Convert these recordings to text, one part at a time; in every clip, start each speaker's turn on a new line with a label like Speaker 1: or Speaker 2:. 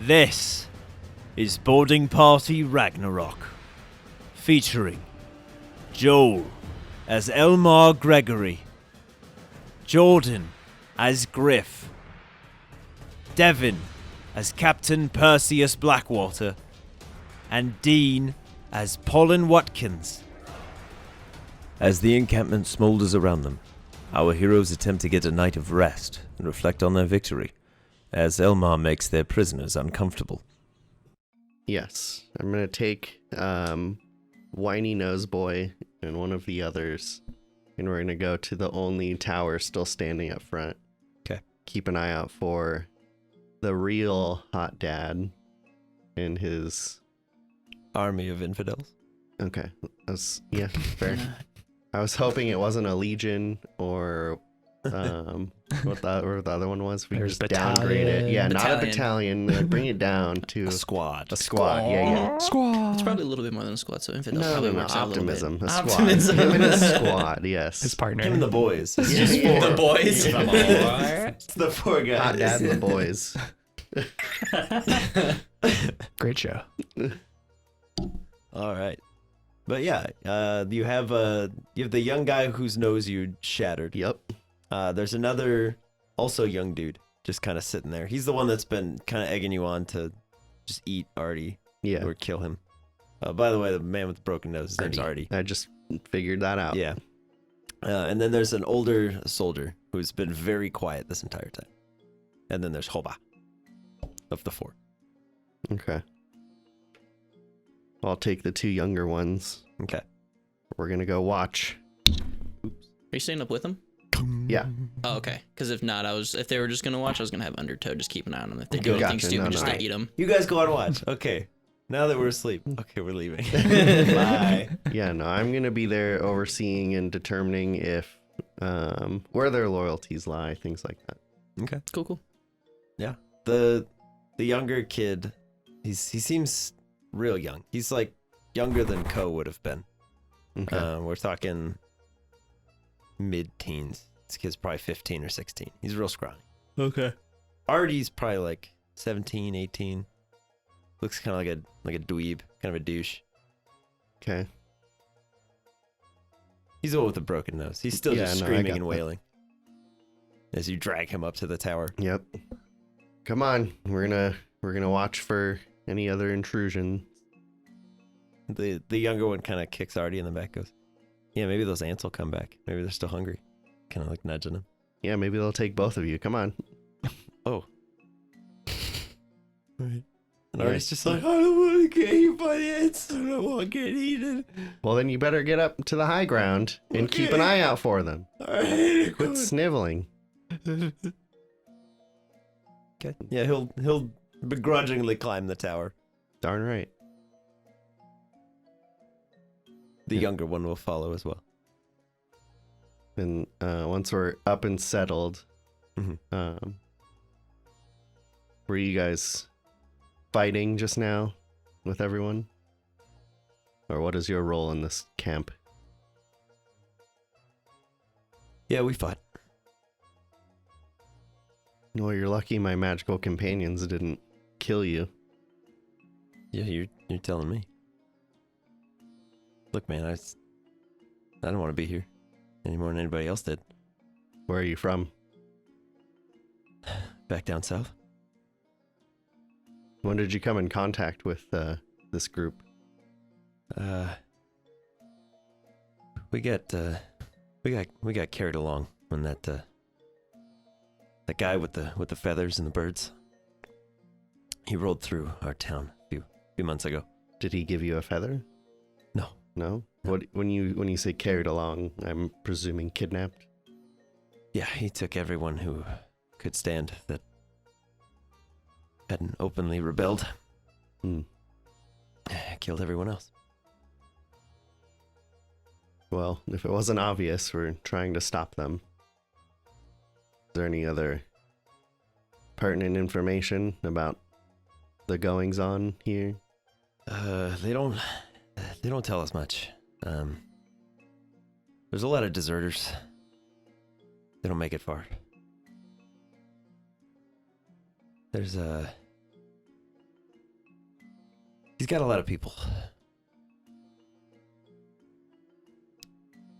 Speaker 1: This is Boarding Party Ragnarok, featuring Joel as Elmar Gregory, Jordan as Griff, Devin as Captain Perseus Blackwater, and Dean as Pollen Watkins. As the encampment smolders around them, our heroes attempt to get a night of rest and reflect on their victory, as Elmar makes their prisoners uncomfortable.
Speaker 2: Yes, I'm going to take Whiny Nose Boy and one of the others, and we're going to go to the only tower still standing up front.
Speaker 1: Okay.
Speaker 2: Keep an eye out for the real hot dad and his...
Speaker 1: Army of infidels.
Speaker 2: Okay. Yeah, fair. I was hoping it wasn't a legion or what the other one was. We
Speaker 3: There's
Speaker 2: just downgrade it. Yeah, not a
Speaker 4: Battalion.
Speaker 2: battalion. Bring it down to
Speaker 1: A squad.
Speaker 2: a squad. Yeah.
Speaker 3: Squad.
Speaker 4: It's probably a little bit more than a squad, so infidel
Speaker 2: No,
Speaker 4: probably
Speaker 2: no,
Speaker 4: works out a little
Speaker 2: optimism.
Speaker 4: bit.
Speaker 2: A squad.
Speaker 4: Optimism.
Speaker 2: Him and a squad. Yes.
Speaker 3: His partner.
Speaker 1: Him and the boys.
Speaker 2: Yeah, yeah.
Speaker 4: The boys.
Speaker 1: It's the four guys.
Speaker 2: Hot dad and the boys.
Speaker 3: Great show.
Speaker 1: All right. But yeah, you have the young guy whose nose you shattered.
Speaker 2: Yep.
Speaker 1: There's another also young dude just kind of sitting there. He's the one that's been kind of egging you on to just eat Artie
Speaker 2: Yeah.
Speaker 1: or kill him. By the way, the man with the broken nose, his name's Artie.
Speaker 2: I just figured that out.
Speaker 1: Yeah. And then there's an older soldier who's been very quiet this entire time. And then there's Hoba of the four.
Speaker 2: Okay. I'll take the two younger ones.
Speaker 1: Okay.
Speaker 2: We're gonna go watch.
Speaker 4: Are you staying up with them?
Speaker 2: Yeah.
Speaker 4: Oh, okay. Because if not, if they were just gonna watch, I was gonna have Undertow just keep an eye on them. If they
Speaker 1: Okay,
Speaker 4: do anything
Speaker 2: gotcha.
Speaker 4: stupid,
Speaker 2: No,
Speaker 4: just
Speaker 2: no.
Speaker 4: to eat them.
Speaker 1: You guys go on watch. Okay. Now that we're asleep. Okay, we're leaving. Bye.
Speaker 2: Yeah, no, I'm gonna be there overseeing and determining if where their loyalties lie, things like that.
Speaker 1: Okay.
Speaker 4: Cool.
Speaker 1: Yeah. The younger kid, he seems real young. He's like younger than Ko would have been.
Speaker 2: Okay.
Speaker 1: We're talking mid-teens. This kid's probably 15 or 16. He's real scrawny.
Speaker 4: Okay.
Speaker 1: Artie's probably like 17, 18. Looks kind of like a dweeb, kind of a douche.
Speaker 2: Okay.
Speaker 1: He's the one with the broken nose. He's still
Speaker 2: Yeah,
Speaker 1: just
Speaker 2: no, I
Speaker 1: screaming
Speaker 2: got
Speaker 1: and
Speaker 2: that.
Speaker 1: wailing as you drag him up to the tower.
Speaker 2: Yep. Come on, we're gonna watch for any other intrusion.
Speaker 1: The younger one kind of kicks Artie in the back, goes, yeah, maybe those ants will come back. Maybe they're still hungry. Kind of like nudging him.
Speaker 2: Yeah, maybe they'll take both of you. Come on.
Speaker 1: Oh. Right. And
Speaker 2: Yeah.
Speaker 1: Artie's just like, I don't want to get eaten by the ants. I don't want to get eaten.
Speaker 2: Well, then you better get up to the high ground and keep an
Speaker 1: Okay.
Speaker 2: eye out for them.
Speaker 1: All right.
Speaker 2: Quit sniveling.
Speaker 1: Okay. Yeah, he'll begrudgingly climb the tower.
Speaker 2: Darn right.
Speaker 1: The
Speaker 2: Yeah.
Speaker 1: younger one will follow as well.
Speaker 2: And once we're up and settled,
Speaker 1: Mhm.
Speaker 2: were you guys fighting just now with everyone? Or what is your role in this camp?
Speaker 1: Yeah, we fought.
Speaker 2: Well, you're lucky my magical companions didn't kill you.
Speaker 1: Yeah, you're telling me. Look, man, I don't want to be here any more than anybody else did.
Speaker 2: Where are you from?
Speaker 1: Back down south.
Speaker 2: When did you come in contact with this group?
Speaker 1: We got carried along when that guy with the feathers and the birds. He rolled through our town a few months ago.
Speaker 2: Did he give you a feather?
Speaker 1: No.
Speaker 2: No? What when you say carried along, I'm presuming kidnapped?
Speaker 1: Yeah, he took everyone who could stand that hadn't openly rebelled.
Speaker 2: Hmm.
Speaker 1: Killed everyone else.
Speaker 2: Well, if it wasn't obvious, we're trying to stop them. Is there any other pertinent information about the goings on here?
Speaker 1: They don't tell us much. There's a lot of deserters. They don't make it far. There's
Speaker 3: He's got a lot of people.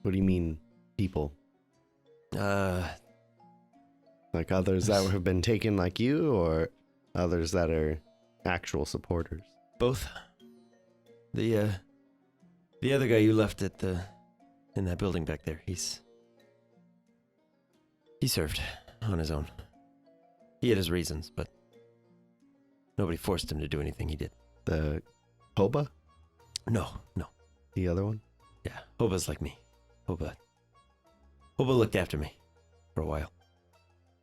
Speaker 2: What do you mean, people?
Speaker 3: Uh,
Speaker 2: Like others that have been taken like you, or others that are actual supporters?
Speaker 3: both. The other guy you left in that building back there, he served on his own. He had his reasons, but nobody forced him to do anything he did.
Speaker 2: The Hoba?
Speaker 3: No.
Speaker 2: The other one?
Speaker 3: Yeah, Hoba's like me. Hoba looked after me for a while.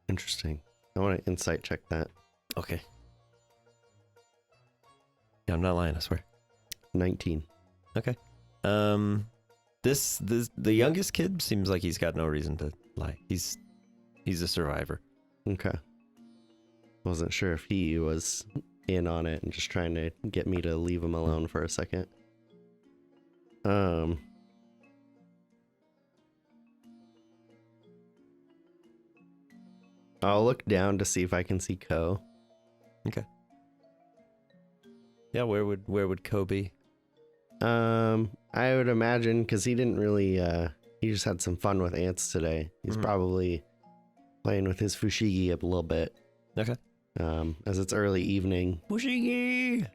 Speaker 2: Interesting. I want to insight check that.
Speaker 3: Okay. Yeah, I'm not lying, I swear.
Speaker 2: 19.
Speaker 3: Okay. This the youngest kid seems like he's got no reason to lie. He's a survivor.
Speaker 2: Okay. Wasn't sure if he was in on it and just trying to get me to leave him alone for a second. I'll look down to see if I can see Ko.
Speaker 3: Yeah, where would Ko be?
Speaker 2: I would imagine because he didn't really he just had some fun with ants today. He's probably playing with his fushigi a little bit.
Speaker 3: Okay.
Speaker 2: As it's early evening.
Speaker 3: Fushigi!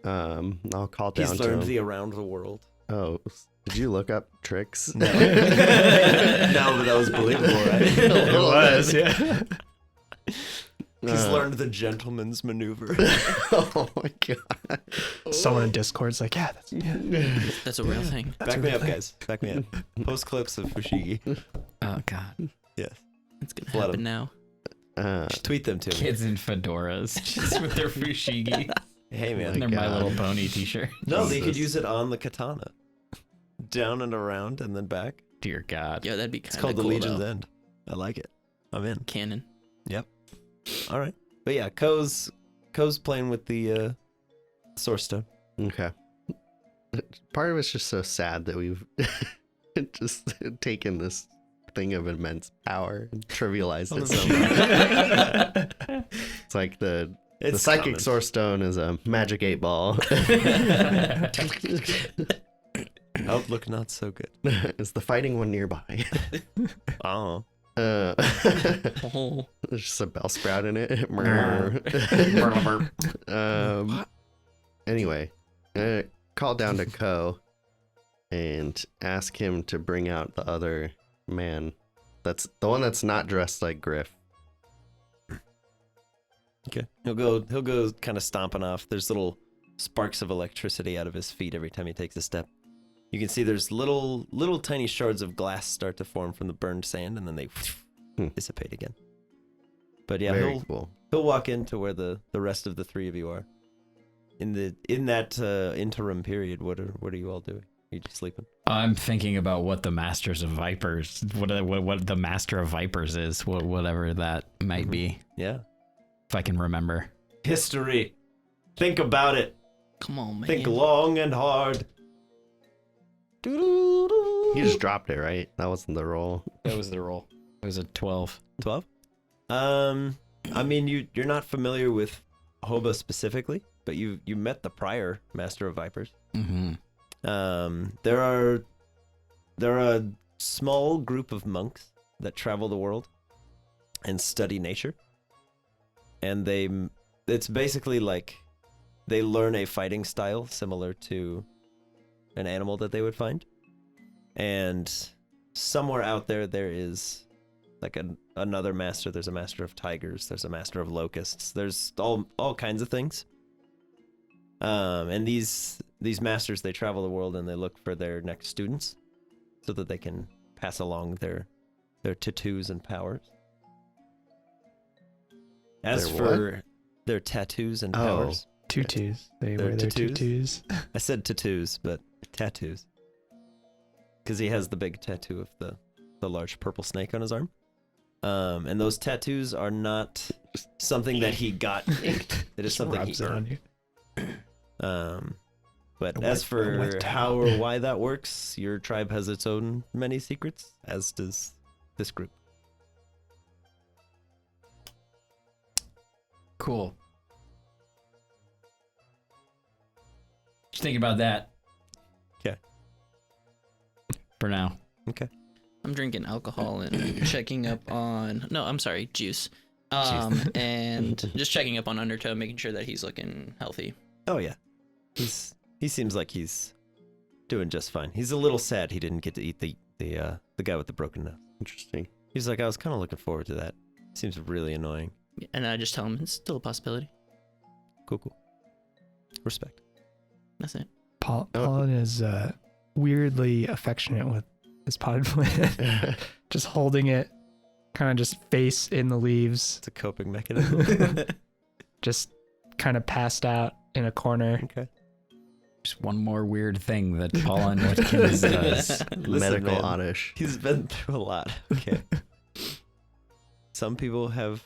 Speaker 2: I'll call down
Speaker 3: He's
Speaker 2: to
Speaker 3: learned
Speaker 2: him.
Speaker 3: the around the world.
Speaker 2: Oh, did you look up tricks?
Speaker 3: No. No, but that was believable, right?
Speaker 5: It was, yeah.
Speaker 3: He's learned the gentleman's maneuver.
Speaker 2: Oh my god.
Speaker 5: Someone in Discord's like, yeah,
Speaker 4: That's a real thing.
Speaker 3: Back me up, guys. Back me up. Post clips of Fushigi.
Speaker 6: Oh god.
Speaker 3: Yes.
Speaker 4: It's gonna
Speaker 3: Flood
Speaker 4: happen
Speaker 3: 'em.
Speaker 4: now.
Speaker 3: Tweet them to me.
Speaker 6: Kids in fedoras just with their fushigi
Speaker 3: Hey, man.
Speaker 6: and their My
Speaker 2: God.
Speaker 6: Little Pony t-shirt.
Speaker 3: No, they could
Speaker 2: Jesus.
Speaker 3: use it on the katana. Down and around and then back.
Speaker 6: Dear God.
Speaker 4: Yeah, that'd be
Speaker 3: It's
Speaker 4: kind of
Speaker 3: called the
Speaker 4: cool,
Speaker 3: Legion's
Speaker 4: though.
Speaker 3: End. I like it. I'm in.
Speaker 4: Canon.
Speaker 3: All right. But yeah, Ko's playing with the Source Stone.
Speaker 2: Okay. Part of it's just so sad that we've just taken this thing of immense power and trivialized it so much. It's like the psychic
Speaker 3: coming.
Speaker 2: source stone is a magic 8-ball.
Speaker 3: Outlook not so good.
Speaker 2: Is the fighting one nearby?
Speaker 3: Oh.
Speaker 4: Oh.
Speaker 2: There's just a bell sprout in it. Anyway, call down to Ko and ask him to bring out the other man. That's the one that's not dressed like Griff.
Speaker 3: Okay. He'll go kind of stomping off. There's little sparks of electricity out of his feet every time he takes a step. You can see there's little tiny shards of glass start to form from the burned sand, and then they dissipate again. But yeah,
Speaker 2: Very cool.
Speaker 3: he'll walk into where the rest of the three of you are. In that interim period, what are you all doing? Are you just sleeping?
Speaker 6: I'm thinking about what the Masters of Vipers, what the Master of Vipers is, whatever that might be,
Speaker 3: Yeah.
Speaker 6: if I can remember.
Speaker 3: History. Think about it.
Speaker 4: Come on, man.
Speaker 3: Think long and hard.
Speaker 2: You just dropped it, right? That wasn't the roll.
Speaker 6: That was the roll. It was a 12.
Speaker 3: 12? I mean, you're not familiar with Hoba specifically, but you met the prior Master of Vipers.
Speaker 6: Mm-hmm.
Speaker 3: There are a small group of monks that travel the world and study nature, and it's basically like they learn a fighting style similar to an animal that they would find, and somewhere out there is like another master. There's a master of tigers, there's a master of locusts, there's all kinds of things. And these masters, they travel the world and they look for their next students so that they can pass along their tattoos and powers. As
Speaker 2: Their
Speaker 3: for their tattoos and powers,
Speaker 5: Tutus. They
Speaker 3: They're
Speaker 5: wear their
Speaker 3: tutus?
Speaker 5: tutus.
Speaker 3: I said tattoos, but tattoos. Because he has the big tattoo of the large purple snake on his arm. And those tattoos are not something that he got inked. It is something he
Speaker 5: Rubs it on
Speaker 3: earned.
Speaker 5: you.
Speaker 3: But
Speaker 5: A
Speaker 3: as
Speaker 5: wet- a
Speaker 3: for
Speaker 5: wet
Speaker 3: how
Speaker 5: towel.
Speaker 3: or why that works, your tribe has its own many secrets, as does this group.
Speaker 6: Cool. Just think about that.
Speaker 3: 'Kay.
Speaker 6: For now.
Speaker 4: I'm drinking alcohol and checking up on. No, I'm sorry, juice. And just checking up on Undertow, making sure that he's looking healthy.
Speaker 3: Oh yeah, he seems like he's doing just fine. He's a little sad he didn't get to eat the guy with the broken nose.
Speaker 2: Interesting.
Speaker 3: He's like, I was kind of looking forward to that. Seems really annoying.
Speaker 4: And I just tell him it's still a possibility.
Speaker 3: Cool. Respect.
Speaker 4: That's it.
Speaker 5: Pollen is weirdly affectionate with his potted plant. Just holding it, kind of just face in the leaves,
Speaker 3: It's a coping mechanism.
Speaker 5: just kind of passed out in a corner.
Speaker 3: Okay.
Speaker 6: Just one more weird thing that Pollen Watkins does.
Speaker 3: Listen,
Speaker 2: Medical
Speaker 3: man,
Speaker 2: oddish.
Speaker 3: He's been through a lot. Okay. Some people have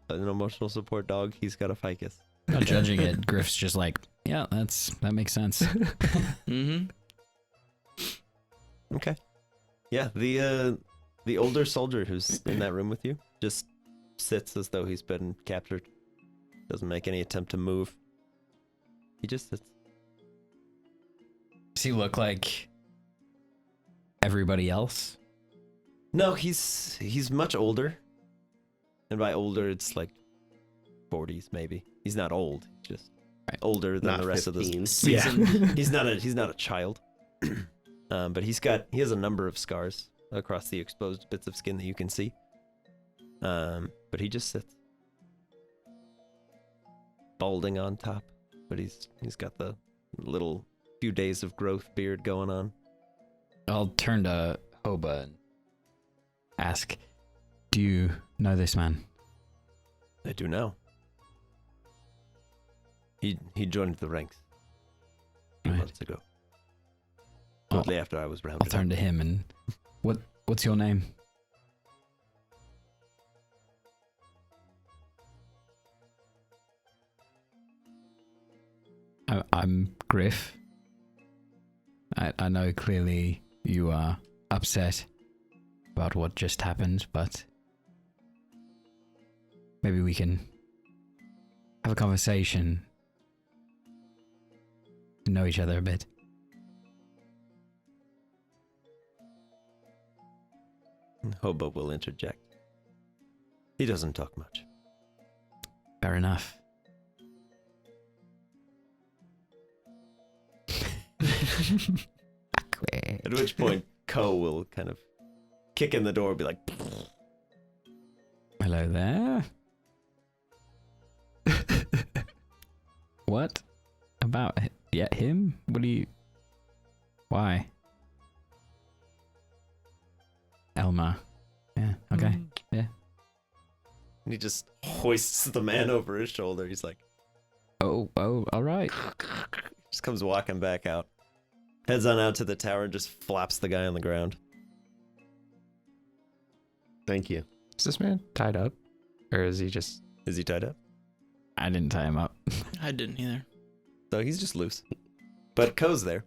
Speaker 3: an emotional support dog. He's got a ficus.
Speaker 6: Not judging it. Griff's just like, yeah, that makes sense.
Speaker 4: Mm-hmm.
Speaker 3: Okay. Yeah, the older soldier who's in that room with you just sits as though he's been captured. Doesn't make any attempt to move. He just sits.
Speaker 6: Does he look like everybody else?
Speaker 3: No, he's much older. And by older, it's like 40s maybe. He's not old. He's just older than
Speaker 2: Not
Speaker 3: the rest
Speaker 2: 15.
Speaker 3: of the
Speaker 5: Yeah.
Speaker 3: season. He's not a child. But he has a number of scars across the exposed bits of skin that you can see. But he just sits. Balding on top, but he's got the little few days of growth beard going on.
Speaker 6: I'll turn to Hoba and ask, do you know this man?
Speaker 3: I do now. He joined the ranks a few
Speaker 6: Right.
Speaker 3: months ago. Shortly after I was rounded
Speaker 6: I'll turn
Speaker 3: up.
Speaker 6: to him and what's your name? I'm Griff. I know clearly you are upset about what just happened, but maybe we can have a conversation to know each other a bit.
Speaker 3: Hobo will interject. He doesn't talk much.
Speaker 6: Fair enough.
Speaker 3: At which point, Ko will kind of kick in the door and be like,
Speaker 6: Hello there. What about him? What do you? Why? Elma. Yeah. Okay. Yeah.
Speaker 3: and he just hoists the man over his shoulder. He's like,
Speaker 6: Oh. All right.
Speaker 3: just comes walking back out. Heads on out to the tower and just flops the guy on the ground.
Speaker 2: Thank you.
Speaker 5: Is this man tied up? Or is he just...
Speaker 3: Is he tied up?
Speaker 6: I didn't tie him up.
Speaker 4: I didn't either.
Speaker 3: So he's just loose. But Ko's there.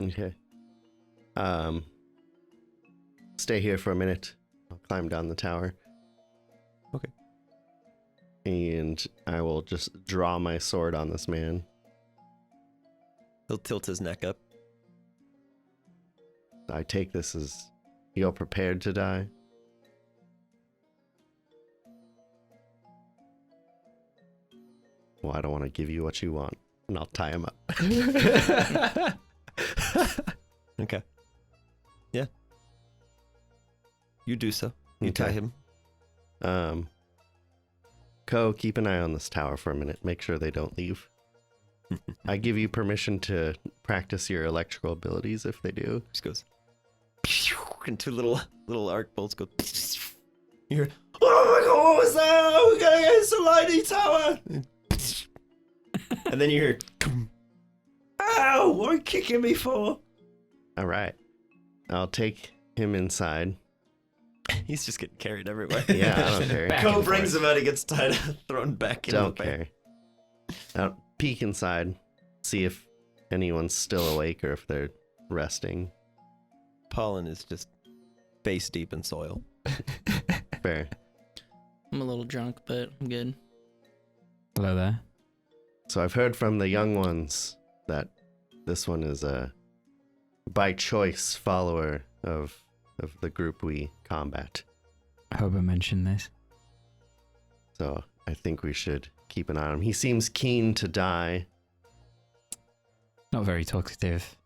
Speaker 2: Okay. Stay here for a minute. I'll climb down the tower.
Speaker 3: Okay.
Speaker 2: And I will just draw my sword on this man.
Speaker 3: He'll tilt his neck up.
Speaker 2: I take this as you're prepared to die. Well, I don't want to give you what you want. And I'll tie him up.
Speaker 3: Okay. Yeah. You do so. You tie
Speaker 2: Okay.
Speaker 3: him.
Speaker 2: Ko, keep an eye on this tower for a minute. Make sure they don't leave. I give you permission to practice your electrical abilities if they do.
Speaker 3: Just goes. And two little arc bolts go. You hear, oh my god, what was that? We gotta get some lightning tower. And then you hear, ow, what are you kicking me for?
Speaker 2: All right. I'll take him inside.
Speaker 3: He's just getting carried everywhere.
Speaker 2: Yeah, I don't care.
Speaker 6: Back
Speaker 3: Ko
Speaker 6: and
Speaker 3: brings
Speaker 6: forth.
Speaker 3: him out, he gets tied up, thrown back in
Speaker 2: Don't
Speaker 3: the
Speaker 2: care. I'll peek inside, see if anyone's still awake or if they're resting.
Speaker 3: Pollen is just face deep in soil.
Speaker 2: Fair.
Speaker 4: I'm a little drunk, but I'm good.
Speaker 6: Hello there.
Speaker 2: So I've heard from the young ones that this one is a by choice follower of the group we combat.
Speaker 6: Hoba mentioned this.
Speaker 2: So I think we should keep an eye on him. He seems keen to die.
Speaker 6: Not very talkative.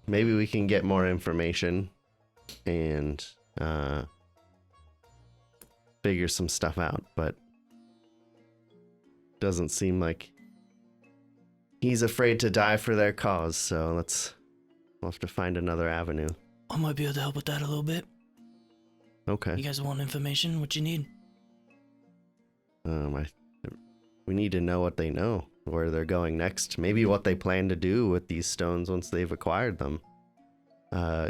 Speaker 2: Maybe we can get more information and figure some stuff out, but doesn't seem like he's afraid to die for their cause, so we'll have to find another avenue.
Speaker 7: I might be able to help with that a little bit.
Speaker 2: Okay.
Speaker 7: You guys want information? What you need?
Speaker 2: We need to know what they know, where they're going next. Maybe what they plan to do with these stones once they've acquired them.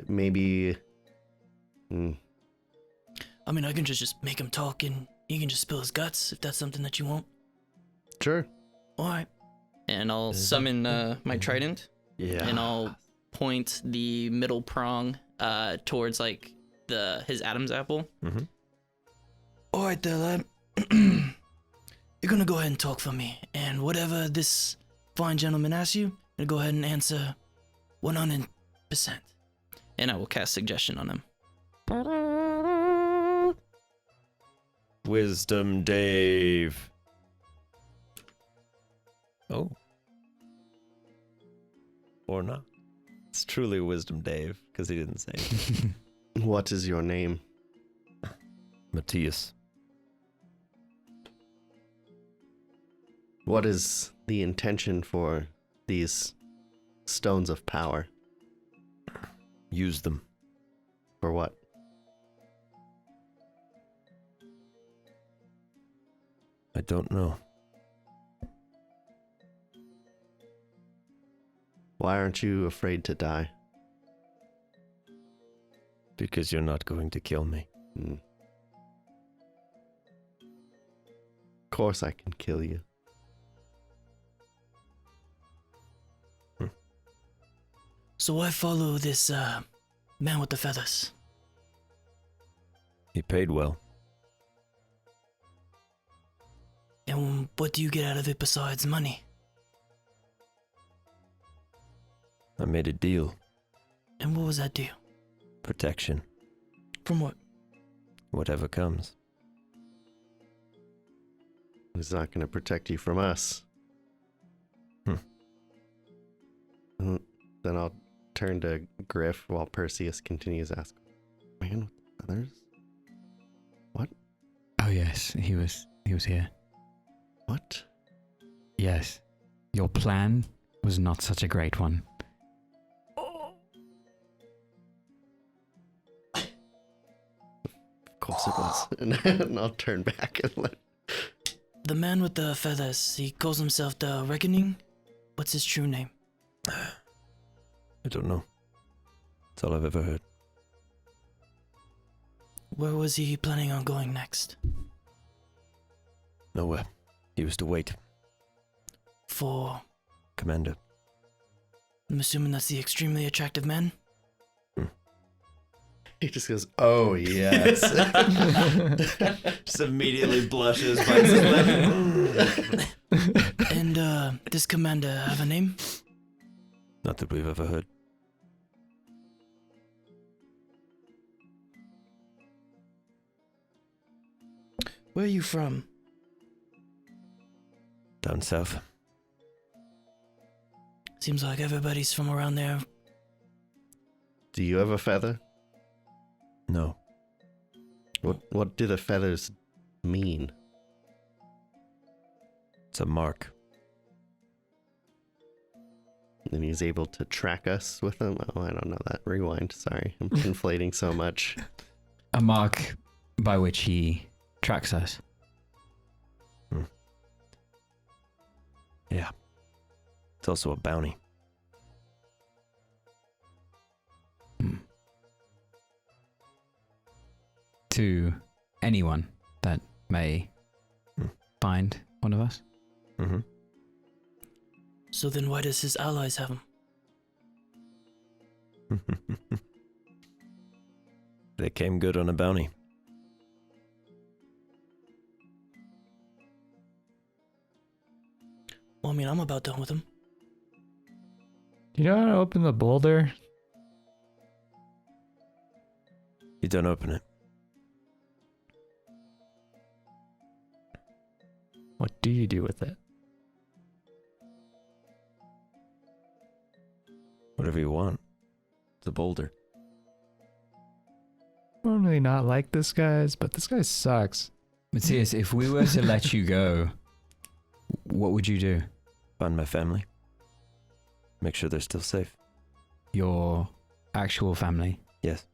Speaker 2: Maybe.
Speaker 7: I mean, I can just make him talk and he can just spill his guts if that's something that you want.
Speaker 2: Sure.
Speaker 7: Alright.
Speaker 4: And I'll summon my trident,
Speaker 2: Yeah.
Speaker 4: and I'll point the middle prong towards like his Adam's apple.
Speaker 3: Mm-hmm.
Speaker 7: Alright there, lad. You're gonna go ahead and talk for me, and whatever this fine gentleman asks you, I'm gonna go ahead and answer 100%.
Speaker 4: And I will cast suggestion on him.
Speaker 3: Wisdom Dave. Oh. Or not. It's truly Wisdom Dave, because he didn't say it.
Speaker 2: What is your name?
Speaker 3: Matthias.
Speaker 2: What is the intention for these stones of power?
Speaker 3: Use them.
Speaker 2: For what?
Speaker 3: I don't know.
Speaker 2: Why aren't you afraid to die?
Speaker 3: Because you're not going to kill me.
Speaker 2: Of course I can kill you.
Speaker 7: So why follow this man with the feathers?
Speaker 3: He paid well.
Speaker 7: And what do you get out of it besides money?
Speaker 3: I made a deal.
Speaker 7: And what was that deal?
Speaker 3: Protection.
Speaker 7: From what?
Speaker 3: Whatever comes.
Speaker 2: He's not going to protect you from us. Then I'll turn to Griff while Perseus continues to ask, man with the feathers? What?
Speaker 6: Oh yes, he was here.
Speaker 2: What?
Speaker 6: Yes. Your plan was not such a great one.
Speaker 2: Of course it was. And I'll turn back and let...
Speaker 7: The man with the feathers, he calls himself the Reckoning? What's his true name?
Speaker 3: I don't know. That's all I've ever heard.
Speaker 7: Where was he planning on going next?
Speaker 3: Nowhere. He was to wait.
Speaker 7: For...
Speaker 3: Commander.
Speaker 7: I'm assuming that's the extremely attractive man?
Speaker 2: He just goes, oh, yes.
Speaker 3: Just immediately blushes, bites his lip.
Speaker 7: And, this commander have a name?
Speaker 3: Not that we've ever heard.
Speaker 7: Where are you from?
Speaker 3: Down south.
Speaker 7: Seems like everybody's from around there.
Speaker 2: Do you have a feather?
Speaker 3: No.
Speaker 2: What do the feathers mean?
Speaker 3: It's a mark.
Speaker 2: And he's able to track us with them? Oh, I don't know that. Rewind. Sorry. I'm conflating so much.
Speaker 6: A mark by which he tracks us.
Speaker 3: Yeah. It's also a bounty.
Speaker 6: To anyone that may find one of us.
Speaker 3: Mm-hmm.
Speaker 7: So then why does his allies have him?
Speaker 3: They came good on a bounty.
Speaker 7: Well, I mean, I'm about done with him.
Speaker 5: You know how to open the boulder?
Speaker 3: You don't open it.
Speaker 5: What do you do with it?
Speaker 3: Whatever you want. It's a boulder.
Speaker 5: Normally not like this guy's, but this guy sucks.
Speaker 6: Matthias, if we were to let you go, what would you do?
Speaker 3: Find my family. Make sure they're still safe.
Speaker 6: Your actual family?
Speaker 3: Yes.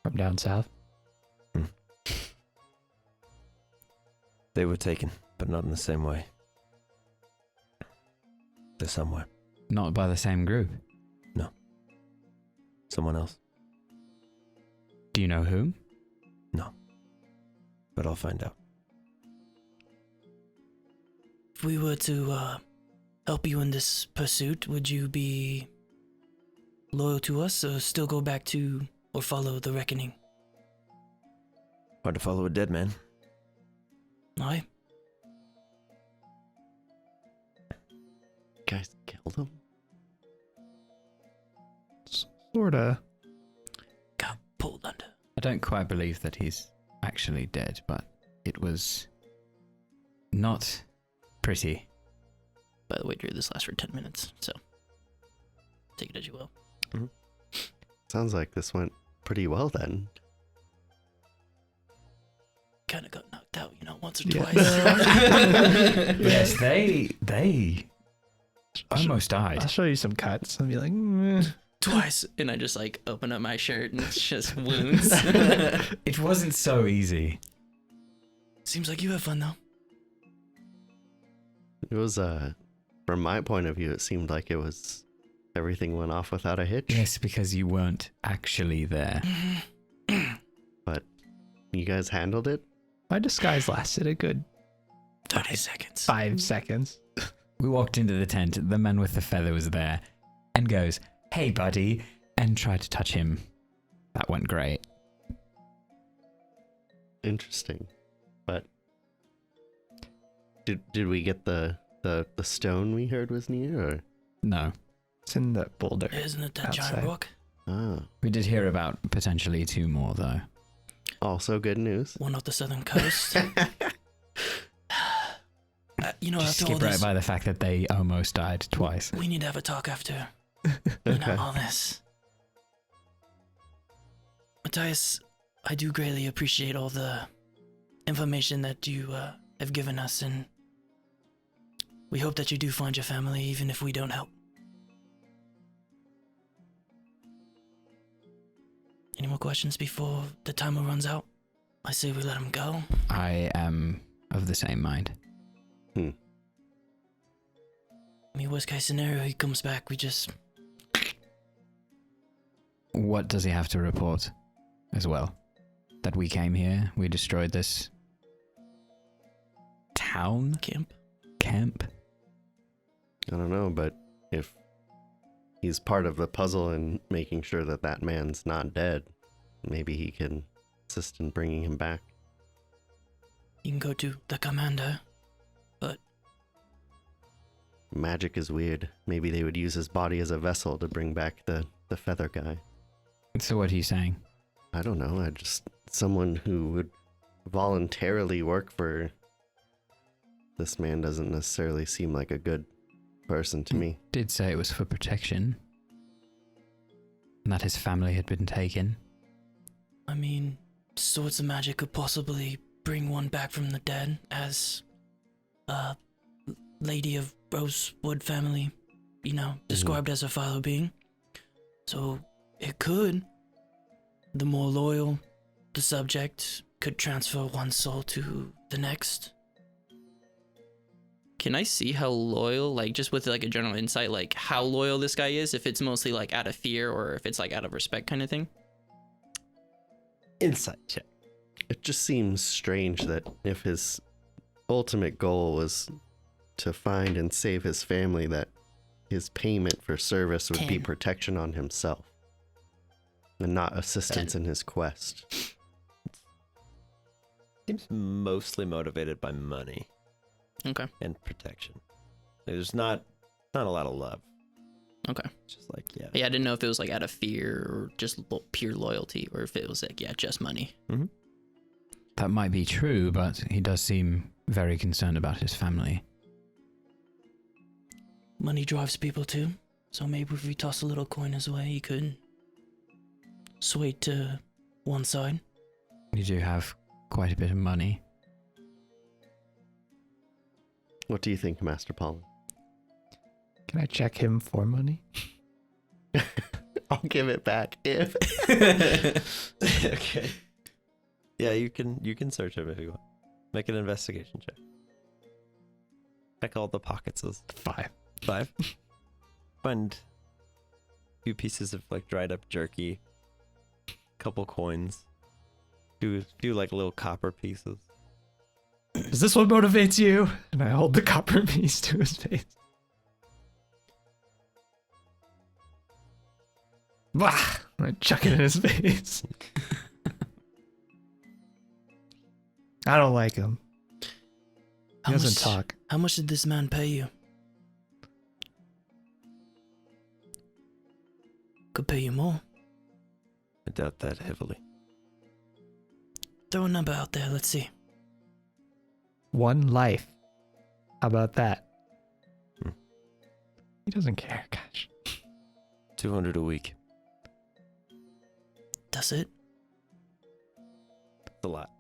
Speaker 5: From down south.
Speaker 3: They were taken, but not in the same way. They're somewhere.
Speaker 6: Not by the same group?
Speaker 3: Someone else.
Speaker 6: Do you know whom?
Speaker 3: But I'll find out.
Speaker 7: If we were to help you in this pursuit, would you be loyal to us or still go back to or follow the reckoning?
Speaker 3: Hard to follow a dead man.
Speaker 7: Aye?
Speaker 2: Guys killed him?
Speaker 5: Sorta.
Speaker 7: Got pulled under.
Speaker 6: I don't quite believe that he's actually dead, but it was not pretty.
Speaker 4: By the way, Drew, this lasts for 10 minutes, so take it as you will.
Speaker 2: Sounds like this went pretty well then.
Speaker 7: Kind of got knocked out, once or
Speaker 5: Yeah.
Speaker 7: twice.
Speaker 6: Yes, they almost died.
Speaker 5: I'll show you some cuts and be like, "Mm."
Speaker 7: Twice.
Speaker 4: And I just like open up my shirt and it's just wounds.
Speaker 6: It wasn't so easy.
Speaker 7: Seems like you have fun, though.
Speaker 2: It was, from my point of view, it seemed like everything went off without a hitch.
Speaker 6: Yes, because you weren't actually there.
Speaker 2: But you guys handled it?
Speaker 5: My disguise lasted a good
Speaker 7: 30 seconds.
Speaker 5: 5 seconds.
Speaker 6: We walked into the tent, the man with the feather was there, and goes, "Hey, buddy," and tried to touch him. That went great.
Speaker 2: Interesting. But did we get the stone we heard was near, or?
Speaker 6: No.
Speaker 5: It's in the boulder.
Speaker 7: Isn't it that
Speaker 5: Outside.
Speaker 7: giant rock?
Speaker 2: Ah,
Speaker 6: We did hear about potentially 2 more, though.
Speaker 2: also good news.
Speaker 7: One off the southern coast.
Speaker 6: Just
Speaker 7: after all
Speaker 6: skip right
Speaker 7: this,
Speaker 6: by the fact that they almost died twice.
Speaker 7: we need to have a talk after all this. Matthias, I do greatly appreciate all the information that you have given us, and we hope that you do find your family, even if we don't help. Any more questions before the timer runs out? I say we let him go.
Speaker 6: I am of the same mind.
Speaker 7: I mean, worst case scenario, he comes back, we just...
Speaker 6: What does he have to report as well? That we came here, we destroyed this town? Camp?
Speaker 2: I don't know, but if he's part of the puzzle in making sure that that man's not dead, maybe he can assist in bringing him back.
Speaker 7: You can go to the commander, but
Speaker 2: Magic is weird. Maybe they would use his body as a vessel to bring back the feather guy.
Speaker 6: So what are you saying?
Speaker 2: I don't know. Someone who would voluntarily work for this man doesn't necessarily seem like a good person to me.
Speaker 6: Did say it was for protection. And that his family had been taken.
Speaker 7: I mean, swords of magic could possibly bring one back from the dead, as a lady of Rosewood family, described as a fellow being. So it could. The more loyal the subject could transfer one soul to the next.
Speaker 4: Can I see how loyal, like just with like a general insight, like how loyal this guy is? If it's mostly like out of fear or if it's like out of respect kind of thing?
Speaker 3: Insight check.
Speaker 2: It just seems strange that if his ultimate goal was to find and save his family, that his payment for service would be
Speaker 7: 10.
Speaker 2: protection on himself and not assistance in his quest.
Speaker 3: Seems mostly motivated by money
Speaker 4: Okay.
Speaker 3: and protection. There's not Not a lot of love.
Speaker 4: Okay.
Speaker 3: Just like, yeah.
Speaker 4: Yeah, I didn't know if it was like out of fear or just pure loyalty, or if it was like, yeah, just money.
Speaker 6: That might be true, but he does seem very concerned about his family.
Speaker 7: Money drives people too. So maybe if we toss a little coin his way, he could sway to one side.
Speaker 6: You do have quite a bit of money.
Speaker 2: What do you think, Master Pollen?
Speaker 5: Can I check him for money?
Speaker 2: I'll give it back if.
Speaker 3: Okay. Yeah, you can search him if you want. Make an investigation check. Check all the pockets.
Speaker 5: 5.
Speaker 3: 5. Find a few pieces of like dried up jerky, couple coins, few like little copper pieces.
Speaker 5: Is this what motivates you? And I hold the copper piece to his face. Bah! I chuck it in his face. I don't like him. He doesn't talk.
Speaker 7: How much did this man pay you? Could pay you more.
Speaker 3: I doubt that heavily.
Speaker 7: Throw a number out there, let's see.
Speaker 5: 1 life. How about that?
Speaker 3: Hmm.
Speaker 5: He doesn't care, gosh.
Speaker 3: 200 a week.
Speaker 7: That's it?
Speaker 3: That's a lot.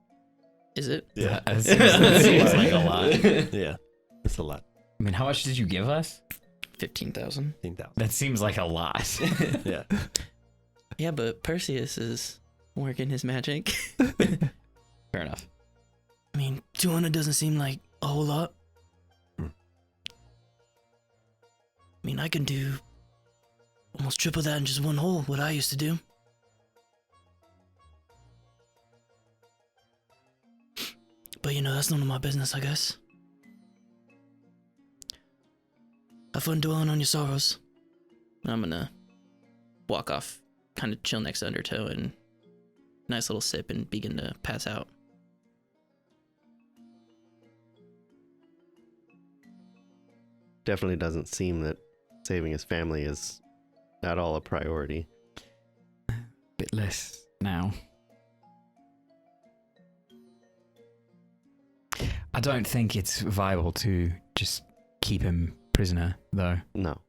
Speaker 4: Is it?
Speaker 3: Yeah.
Speaker 6: That seems like a lot.
Speaker 3: Yeah, that's a lot.
Speaker 6: I mean, how much did you give us?
Speaker 4: 15,000.
Speaker 3: 15,000.
Speaker 6: That seems like a lot.
Speaker 3: Yeah.
Speaker 4: Yeah, but Perseus is working his magic.
Speaker 6: Fair enough.
Speaker 7: I mean, 200 doesn't seem like a whole lot.
Speaker 3: Hmm.
Speaker 7: I mean, I can do almost triple that in just one hole, what I used to do. But you know, that's none of my business, I guess. Have fun dwelling on your sorrows.
Speaker 4: I'm gonna walk off, kind of chill next to Undertow, and nice little sip and begin to pass out.
Speaker 2: Definitely doesn't seem that saving his family is at all a priority.
Speaker 6: Bit less now. I don't think it's viable to just keep him prisoner, though.
Speaker 2: No.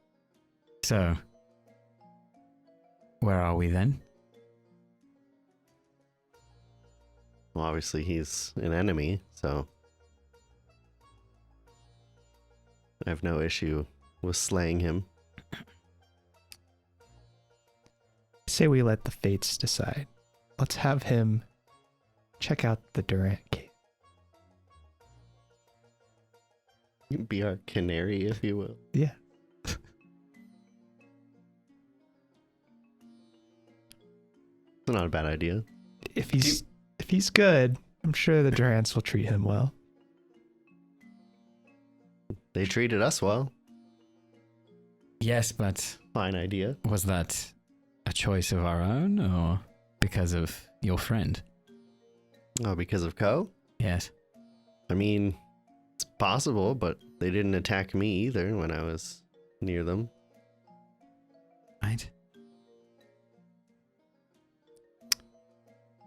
Speaker 6: So, where are we then?
Speaker 2: Well, obviously he's an enemy, so I have no issue with slaying him.
Speaker 5: Say we let the fates decide. Let's have him check out the Durant cave.
Speaker 2: Be our canary, if you will.
Speaker 5: Yeah.
Speaker 2: It's not a bad idea.
Speaker 5: If he's good, I'm sure the Durants will treat him well.
Speaker 2: They treated us well.
Speaker 6: Yes, but
Speaker 2: Fine idea.
Speaker 6: was that a choice of our own or because of your friend?
Speaker 2: Oh, because of Ko?
Speaker 6: Yes.
Speaker 2: I mean, it's possible, but they didn't attack me either when I was near them.
Speaker 6: Right?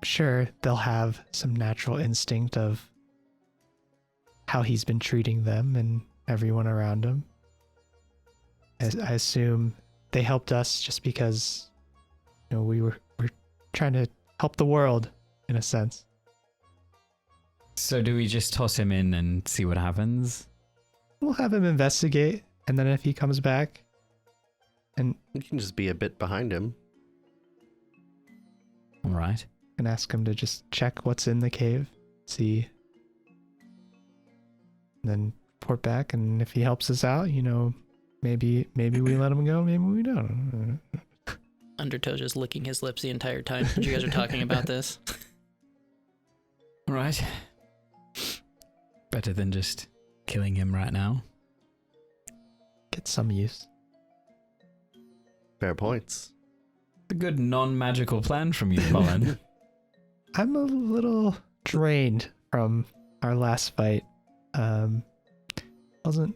Speaker 5: Sure, they'll have some natural instinct of how he's been treating them and everyone around him. I assume they helped us just because, you know, we're trying to help the world in a sense.
Speaker 6: So do we just toss him in and see what happens?
Speaker 5: We'll have him investigate, and then if he comes back, and
Speaker 2: You can just be a bit behind him.
Speaker 6: All right.
Speaker 5: ask him to just check what's in the cave, see, and then report back. And if he helps us out, you know, maybe we let him go, maybe we don't.
Speaker 4: Undertow just licking his lips the entire time that you guys are talking about this.
Speaker 6: All right. Better than just killing him right now.
Speaker 5: Get some use.
Speaker 2: Fair points.
Speaker 6: A good non-magical plan from you, Colin.
Speaker 5: I'm a little drained from our last fight. Wasn't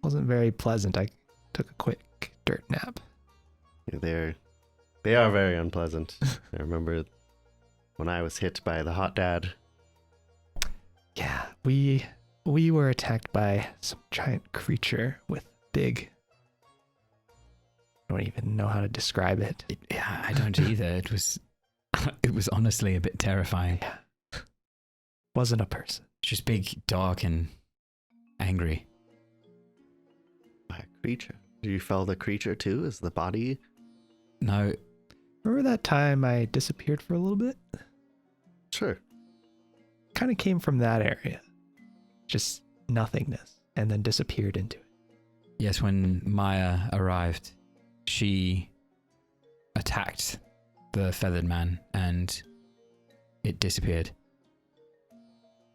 Speaker 5: very pleasant. I took a quick dirt nap.
Speaker 2: They are very unpleasant. I remember when I was hit by the hot dad.
Speaker 5: Yeah, we were attacked by some giant creature with big. I don't even know how to describe it.
Speaker 6: Yeah, I don't either. It was honestly a bit terrifying.
Speaker 5: Wasn't a person.
Speaker 6: Just big, dark, and angry.
Speaker 2: By a creature. Did you fell the creature too? Is the body?
Speaker 6: No,
Speaker 5: Remember that time I disappeared for a little bit?
Speaker 2: Sure.
Speaker 5: Kind of came from that area. Just nothingness, and then disappeared into it.
Speaker 6: yes, when Maya arrived, she attacked the feathered man and it disappeared.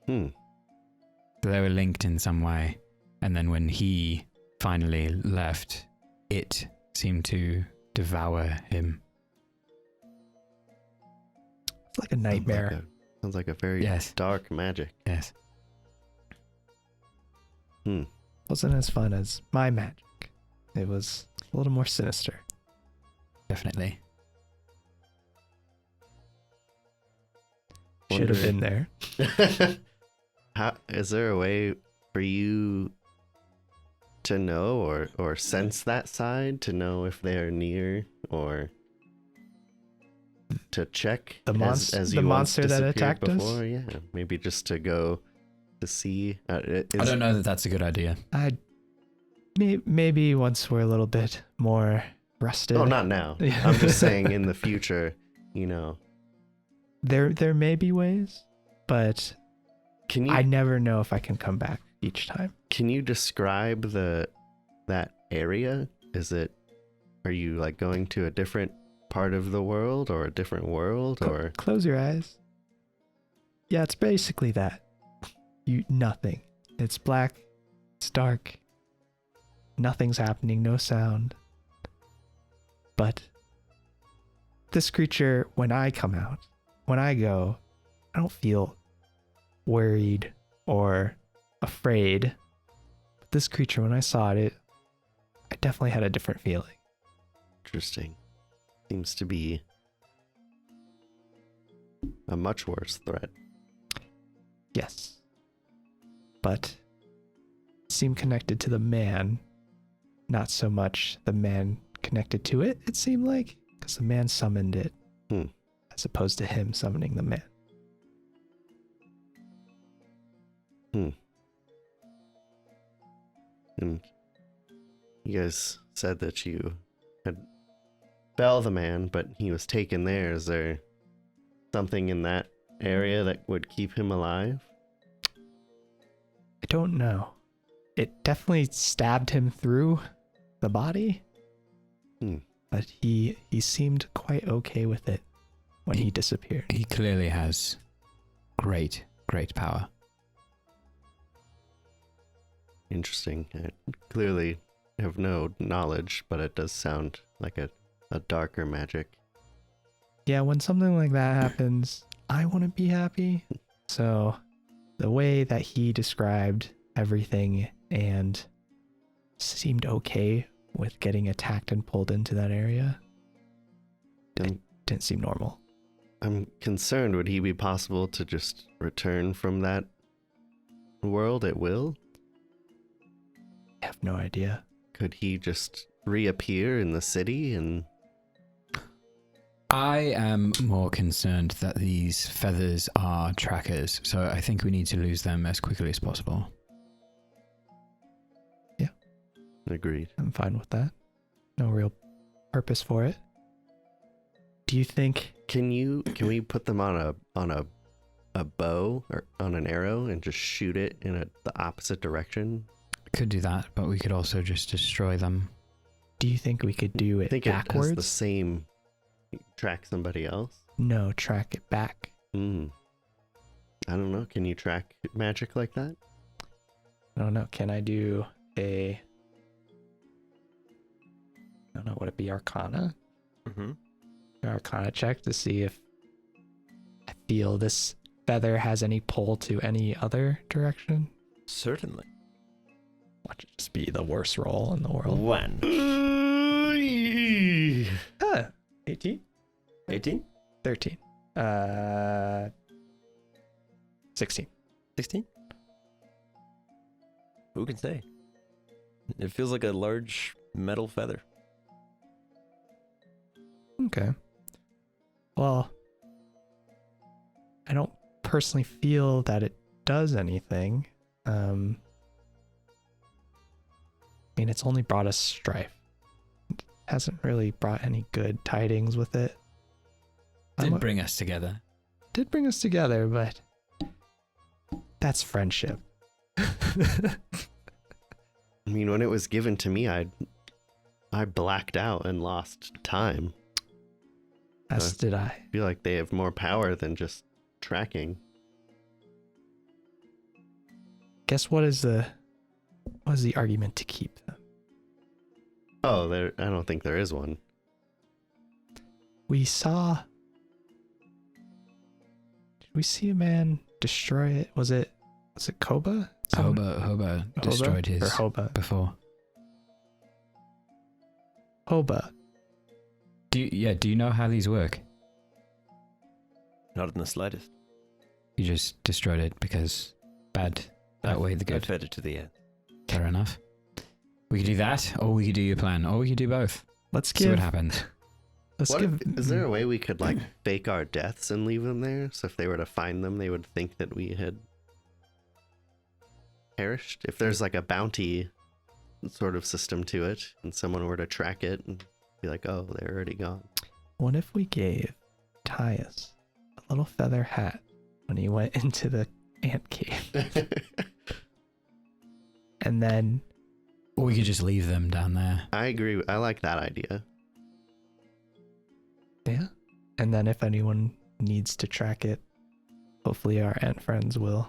Speaker 2: Hmm.
Speaker 6: So they were linked in some way. And then when he finally left, it seemed to devour him.
Speaker 5: It's like a nightmare.
Speaker 2: Sounds like a very
Speaker 6: Yes.
Speaker 2: dark magic.
Speaker 6: Yes.
Speaker 5: Wasn't as fun as my magic. It was a little more sinister.
Speaker 6: Definitely.
Speaker 5: Should have been there.
Speaker 2: How is there a way for you to know or sense that side, to know if they are near, or to check
Speaker 5: The
Speaker 2: as
Speaker 5: the
Speaker 2: you once
Speaker 5: monster that
Speaker 2: disappeared
Speaker 5: attacked us?
Speaker 2: before? Yeah, maybe just to go to see.
Speaker 6: I don't know that that's a good idea.
Speaker 5: Maybe once we're a little bit more rested.
Speaker 2: Oh, not now.
Speaker 5: Yeah.
Speaker 2: I'm just saying in the future. You know,
Speaker 5: There may be ways, but
Speaker 2: can you
Speaker 5: I never know if I can come back each time.
Speaker 2: Can you describe that area? Are you like going to a different part of the world or a different world or
Speaker 5: Close your eyes. Yeah, it's basically that. Nothing. It's black. It's dark. Nothing's happening. No sound. But this creature, when I come out, when I go, I don't feel worried or afraid. But this creature, when I saw it, I definitely had a different feeling.
Speaker 2: Interesting. Seems to be a much worse threat.
Speaker 5: Yes. But it seemed connected to the man, not so much the man connected to it, it seemed like, because the man summoned it, as opposed to him summoning the man.
Speaker 2: And you guys said that you had fell the man, but he was taken there. Is there something in that area that would keep him alive?
Speaker 5: I don't know. It definitely stabbed him through the body, but he seemed quite okay with it when he disappeared.
Speaker 6: He clearly has great power.
Speaker 2: Interesting. I clearly have no knowledge, but it does sound like a darker magic.
Speaker 5: Yeah, when something like that happens, I wouldn't be happy. So the way that he described everything and seemed okay with getting attacked and pulled into that area, it didn't seem normal.
Speaker 2: I'm concerned, would he be possible to just return from that world at will?
Speaker 5: I have no idea.
Speaker 2: Could he just reappear in the city and...
Speaker 6: I am more concerned that these feathers are trackers, so I think we need to lose them as quickly as possible.
Speaker 5: Yeah.
Speaker 2: Agreed.
Speaker 5: I'm fine with that. No real purpose for it. Do you think...
Speaker 2: Can we put them on a bow or on an arrow and just shoot it in the opposite direction?
Speaker 6: Could do that, but we could also just destroy them.
Speaker 5: Do you think we could do it
Speaker 2: I think
Speaker 5: backwards?
Speaker 2: it has the same... Track somebody else?
Speaker 5: No, track it back.
Speaker 2: I don't know. Can you track magic like that?
Speaker 5: I don't know. Can I do I don't know, would it be Arcana?
Speaker 3: Mm-hmm.
Speaker 5: Arcana check to see if I feel this feather has any pull to any other direction?
Speaker 3: Certainly.
Speaker 5: Watch it just be the worst roll in the world.
Speaker 3: One.
Speaker 5: 18?
Speaker 3: 18?
Speaker 5: 13. 16.
Speaker 3: 16? Who can say? It feels like a large metal feather.
Speaker 5: Okay. Well, I don't personally feel that it does anything. I mean, it's only brought us strife. It hasn't really brought any good tidings with it.
Speaker 6: Did bring us together.
Speaker 5: Did bring us together, but that's friendship.
Speaker 2: I mean, when it was given to me, I blacked out and lost time.
Speaker 5: As did I.
Speaker 2: I feel like they have more power than just tracking.
Speaker 5: Guess what is the argument to keep them?
Speaker 2: Oh, I don't think there is one.
Speaker 5: We saw. Did we see a man destroy it? Was it Koba?
Speaker 6: Hoba destroyed his
Speaker 5: or Hoba?
Speaker 6: before.
Speaker 5: Hoba.
Speaker 6: Do you know how these work?
Speaker 3: Not in the slightest.
Speaker 6: You just destroyed it because bad outweighed the
Speaker 3: I
Speaker 6: good.
Speaker 3: fed it to the end.
Speaker 6: Fair enough. We could do that, or we could do your plan, or we could do both.
Speaker 5: Let's
Speaker 6: See what
Speaker 5: give.
Speaker 6: happens.
Speaker 2: Is there a way we could like fake our deaths and leave them there? So if they were to find them, they would think that we had perished? If there's like a bounty sort of system to it, and someone were to track it and be like, oh, they're already gone.
Speaker 5: What if we gave Tyus a little feather hat when he went into the ant cave, and then
Speaker 6: Or we could just leave them down there.
Speaker 2: I agree. I like that idea.
Speaker 5: yeah, and then if anyone needs to track it, hopefully our ant friends will.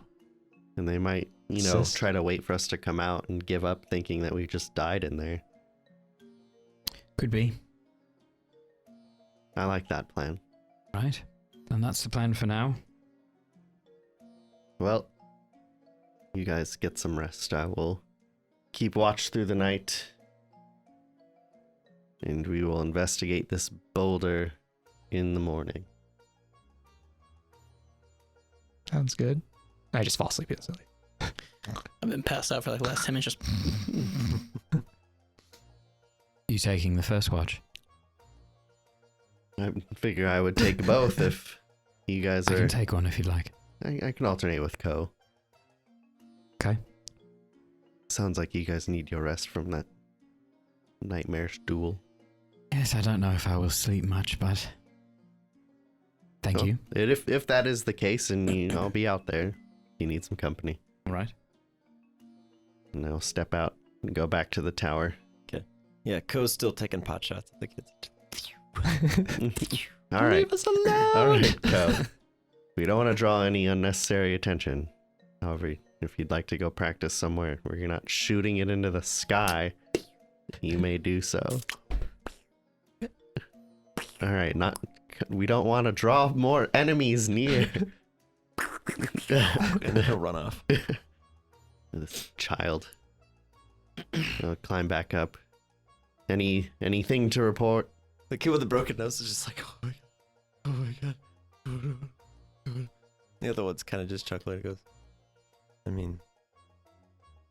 Speaker 2: And they might,
Speaker 5: Assist.
Speaker 2: try to wait for us to come out and give up thinking that we just died in there.
Speaker 6: Could be.
Speaker 2: I like that plan.
Speaker 6: Right. And that's the plan for now.
Speaker 2: Well, you guys get some rest. I will keep watch through the night. And we will investigate this boulder in the morning.
Speaker 5: Sounds good. I just fall asleep instantly.
Speaker 4: I've been passed out for like the last 10 minutes. Just
Speaker 6: You taking the first watch?
Speaker 2: I figure I would take both if you guys
Speaker 6: I
Speaker 2: are...
Speaker 6: can take one if you'd like.
Speaker 2: I can alternate with Ko.
Speaker 6: Okay.
Speaker 2: Sounds like you guys need your rest from that nightmarish duel.
Speaker 6: Yes, I don't know if I will sleep much, but thank you.
Speaker 2: If that is the case, and I'll be out there. You need some company.
Speaker 6: All right.
Speaker 2: And I'll step out and go back to the tower.
Speaker 3: Yeah, Ko's still taking pot shots at the kids.
Speaker 2: All right.
Speaker 5: Leave us alone.
Speaker 2: All right, Ko. We don't want to draw any unnecessary attention. However, if you'd like to go practice somewhere where you're not shooting it into the sky, you may do so. All right, we don't want to draw more enemies near.
Speaker 3: And then he'll run off.
Speaker 2: This child. I'll climb back up. Anything to report?
Speaker 3: The kid with the broken nose is just like, oh my god. The other one's kind of just chuckling and goes, I mean,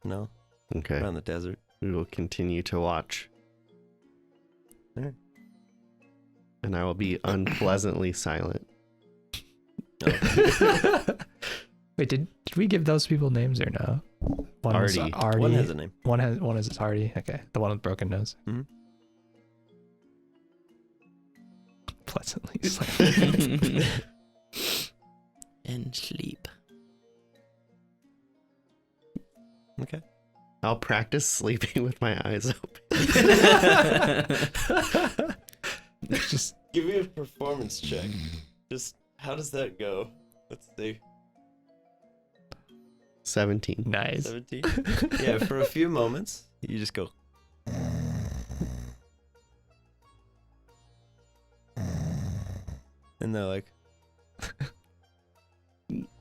Speaker 3: no,
Speaker 2: Okay.
Speaker 3: around the desert.
Speaker 2: We will continue to watch.
Speaker 3: Alright.
Speaker 2: And I will be unpleasantly silent.
Speaker 5: Wait, did we give those people names or no? One was
Speaker 2: Artie.
Speaker 5: Artie.
Speaker 3: One has a name.
Speaker 5: One is Artie. Okay, the one with broken nose.
Speaker 3: Mhm.
Speaker 5: Pleasantly silent.
Speaker 4: and sleep.
Speaker 3: Okay.
Speaker 2: I'll practice sleeping with my eyes open.
Speaker 5: Just
Speaker 3: Give me a performance check. Just, how does that go? Let's see.
Speaker 2: 17.
Speaker 5: nice.
Speaker 3: 17? Yeah, for a few moments, you just go. And they're like.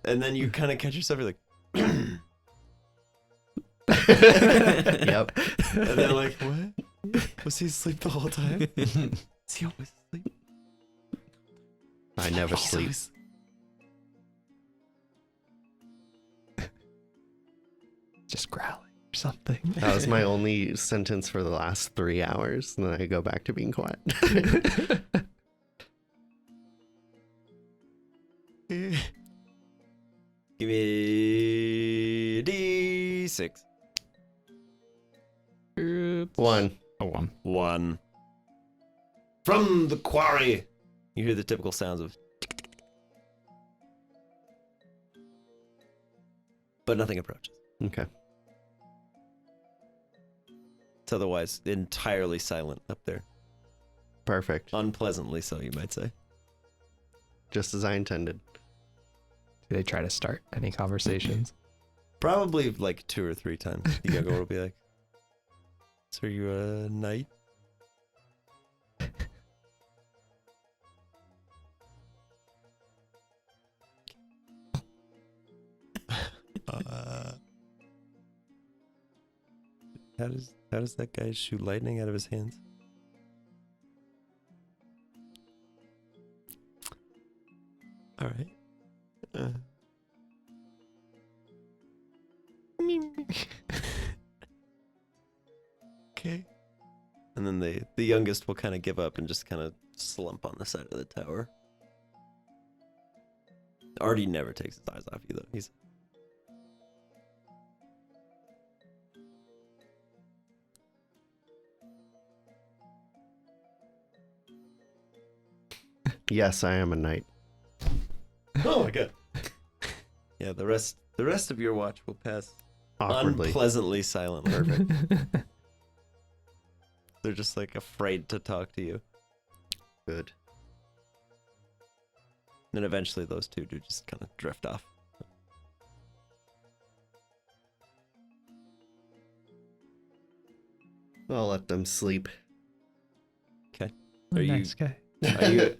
Speaker 3: And then you kind of catch yourself, you're like.
Speaker 2: Yep.
Speaker 3: And they're like, what? Was he asleep the whole time? Is he always asleep?
Speaker 2: I never
Speaker 3: He's
Speaker 2: sleep.
Speaker 3: always-
Speaker 5: Just growling or something.
Speaker 2: That was my only sentence for the last 3 hours, and then I go back to being quiet.
Speaker 3: Give me D6.
Speaker 2: 1.
Speaker 6: A 1.
Speaker 3: 1. From the quarry. You hear the typical sounds of but nothing approaches.
Speaker 2: Okay.
Speaker 3: It's otherwise entirely silent up there.
Speaker 2: Perfect.
Speaker 3: Unpleasantly so, you might say.
Speaker 2: Just as I intended.
Speaker 5: Do they try to start any conversations?
Speaker 3: Probably like 2 or 3 times. The younger will be like, so are you a knight? How does that guy shoot lightning out of his hands? All right. Okay. And then the youngest will kind of give up and just kind of slump on the side of the tower. Artie never takes his eyes off you though. He's
Speaker 2: Yes, I am a knight.
Speaker 3: oh my god. Yeah, the rest of your watch will pass
Speaker 2: Awkwardly.
Speaker 3: unpleasantly silently.
Speaker 2: Perfect.
Speaker 3: They're just like afraid to talk to you.
Speaker 2: Good.
Speaker 3: Then eventually those two do just kind of drift off.
Speaker 2: I'll let them sleep.
Speaker 3: Are you-
Speaker 5: Nice guy.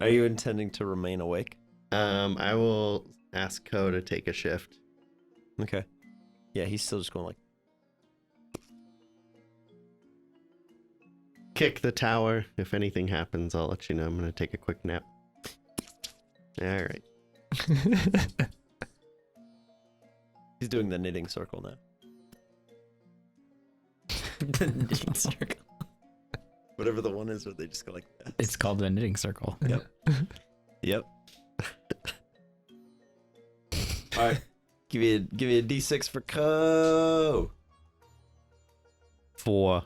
Speaker 3: Are you intending to remain awake?
Speaker 2: I will ask Ko to take a shift.
Speaker 3: Okay. Yeah, he's still just going like
Speaker 2: Kick the tower. If anything happens, I'll let you know. I'm going to take a quick nap. All right.
Speaker 3: he's doing the knitting circle now.
Speaker 4: The knitting circle.
Speaker 3: Whatever the one is where they just go like that.
Speaker 6: It's called the knitting circle.
Speaker 3: Yep. Yep. All right. Give me a D6 for Ko.
Speaker 2: 4.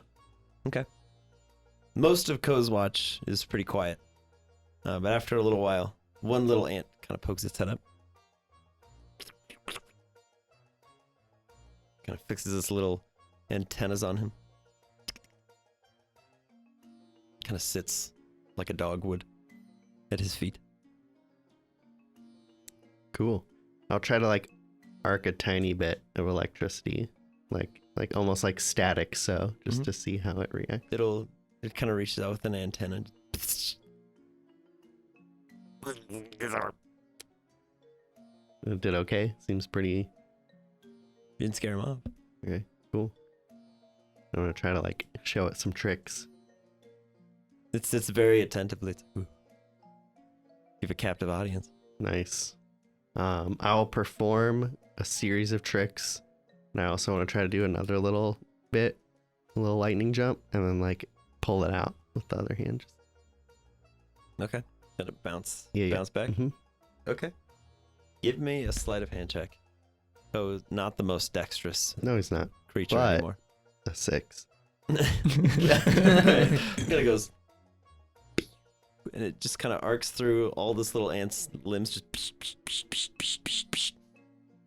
Speaker 3: Most of Ko's watch is pretty quiet. But after a little while, one little ant kind of pokes its head up. Kind of fixes its little antennas on him. Kind of sits like a dog would at his feet.
Speaker 2: Cool. I'll try to like arc a tiny bit of electricity, like almost like static, so just
Speaker 3: Mhm.
Speaker 2: to see how it reacts.
Speaker 3: It kind of reaches out with an antenna.
Speaker 2: It did okay. Seems pretty
Speaker 3: Didn't scare him off.
Speaker 2: okay. Cool. I'm gonna try to like show it some tricks.
Speaker 3: It sits very attentively. It's like, ooh. You have a captive audience.
Speaker 2: Nice. I will perform a series of tricks, and I also want to try to do another little bit, a little lightning jump, and then like pull it out with the other hand.
Speaker 3: Okay. Kind of bounce
Speaker 2: Yeah,
Speaker 3: back.
Speaker 2: Mhm.
Speaker 3: Okay. Give me a sleight of hand check. So not the most dexterous
Speaker 2: No, he's not.
Speaker 3: creature
Speaker 2: But-
Speaker 3: anymore.
Speaker 2: A 6.
Speaker 3: It kind of goes, and it just kind of arcs through all this little ant's limbs, just.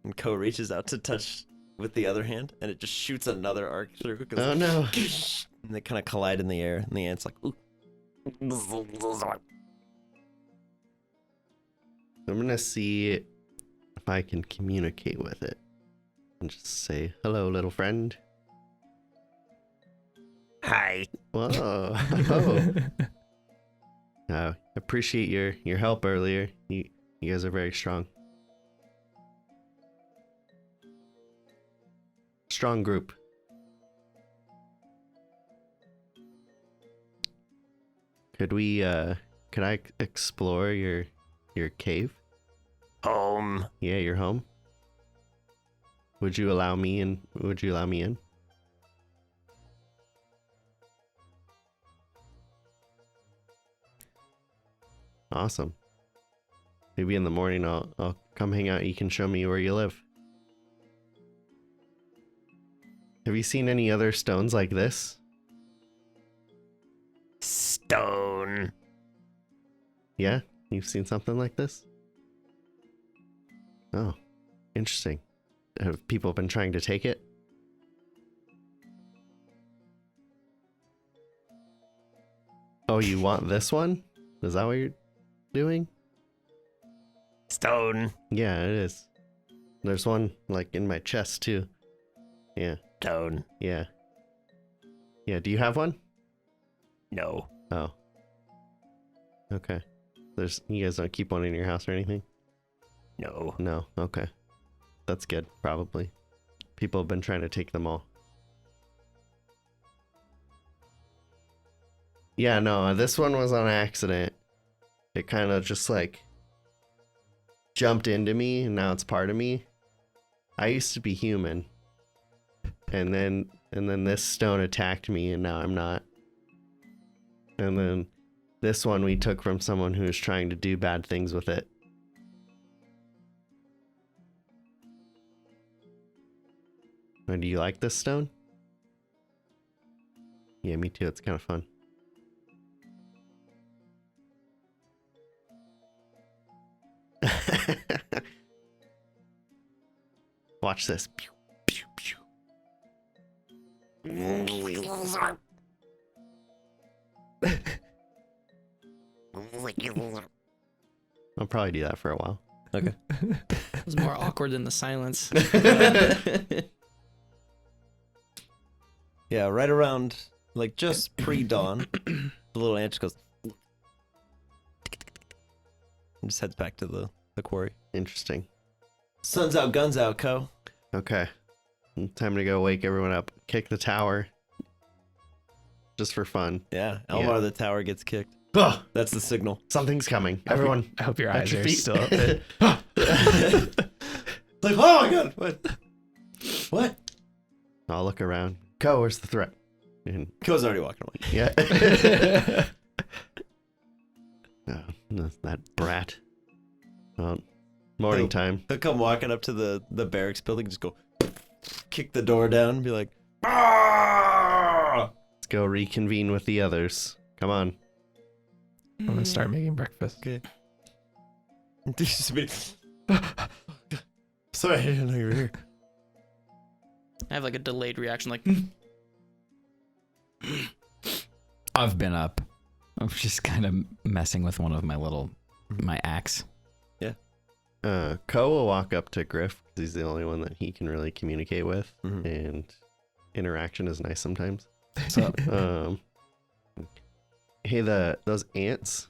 Speaker 3: And Ko reaches out to touch with the other hand, and it just shoots another arc through. It goes
Speaker 2: Oh no.
Speaker 3: And they kind of collide in the air, and the ant's like, ooh.
Speaker 2: I'm gonna see if I can communicate with it and just say, "Hello, little friend."
Speaker 3: Hi.
Speaker 2: Whoa. Oh. Appreciate your help earlier. You guys are very strong. Strong group. Could I explore your cave?
Speaker 3: Home.
Speaker 2: Yeah, your home. Would you allow me in? Awesome. Maybe in the morning I'll come hang out. You can show me where you live. Have you seen any other stones like this?
Speaker 3: Stone.
Speaker 2: Yeah? You've seen something like this? Oh, interesting. Have people been trying to take it? Oh, you want this one? Is that what you're doing?
Speaker 3: Stone.
Speaker 2: Yeah, it is. There's one, like, in my chest, too. Yeah,
Speaker 3: Stone.
Speaker 2: yeah. Yeah, do you have one?
Speaker 3: No.
Speaker 2: Oh. Okay. You guys don't keep one in your house or anything?
Speaker 3: No.
Speaker 2: No, okay. That's good, probably. People have been trying to take them all. Yeah, no, this one was on accident. It kind of just like jumped into me and now it's part of me. I used to be human. And then this stone attacked me and now I'm not. And then this one we took from someone who was trying to do bad things with it. Do you like this stone? Yeah, me too. It's kind of fun. Watch this. Pew, pew, pew. I'll probably do that for a while.
Speaker 3: Okay.
Speaker 4: It was more awkward than the silence.
Speaker 3: Yeah, right around, like, just pre-dawn, the little ant just goes... and just heads back to the quarry.
Speaker 2: Interesting.
Speaker 3: Sun's out, guns out, Co.
Speaker 2: Okay. Time to go wake everyone up. Kick the tower. Just for fun.
Speaker 3: Yeah, Elmar the tower gets kicked.
Speaker 2: Ugh,
Speaker 3: That's the signal.
Speaker 2: something's coming. Everyone.
Speaker 5: I hope your
Speaker 2: at
Speaker 5: eyes
Speaker 2: your
Speaker 5: are
Speaker 2: feet.
Speaker 5: still open.
Speaker 3: Like, oh my god, what? What?
Speaker 2: I'll look around. Go, where's the threat? And
Speaker 3: Co's already walking away.
Speaker 2: yeah. Oh, that brat. Well, morning time.
Speaker 3: He'll come walking up to the barracks building, just go kick the door down and be like, "Ah!"
Speaker 2: Let's go reconvene with the others. Come on.
Speaker 5: I'm gonna start making breakfast.
Speaker 3: Okay. Sorry, I didn't know you were here.
Speaker 4: I have like a delayed reaction, like
Speaker 6: I've been up. I'm just kind of messing with one of my axe.
Speaker 2: Ko will walk up to Griff because he's the only one that he can really communicate with,
Speaker 3: Mhm.
Speaker 2: and interaction is nice sometimes.
Speaker 6: So,
Speaker 2: Hey, those ants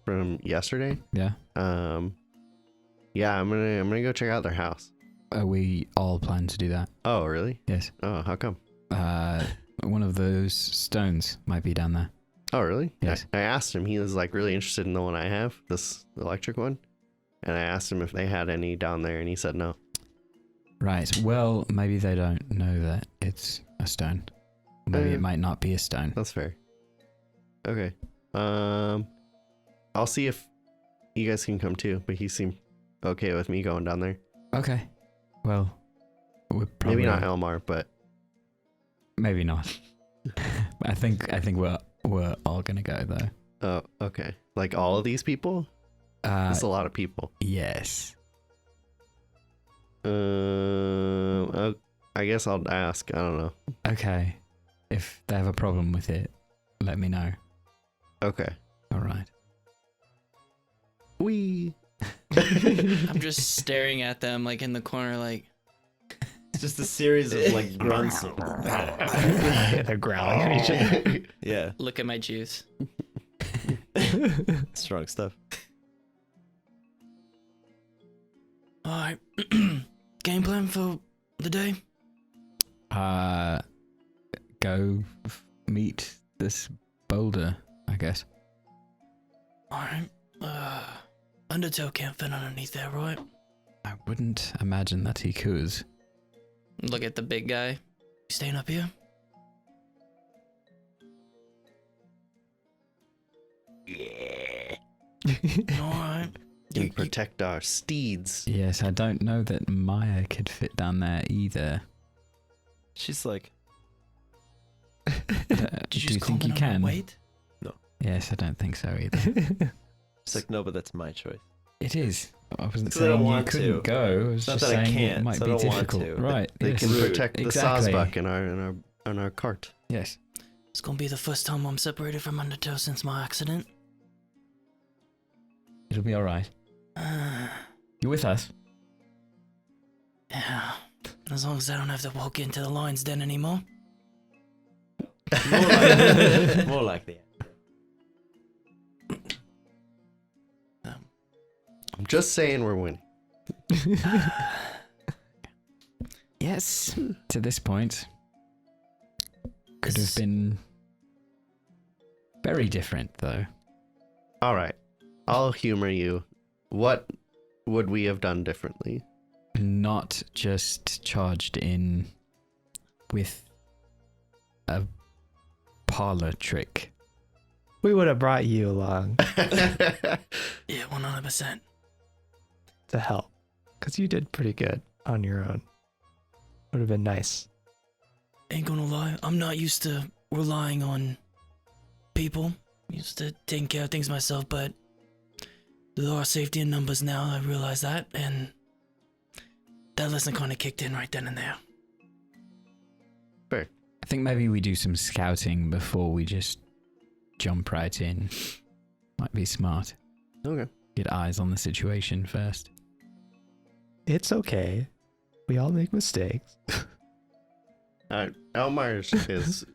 Speaker 2: from yesterday.
Speaker 6: yeah.
Speaker 2: Yeah, I'm gonna go check out their house.
Speaker 6: We all plan to do that.
Speaker 2: Oh, really?
Speaker 6: Yes.
Speaker 2: Oh, how come?
Speaker 6: One of those stones might be down there.
Speaker 2: Oh, really?
Speaker 6: Yes.
Speaker 2: I asked him. He was like really interested in the one I have, this electric one, and I asked him if they had any down there, and he said no.
Speaker 6: Right. Well, maybe they don't know that it's a stone. Maybe it might not be a stone.
Speaker 2: That's fair. Okay. I'll see if you guys can come too, but he seemed okay with me going down there.
Speaker 6: Okay. Well, we're probably
Speaker 2: Maybe not Elmar, but
Speaker 6: Maybe not. I think we're all gonna go though.
Speaker 2: oh, okay. Like all of these people? That's a lot of people.
Speaker 6: Yes.
Speaker 2: I guess I'll ask. I don't know.
Speaker 6: Okay. If they have a problem with it, let me know.
Speaker 2: Okay.
Speaker 6: All right.
Speaker 2: Wee.
Speaker 4: I'm just staring at them like in the corner, like
Speaker 3: It's just a series of like grunts.
Speaker 5: Yeah, they're growling at each other.
Speaker 3: Yeah,
Speaker 4: look at my juice.
Speaker 3: strong stuff.
Speaker 7: All right. Game plan for the day?
Speaker 6: Go meet this boulder, I guess.
Speaker 7: Alright. Undertow can't fit underneath there, right?
Speaker 6: I wouldn't imagine that he could.
Speaker 4: Look at the big guy.
Speaker 7: You staying up here? Alright.
Speaker 2: And protect our steeds.
Speaker 6: Yes, I don't know that Maya could fit down there either.
Speaker 3: She's like,
Speaker 6: Do you think you can?
Speaker 7: Wait.
Speaker 6: Yes, I don't think so either.
Speaker 3: it's like, no, but that's my choice.
Speaker 6: It is. I wasn't
Speaker 3: Because I don't
Speaker 6: saying you
Speaker 3: want
Speaker 6: couldn't
Speaker 3: to.
Speaker 6: go. I was
Speaker 3: It's not
Speaker 6: just
Speaker 3: that I
Speaker 6: saying
Speaker 3: can't,
Speaker 6: it might
Speaker 3: so I
Speaker 6: be
Speaker 3: don't want
Speaker 6: difficult.
Speaker 3: to.
Speaker 6: Right.
Speaker 2: They
Speaker 6: yes.
Speaker 2: can
Speaker 3: Rude.
Speaker 2: protect the
Speaker 6: Exactly.
Speaker 2: sawsbuck in our cart.
Speaker 6: Yes.
Speaker 7: It's gonna be the first time I'm separated from Undertow since my accident.
Speaker 6: It'll be all right. You're with us.
Speaker 7: Yeah. As long as I don't have to walk into the lion's den anymore.
Speaker 3: More like that.
Speaker 2: I'm just saying we're winning.
Speaker 6: Yes. To this point, could have been very different, though.
Speaker 2: All right. I'll humor you. What would we have done differently?
Speaker 6: Not just charged in with a parlor trick.
Speaker 5: We would have brought you along
Speaker 7: Yeah, 100%.
Speaker 5: to help, because you did pretty good on your own. Would have been nice.
Speaker 7: Ain't gonna lie, I'm not used to relying on people. I'm used to taking care of things myself, but there are safety in numbers now, I realize that, and that lesson kind of kicked in right then and there.
Speaker 6: I think maybe we do some scouting before we just jump right in. Might be smart.
Speaker 2: Okay.
Speaker 6: Get eyes on the situation first.
Speaker 5: It's okay. We all make mistakes.
Speaker 2: Elmar's is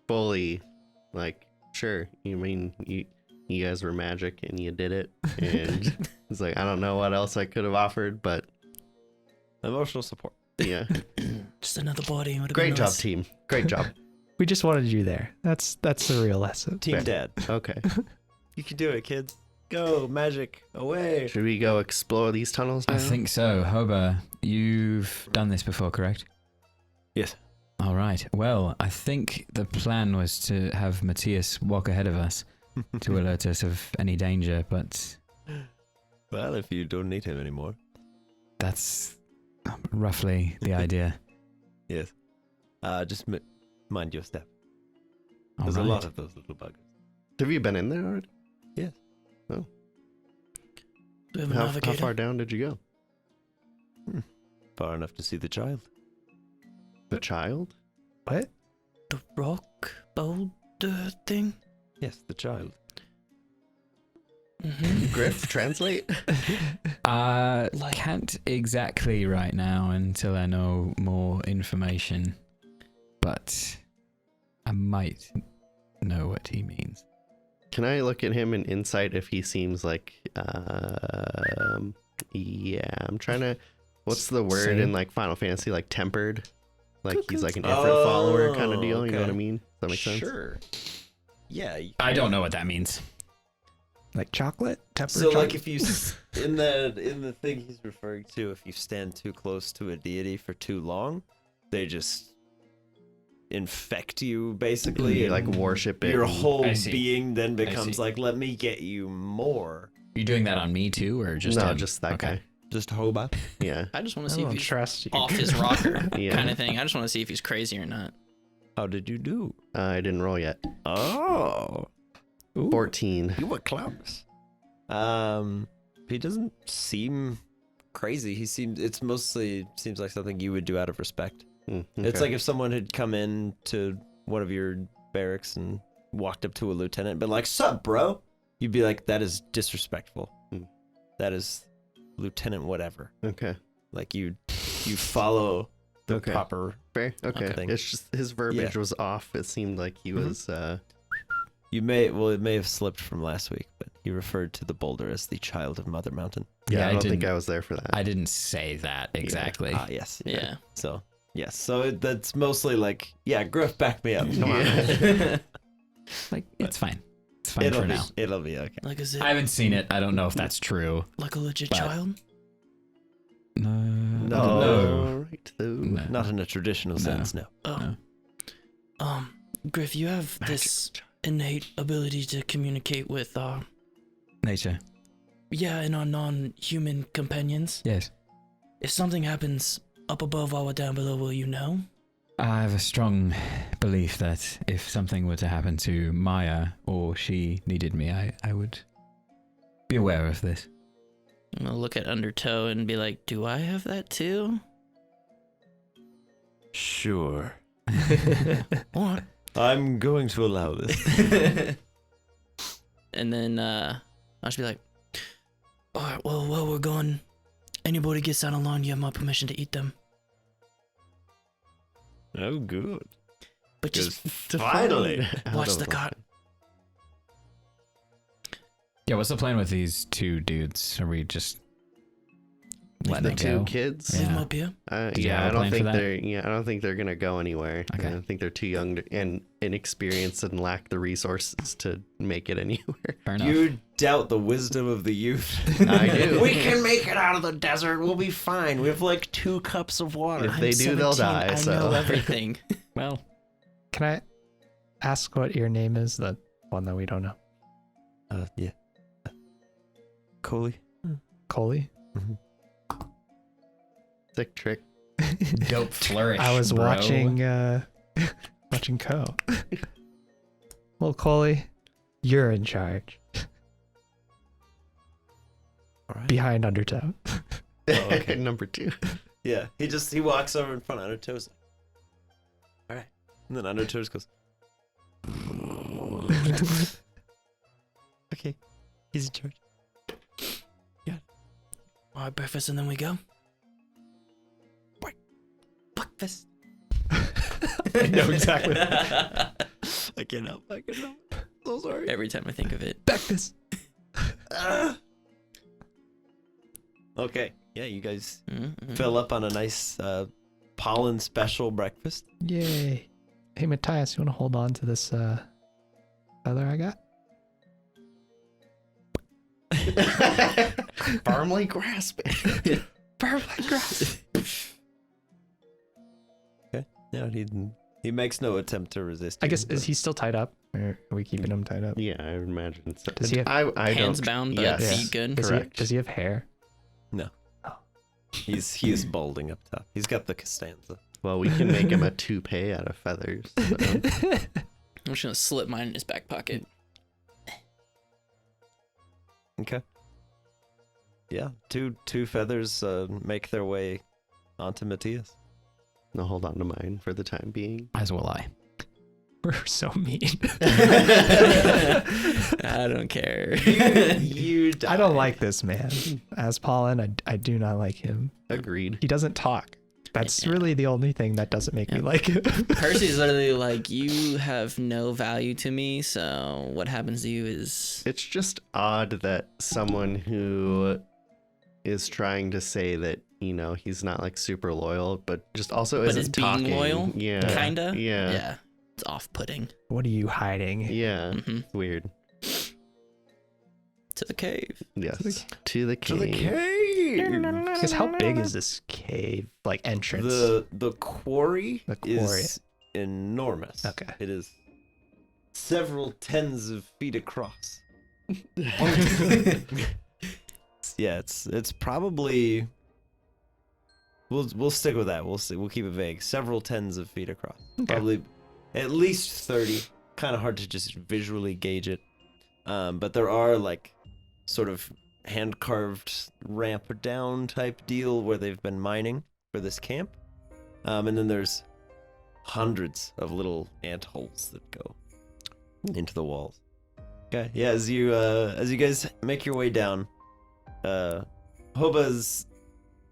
Speaker 2: fully like, sure. You mean you guys were magic and you did it, and it's like, I don't know what else I could have offered, but
Speaker 3: Emotional support.
Speaker 2: yeah.
Speaker 7: Just another body. Would have
Speaker 2: Great
Speaker 7: been
Speaker 2: job,
Speaker 7: nice.
Speaker 2: team. Great job.
Speaker 5: We just wanted you there. That's the real lesson.
Speaker 3: Team
Speaker 2: Fair.
Speaker 3: Dad.
Speaker 2: Okay.
Speaker 3: You can do it, kids. Go, magic, away.
Speaker 2: Should we go explore these tunnels now?
Speaker 6: I think so. Hoba, you've done this before, correct?
Speaker 3: Yes.
Speaker 6: All right. Well, I think the plan was to have Matthias walk ahead of us to alert us of any danger, but
Speaker 3: Well, if you don't need him anymore.
Speaker 6: that's roughly the idea.
Speaker 3: Yes. Just mind your step.
Speaker 6: All
Speaker 3: There's a
Speaker 6: right.
Speaker 3: lot of those little buggers.
Speaker 2: Have you been in there already?
Speaker 3: Yes.
Speaker 2: Oh.
Speaker 7: Do we have a
Speaker 2: How
Speaker 7: navigator?
Speaker 2: far down did you go?
Speaker 3: Far enough to see the child.
Speaker 2: The child?
Speaker 5: What?
Speaker 7: The rock boulder thing?
Speaker 3: Yes, the child.
Speaker 7: Mm-hmm.
Speaker 2: Griff, translate?
Speaker 7: Like-
Speaker 6: Can't exactly right now until I know more information, but I might know what he means.
Speaker 2: Can I look at him in insight if he seems like, yeah, I'm trying to, what's the word
Speaker 6: Same.
Speaker 2: in like Final Fantasy, like tempered? Like he's like an Ifrit follower kind of deal, you know what I
Speaker 3: okay.
Speaker 2: mean? Does that make sense?
Speaker 3: Sure. Yeah.
Speaker 6: I don't know what that means.
Speaker 5: Like chocolate? Tempered
Speaker 3: So, like,
Speaker 5: chocolate?
Speaker 3: if you in the thing he's referring to, if you stand too close to a deity for too long, they just infect you, basically.
Speaker 2: You like
Speaker 3: and
Speaker 2: worship it.
Speaker 3: your
Speaker 2: and-
Speaker 3: whole
Speaker 6: I see.
Speaker 3: being then becomes
Speaker 6: see.
Speaker 3: like, let me get you more.
Speaker 6: You doing that on me too, or just
Speaker 2: no,
Speaker 6: him?
Speaker 2: just that
Speaker 6: Okay.
Speaker 3: Just Hoba.
Speaker 2: guy. Yeah.
Speaker 4: I just want to
Speaker 5: I
Speaker 4: see if
Speaker 5: don't
Speaker 4: he's
Speaker 5: trust you.
Speaker 4: off his rocker
Speaker 2: Yeah.
Speaker 4: kind of thing. I just want to see if he's crazy or not.
Speaker 3: How did you do?
Speaker 2: I didn't roll yet.
Speaker 3: Oh,
Speaker 2: 14.
Speaker 3: you were close. He doesn't seem crazy. It mostly seems like something you would do out of respect.
Speaker 2: Mm,
Speaker 3: It's
Speaker 2: okay.
Speaker 3: like if someone had come in to one of your barracks and walked up to a lieutenant and been like, "Sup, bro?" You'd be like, "That is disrespectful.
Speaker 2: Hmm.
Speaker 3: That is Lieutenant whatever."
Speaker 2: Okay.
Speaker 3: Like you follow the
Speaker 2: Okay.
Speaker 3: proper.
Speaker 2: Fair. Okay.
Speaker 3: Okay.
Speaker 2: It's just his verbiage was off. It seemed like he was,
Speaker 3: It may have slipped from last week, but he referred to the boulder as the child of Mother Mountain.
Speaker 2: yeah, I don't think
Speaker 6: didn't-
Speaker 2: I was there for that.
Speaker 6: I didn't say that exactly.
Speaker 3: Ah, yes.
Speaker 4: Yeah.
Speaker 3: So yes. So that's mostly like, yeah, Griff, back me up. Come on.
Speaker 2: Yeah.
Speaker 6: Like, it's fine. It's fine for now.
Speaker 3: It'll be okay.
Speaker 7: Like, is it
Speaker 6: I haven't seen it. I don't know if that's true.
Speaker 7: like a legit
Speaker 6: but-
Speaker 7: child?
Speaker 6: No.
Speaker 2: All right, though.
Speaker 6: No.
Speaker 3: Not in a traditional
Speaker 6: No.
Speaker 3: sense, no.
Speaker 7: Oh. Griff, you have this innate ability to communicate with,
Speaker 6: Nature.
Speaker 7: and our non-human companions.
Speaker 6: Yes.
Speaker 7: If something happens up above or down below, will you know?
Speaker 6: I have a strong belief that if something were to happen to Maya or she needed me, I would be aware of this.
Speaker 4: I'm gonna look at Undertow and be like, do I have that too?
Speaker 3: Sure.
Speaker 7: What?
Speaker 3: I'm going to allow this.
Speaker 4: And then
Speaker 7: I'll just be like, all right, well, while we're gone, anybody gets out of line, you have my permission to eat them.
Speaker 3: Oh, good.
Speaker 7: But just
Speaker 3: Finally.
Speaker 7: watch the cart.
Speaker 6: Yeah, what's the plan with these two dudes? Are we just letting
Speaker 2: The
Speaker 6: it
Speaker 2: two
Speaker 6: go?
Speaker 2: kids.
Speaker 7: Leave them
Speaker 6: Yeah.
Speaker 7: up here.
Speaker 6: Do you
Speaker 2: Yeah,
Speaker 6: have a
Speaker 2: I don't
Speaker 6: plan for
Speaker 2: think
Speaker 6: that?
Speaker 2: they're. Yeah, I don't think they're gonna go anywhere.
Speaker 6: Okay.
Speaker 2: I think they're too young and inexperienced and lack the resources to make it anywhere.
Speaker 6: Fair enough.
Speaker 3: You doubt the wisdom of the youth.
Speaker 2: I do.
Speaker 3: We can make it out of the desert. We'll be fine. We have like 2 cups of water.
Speaker 2: If they do, they'll
Speaker 4: 17,
Speaker 2: die.
Speaker 4: I
Speaker 2: So
Speaker 4: know everything.
Speaker 6: Well,
Speaker 5: Can I ask what your name is? The one that we don't know.
Speaker 3: Yeah. Coley.
Speaker 5: Coley?
Speaker 2: sick trick.
Speaker 6: dope flourish.
Speaker 5: I was
Speaker 6: bro.
Speaker 5: watching watching Co. Well, Coley, you're in charge.
Speaker 3: All right.
Speaker 5: Behind Undertow.
Speaker 3: okay.
Speaker 2: Number 2.
Speaker 3: Yeah. He walks over in front of Undertow's. All right. And then Undertow's goes. Okay. He's in charge.
Speaker 7: All right, breakfast, and then we go.
Speaker 3: Breakfast.
Speaker 5: I know exactly.
Speaker 3: I can't help. So sorry.
Speaker 4: Every time I think of it.
Speaker 5: Breakfast.
Speaker 3: Okay. Yeah, you guys
Speaker 4: Mm-hmm.
Speaker 3: fill up on a nice pollen special breakfast.
Speaker 5: Yay. Hey, Matthias, you want to hold on to this feather I got?
Speaker 2: Firmly grasp it.
Speaker 5: Firmly grasp.
Speaker 3: Yeah, he makes no attempt to resist.
Speaker 5: I
Speaker 3: you,
Speaker 5: guess,
Speaker 3: but-
Speaker 5: is he still tied up? Or are we keeping him tied up?
Speaker 2: Yeah, I would imagine. So.
Speaker 5: Does he have
Speaker 2: I
Speaker 4: Hands
Speaker 2: don't.
Speaker 4: bound, but
Speaker 2: yes.
Speaker 4: feet good.
Speaker 2: Correct.
Speaker 5: Does he have hair?
Speaker 3: he is balding up top. He's got the Costanza.
Speaker 2: Well, we can make him a toupee out of feathers. So.
Speaker 4: I'm just gonna slip mine in his back pocket.
Speaker 3: Okay. Yeah, two feathers make their way onto Matthias.
Speaker 2: I'll hold on to mine for the time being.
Speaker 6: As will I.
Speaker 5: We're so mean.
Speaker 4: I don't care.
Speaker 3: You
Speaker 5: I don't like this man. As Pollen, I do not like him.
Speaker 2: Agreed.
Speaker 5: He doesn't talk. That's
Speaker 4: Yeah.
Speaker 5: really the only thing that doesn't make me
Speaker 4: Yeah.
Speaker 5: like him.
Speaker 4: Percy's literally like, you have no value to me, so what happens to you is
Speaker 2: It's just odd that someone who is trying to say that, you know, he's not like super loyal, but just also
Speaker 4: But
Speaker 2: isn't
Speaker 4: is being
Speaker 2: talking.
Speaker 4: loyal?
Speaker 2: Yeah.
Speaker 4: kinda.
Speaker 2: Yeah.
Speaker 4: Yeah. It's off-putting.
Speaker 5: What are you hiding?
Speaker 2: Yeah.
Speaker 4: hmm
Speaker 2: It's weird.
Speaker 4: To the cave.
Speaker 2: Yes. To the cave.
Speaker 3: To the cave.
Speaker 5: Because how big is this cave, like entrance?
Speaker 3: The quarry,
Speaker 5: The quarry.
Speaker 3: is enormous.
Speaker 5: Okay.
Speaker 3: It is several tens of feet across. Yeah, it's probably we'll stick with that. We'll keep it vague. Several tens of feet across.
Speaker 5: Okay.
Speaker 3: Probably at least 30. Kind of hard to just visually gauge it. But there are like sort of hand carved ramp down type deal where they've been mining for this camp. And then there's hundreds of little ant holes that go into the walls. Okay, yeah, as you guys make your way down, Hoba's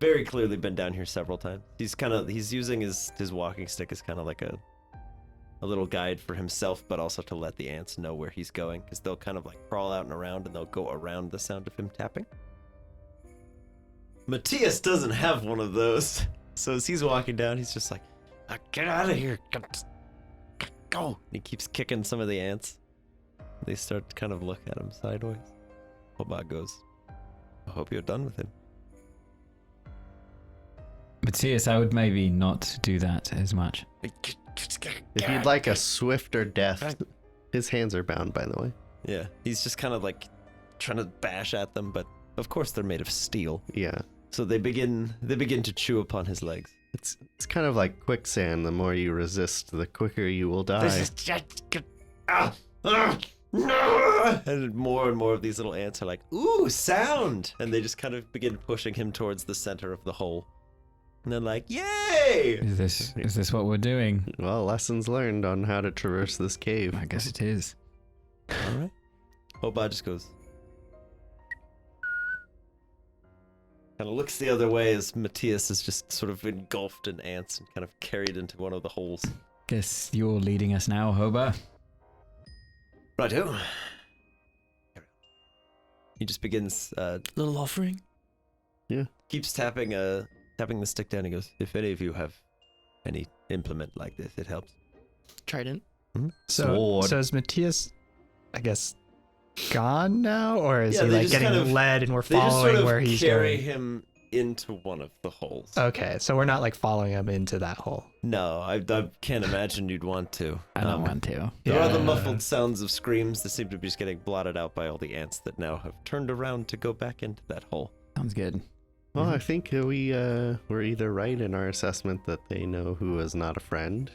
Speaker 3: very clearly been down here several times. He's using his walking stick as kind of like a little guide for himself, but also to let the ants know where he's going, because they'll kind of like crawl out and around, and they'll go around the sound of him tapping. Matthias doesn't have one of those, so as he's walking down, he's just like, "Get out of here, go!" And he keeps kicking some of the ants. They start to kind of look at him sideways. Hobart goes, I hope you're done with him.
Speaker 6: Matthias, I would maybe not do that as much.
Speaker 2: If you'd like a swifter death, his hands are bound, by the way.
Speaker 3: Yeah, he's just kind of like trying to bash at them, but of course they're made of steel.
Speaker 2: Yeah.
Speaker 3: So they begin to chew upon his legs.
Speaker 2: It's kind of like quicksand. The more you resist, the quicker you will die.
Speaker 3: And more of these little ants are like, ooh, sound! And they just kind of begin pushing him towards the center of the hole. And they're like, yay!
Speaker 6: Is this what we're doing?
Speaker 2: Well, lessons learned on how to traverse this cave.
Speaker 6: I guess it is.
Speaker 3: Alright. Hobart just goes. Kind of looks the other way as Matthias is just sort of engulfed in ants and kind of carried into one of the holes.
Speaker 6: Guess you're leading us now, Hobart.
Speaker 3: Righto. He just begins,
Speaker 7: Little offering.
Speaker 3: keeps tapping the stick down. He goes, if any of you have any implement like this, it helps.
Speaker 4: Trident.
Speaker 5: So is Matthias, I guess, gone now, or is
Speaker 3: Yeah,
Speaker 5: he
Speaker 3: they
Speaker 5: like
Speaker 3: just
Speaker 5: getting
Speaker 3: kind of-
Speaker 5: led and we're
Speaker 3: They just
Speaker 5: following
Speaker 3: sort of
Speaker 5: where he's
Speaker 3: carry
Speaker 5: going?
Speaker 3: him into one of the holes.
Speaker 5: Okay, so we're not like following him into that hole.
Speaker 3: No, I can't imagine you'd want to.
Speaker 6: I don't want to.
Speaker 3: There are the
Speaker 5: Yeah.
Speaker 3: muffled sounds of screams that seem to be just getting blotted out by all the ants that now have turned around to go back into that hole.
Speaker 6: Sounds good.
Speaker 2: Well, I think we were either right in our assessment that they know who is not a friend,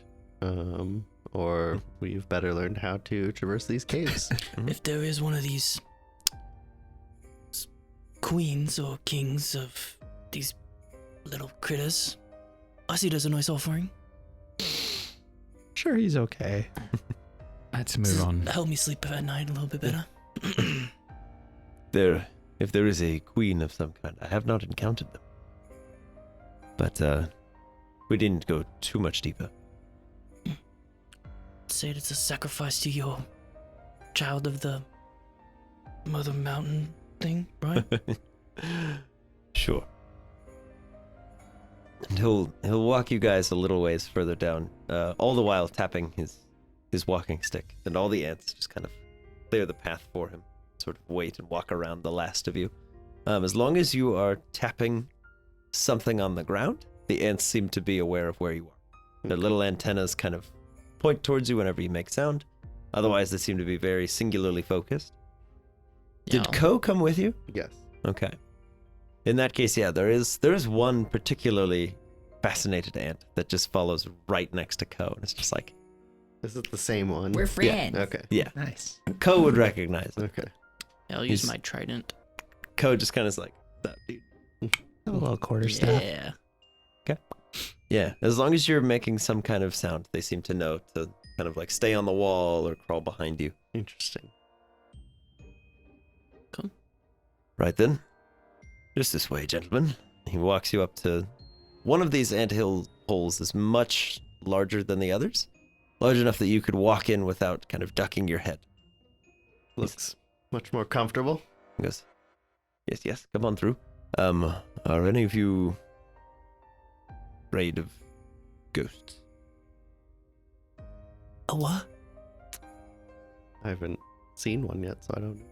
Speaker 2: or we've better learned how to traverse these caves.
Speaker 7: If there is one of these queens or kings of these little critters, I see it as a nice offering.
Speaker 5: Sure, he's okay.
Speaker 6: Let's move on.
Speaker 7: Help me sleep at night a little bit better.
Speaker 3: If there is a queen of some kind, I have not encountered them. But we didn't go too much deeper.
Speaker 7: Say it's a sacrifice to your child of the Mother Mountain thing, right?
Speaker 3: Sure. And he'll walk you guys a little ways further down, all the while tapping his walking stick, and all the ants just kind of clear the path for him, sort of wait and walk around the last of you. As long as you are tapping something on the ground, the ants seem to be aware of where you are. Their little antennas kind of point towards you whenever you make sound. Otherwise, they seem to be very singularly focused. Did Ko come with you?
Speaker 2: Yes.
Speaker 3: Okay. In that case, yeah, there is one particularly fascinated ant that just follows right next to Ko, and it's just like,
Speaker 2: Is it the same one?
Speaker 8: We're friends.
Speaker 2: Okay.
Speaker 3: yeah,
Speaker 5: Nice.
Speaker 3: Ko would recognize it.
Speaker 2: Okay.
Speaker 4: I'll use
Speaker 3: He's-
Speaker 4: my trident.
Speaker 3: Ko just kind of is like, that dude.
Speaker 5: A little quarter staff.
Speaker 4: Yeah.
Speaker 3: Yeah, as long as you're making some kind of sound, they seem to know to kind of like stay on the wall or crawl behind you.
Speaker 2: Interesting.
Speaker 3: Right then. Just this way, gentlemen. He walks you up to one of these anthill holes is much larger than the others. Large enough that you could walk in without kind of ducking your head.
Speaker 2: Looks much more comfortable.
Speaker 3: He goes, yes, come on through. Are any of you afraid of ghosts?
Speaker 7: A what?
Speaker 2: I haven't seen one yet, so I don't know.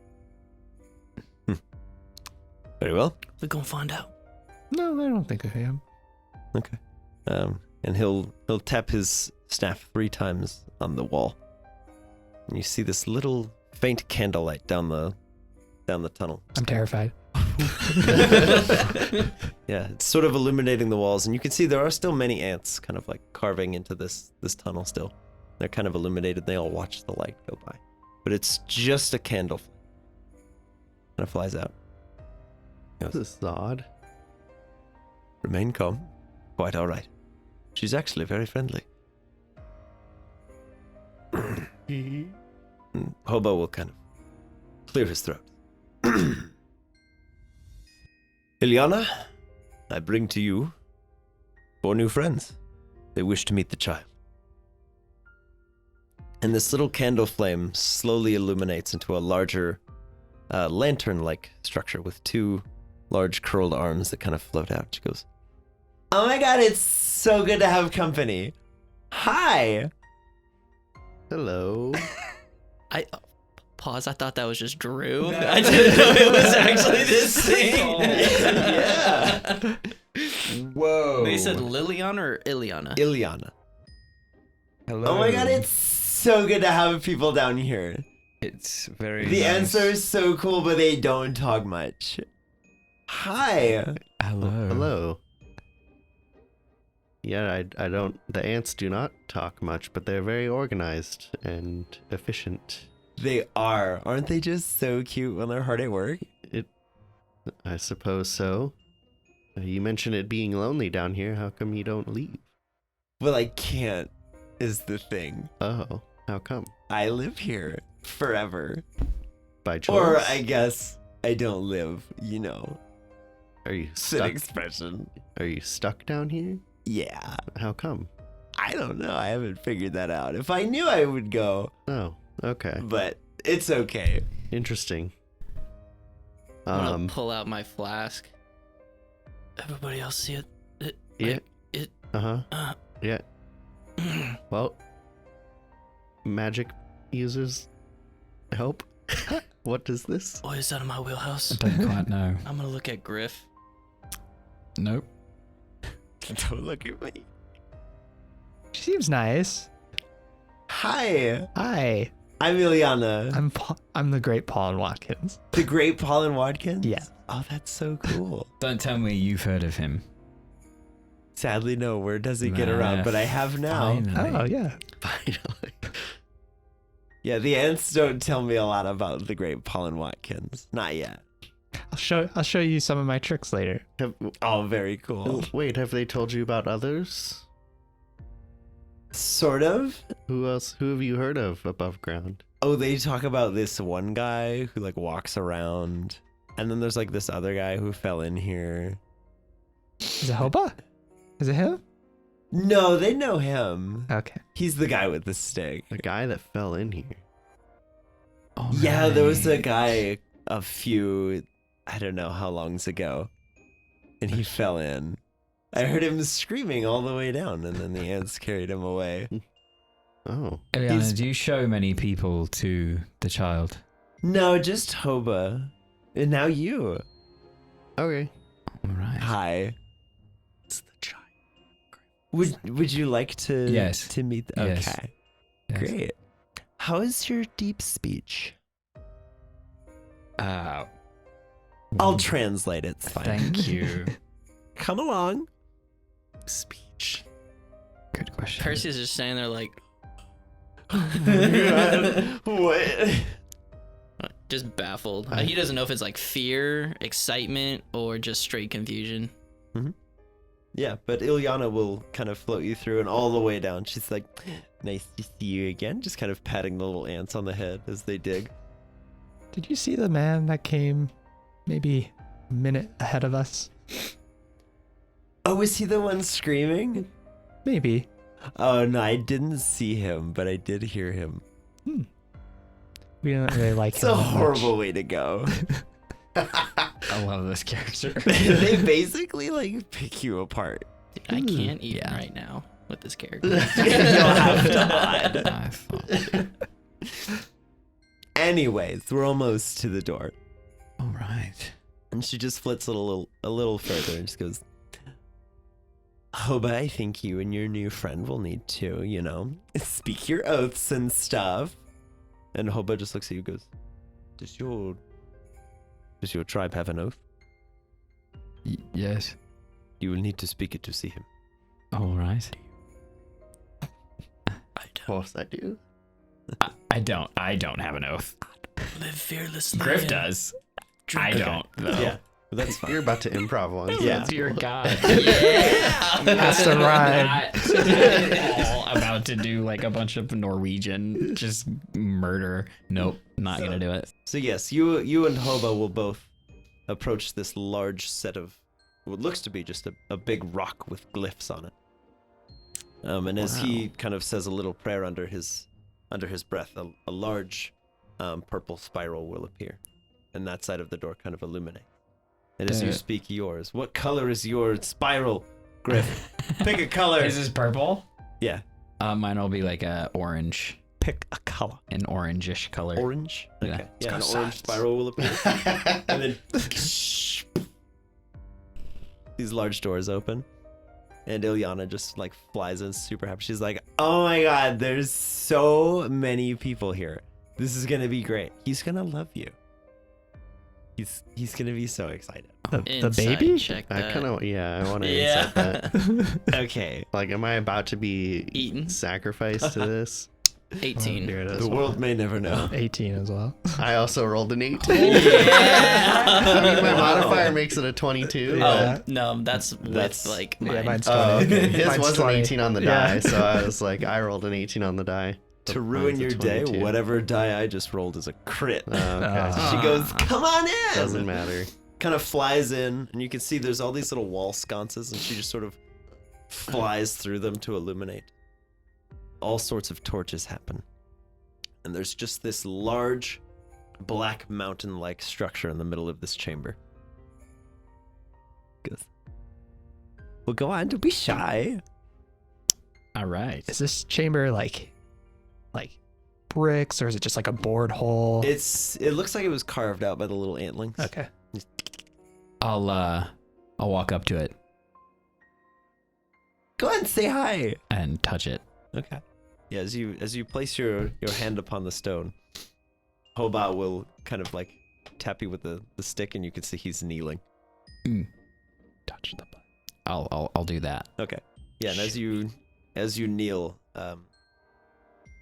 Speaker 3: Very well.
Speaker 7: We're gonna find out.
Speaker 5: No, I don't think I am.
Speaker 3: Okay. And he'll tap his staff 3 times on the wall. And you see this little faint candlelight down the tunnel.
Speaker 5: I'm terrified.
Speaker 3: Yeah, it's sort of illuminating the walls, and you can see there are still many ants kind of like carving into this tunnel still. They're kind of illuminated, they all watch the light go by. But it's just a candle. Kind of flies out.
Speaker 2: This is odd.
Speaker 3: Remain calm. Quite all right. She's actually very friendly. And Hobo will kind of clear his throat. Ilyana, I bring to you 4 new friends. They wish to meet the child. And this little candle flame slowly illuminates into a larger lantern-like structure with 2 large curled arms that kind of float out. She goes, "Oh my god, it's so good to have company. Hi."
Speaker 2: Hello.
Speaker 4: Pause. I thought that was just Drew. I didn't know it was actually this thing.
Speaker 3: Yeah. Whoa.
Speaker 4: They said Liliana or Iliana?
Speaker 3: Ileana.
Speaker 6: Hello.
Speaker 3: Oh my god, it's so good to have people down here.
Speaker 6: It's very
Speaker 3: The
Speaker 6: nice.
Speaker 3: answer is so cool, but they don't talk much. Hi.
Speaker 6: Hello.
Speaker 2: Hello. Yeah, I don't. The ants do not talk much, but they're very organized and efficient.
Speaker 3: They are. Aren't they just so cute when they're hard at work?
Speaker 2: I suppose so. You mentioned it being lonely down here. How come you don't leave?
Speaker 3: Well, I can't, is the thing.
Speaker 2: Oh, how come?
Speaker 3: I live here forever.
Speaker 2: By choice?
Speaker 3: Or I guess I don't live, you know.
Speaker 2: Are you
Speaker 3: It's an
Speaker 2: stuck?
Speaker 3: expression.
Speaker 2: Are you stuck down here?
Speaker 3: Yeah.
Speaker 2: How come?
Speaker 3: I don't know. I haven't figured that out. If I knew, I would go.
Speaker 2: Oh, okay.
Speaker 3: But it's okay.
Speaker 2: Interesting.
Speaker 4: I'm gonna pull out my flask.
Speaker 7: Everybody else see it?
Speaker 2: Yeah.
Speaker 7: it-
Speaker 2: Uh-huh.
Speaker 7: Uh,
Speaker 2: Yeah. Well, magic users help. What is this?
Speaker 7: oh, it's out of my wheelhouse.
Speaker 6: I don't quite know.
Speaker 4: I'm gonna look at Griff.
Speaker 6: Nope.
Speaker 3: Don't look at me.
Speaker 5: She seems nice.
Speaker 3: Hi.
Speaker 5: Hi,
Speaker 3: I'm Ileana.
Speaker 5: I'm the great Paul Watkins.
Speaker 3: The great Paulin Watkins?
Speaker 5: Yeah.
Speaker 3: Oh, that's so cool.
Speaker 6: Don't tell me you've heard of him.
Speaker 3: Sadly, no. Where does he get around? But I have now.
Speaker 6: Finally.
Speaker 5: Oh yeah.
Speaker 2: Finally.
Speaker 3: Yeah, the ants don't tell me a lot about the great Paulin Watkins. Not yet.
Speaker 5: I'll show you some of my tricks later.
Speaker 3: Oh, very cool.
Speaker 2: Wait, have they told you about others?
Speaker 3: Sort of.
Speaker 2: Who else? Who have you heard of above ground?
Speaker 3: Oh, they talk about this one guy who like walks around. And then there's like this other guy who fell in here.
Speaker 5: Is it Hoba? Is it him?
Speaker 3: No, they know him.
Speaker 5: Okay.
Speaker 3: He's the guy with the stick.
Speaker 2: The guy that fell in here.
Speaker 6: Oh,
Speaker 3: Yeah, there was a
Speaker 6: right.
Speaker 3: guy a few, I don't know how longs ago. And he fell in. I heard him screaming all the way down, and then the ants carried him away.
Speaker 2: Oh.
Speaker 6: Eliana,
Speaker 3: He's-
Speaker 6: do you show many people to the child?
Speaker 3: No, just Hoba. And now you.
Speaker 2: Okay.
Speaker 6: All right.
Speaker 3: Hi.
Speaker 2: It's the child.
Speaker 3: Would you like to
Speaker 6: Yes.
Speaker 3: to meet?
Speaker 6: Yes.
Speaker 3: Okay,
Speaker 6: Yes.
Speaker 3: great. How is your deep speech? I'll translate it. It's fine.
Speaker 6: Thank you.
Speaker 3: Come along.
Speaker 2: Speech.
Speaker 6: Good question.
Speaker 4: Percy's just standing there like,
Speaker 3: What?
Speaker 4: just baffled. He doesn't know if it's like fear, excitement, or just straight confusion.
Speaker 3: Yeah, but Ilyana will kind of float you through and all the way down. She's like, nice to see you again. Just kind of patting the little ants on the head as they dig.
Speaker 5: Did you see the man that came maybe a minute ahead of us?
Speaker 3: Oh, was he the one screaming?
Speaker 5: Maybe.
Speaker 3: Oh, no, I didn't see him, but I did hear him.
Speaker 5: We don't really like
Speaker 3: It's
Speaker 5: him.
Speaker 3: a
Speaker 5: that much.
Speaker 3: horrible way to go.
Speaker 6: I love this character.
Speaker 3: They basically like pick you apart.
Speaker 4: Dude, I can't eat
Speaker 6: yeah.
Speaker 4: right now with this character.
Speaker 3: You'll have to hide.
Speaker 6: I thought.
Speaker 3: Anyways, we're almost to the door.
Speaker 6: All right.
Speaker 3: And she just flits a little further and just goes, Hoba, I think you and your new friend will need to, you know, speak your oaths and stuff. And Hoba just looks at you and goes, Does your tribe have an oath?
Speaker 6: Yes.
Speaker 3: You will need to speak it to see him.
Speaker 6: All right.
Speaker 2: Of course I do.
Speaker 6: I don't have an oth.
Speaker 7: Live fearlessly.
Speaker 6: Griff
Speaker 7: and
Speaker 6: does.
Speaker 7: drink-
Speaker 6: I don't, though.
Speaker 3: Yeah, that's fine.
Speaker 2: You're about to improv one.
Speaker 3: Yeah.
Speaker 6: That's your god.
Speaker 5: Has to rhyme.
Speaker 6: All about to do like a bunch of Norwegian just murder. Nope, not gonna do it.
Speaker 3: So yes, you and Hoba will both approach this large set of what looks to be just a big rock with glyphs on it. And as he kind of says a little prayer under his breath, a large purple spiral will appear, and that side of the door kind of illuminates. And as you speak yours, what color is your spiral, Griff? Pick a color.
Speaker 6: Is this purple?
Speaker 3: Yeah.
Speaker 6: Mine will be like a orange.
Speaker 3: pick a color.
Speaker 6: An orangish color.
Speaker 3: Orange?
Speaker 6: Yeah.
Speaker 3: Okay.
Speaker 2: Let's
Speaker 3: Yeah,
Speaker 2: go
Speaker 3: an orange
Speaker 2: science.
Speaker 3: spiral will appear. And then these large doors open. And Ilyana just like flies in super happy. She's like, oh my god, there's so many people here. This is gonna be great. He's gonna love you. He's gonna be so excited.
Speaker 5: The
Speaker 4: Inside
Speaker 5: baby?
Speaker 4: check
Speaker 2: I
Speaker 4: that.
Speaker 2: kind of, I want to insight that.
Speaker 3: Okay.
Speaker 2: Like, am I about to be
Speaker 4: Eaten.
Speaker 2: sacrificed to this?
Speaker 4: 18.
Speaker 5: Here it is.
Speaker 3: The world may never know.
Speaker 5: 18 as well.
Speaker 2: I also rolled an 18.
Speaker 3: Yeah.
Speaker 2: I mean, my modifier makes it a 22.
Speaker 5: Yeah.
Speaker 2: but-
Speaker 4: No, that's
Speaker 3: That's-
Speaker 4: like
Speaker 5: Yeah,
Speaker 4: mine.
Speaker 5: mine's 20.
Speaker 2: Oh, okay. His
Speaker 5: Mine's
Speaker 2: was an
Speaker 5: 20.
Speaker 2: 18 on the
Speaker 5: Yeah.
Speaker 2: die, so I was like, I rolled an 18 on the die.
Speaker 3: To
Speaker 2: But
Speaker 3: ruin
Speaker 2: mine's a
Speaker 3: your day,
Speaker 2: 22.
Speaker 3: whatever die I just rolled is a crit.
Speaker 2: Oh, okay.
Speaker 3: She goes, come on in!
Speaker 2: Doesn't matter.
Speaker 3: Kind of flies in, and you can see there's all these little wall sconces, and she just sort of flies through them to illuminate. All sorts of torches happen. And there's just this large, black mountain-like structure in the middle of this chamber. Goes, well, go on, don't be shy.
Speaker 6: All right.
Speaker 5: Is this chamber like bricks, or is it just like a bored hole?
Speaker 3: It looks like it was carved out by the little antlings.
Speaker 5: Okay.
Speaker 6: I'll walk up to it
Speaker 3: Go ahead and say hi.
Speaker 6: and touch it.
Speaker 3: Okay. Yeah, as you place your hand upon the stone, Hobart will kind of like tap you with the stick, and you can see he's kneeling.
Speaker 5: Touch the button.
Speaker 6: I'll do that.
Speaker 3: Okay. Yeah, and as you kneel,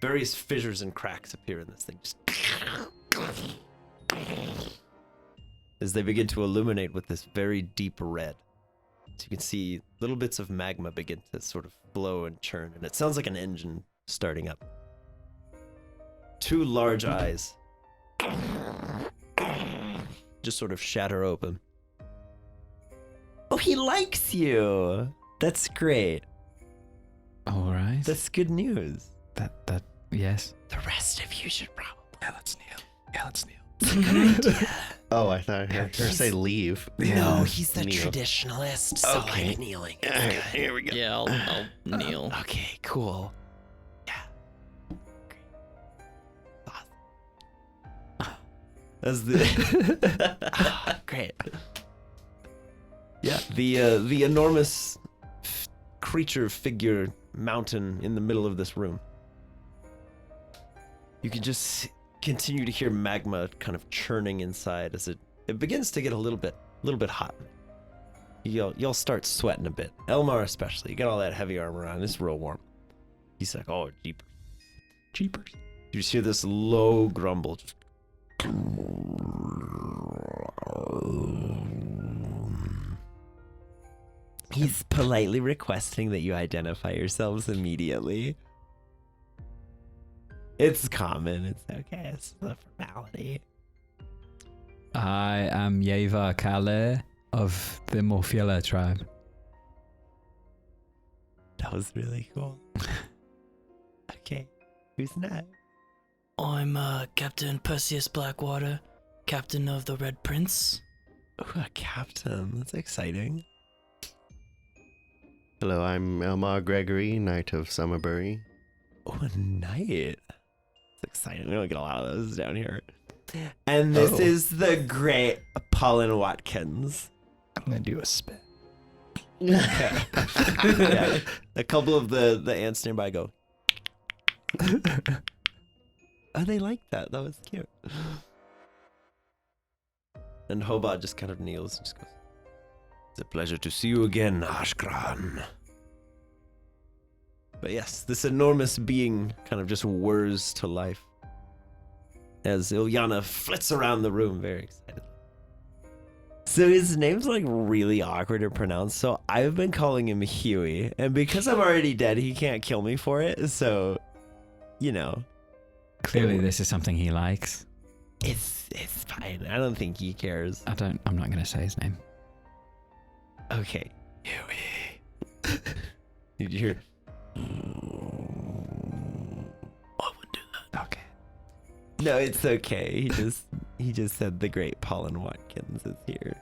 Speaker 3: various fissures and cracks appear in this thing. Just as they begin to illuminate with this very deep red. So you can see little bits of magma begin to sort of flow and churn, and it sounds like an engine starting up. Two large eyes just sort of shatter open. Oh, he likes you. That's great.
Speaker 6: All right.
Speaker 3: That's good news.
Speaker 6: That yes.
Speaker 3: The rest of you should probably.
Speaker 5: Yeah, let's kneel. Yeah, let's kneel.
Speaker 3: It's a good idea.
Speaker 2: Oh, I thought I heard her say leave.
Speaker 3: No, he's the
Speaker 2: Kneel.
Speaker 3: traditionalist, so
Speaker 2: Okay.
Speaker 3: like kneeling. is
Speaker 2: Alright,
Speaker 3: good.
Speaker 2: here we go.
Speaker 4: Yeah, I'll kneel.
Speaker 3: Okay, cool. Yeah. Great. Awesome. That's the great. Yeah, the enormous creature figure mountain in the middle of this room. You can just continue to hear magma kind of churning inside as it begins to get a little bit hot. You'll start sweating a bit. Elmar especially. You got all that heavy armor on. It's real warm. He's like, oh, jeepers.
Speaker 5: Jeepers.
Speaker 3: You just hear this low grumble. Just he's politely requesting that you identify yourselves immediately. It's common. It's okay. It's a formality.
Speaker 6: I am Yeva Kale of the Morphila tribe.
Speaker 3: That was really cool. Okay. Who's next?
Speaker 7: I'm Captain Perseus Blackwater, captain of the Red Prince.
Speaker 3: Ooh, a captain. That's exciting.
Speaker 2: Hello, I'm Elmar Gregory, Knight of Summerbury.
Speaker 3: Oh, a knight. It's exciting. We don't get a lot of those down here. And this
Speaker 2: Oh.
Speaker 3: is the great Paulin Watkins.
Speaker 5: I'm gonna do a spin.
Speaker 3: Yeah. A couple of the ants nearby go. Oh, they like that. That was cute. And Hobart just kind of kneels and just goes, it's a pleasure to see you again, Ashkran. But yes, this enormous being kind of just whirs to life as Ilyana flits around the room very excited. So his name's like really awkward to pronounce, so I've been calling him Huey, and because I'm already dead, he can't kill me for it, so, you know.
Speaker 6: Clearly, this is something he likes.
Speaker 3: It's fine. I don't think he cares.
Speaker 6: I'm not gonna say his name.
Speaker 3: Okay. Huey. Did you hear?
Speaker 7: I would do that.
Speaker 5: Okay.
Speaker 3: No, it's okay. He just said the great Paulin Watkins is here.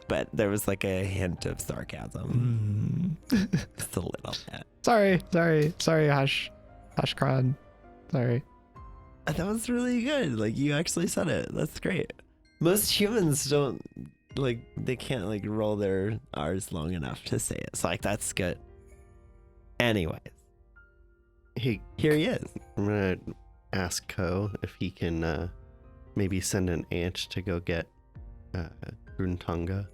Speaker 3: But there was like a hint of sarcasm. Just a little bit.
Speaker 5: Sorry, Hashkran. Sorry.
Speaker 3: That was really good. Like, you actually said it. That's great. Most humans don't, like, they can't, like, roll their R's long enough to say it. So, like, that's good. Anyways,
Speaker 2: Hey,
Speaker 3: here he is.
Speaker 2: I'm gonna ask Ko if he can maybe send an ant to go get Gruntonga.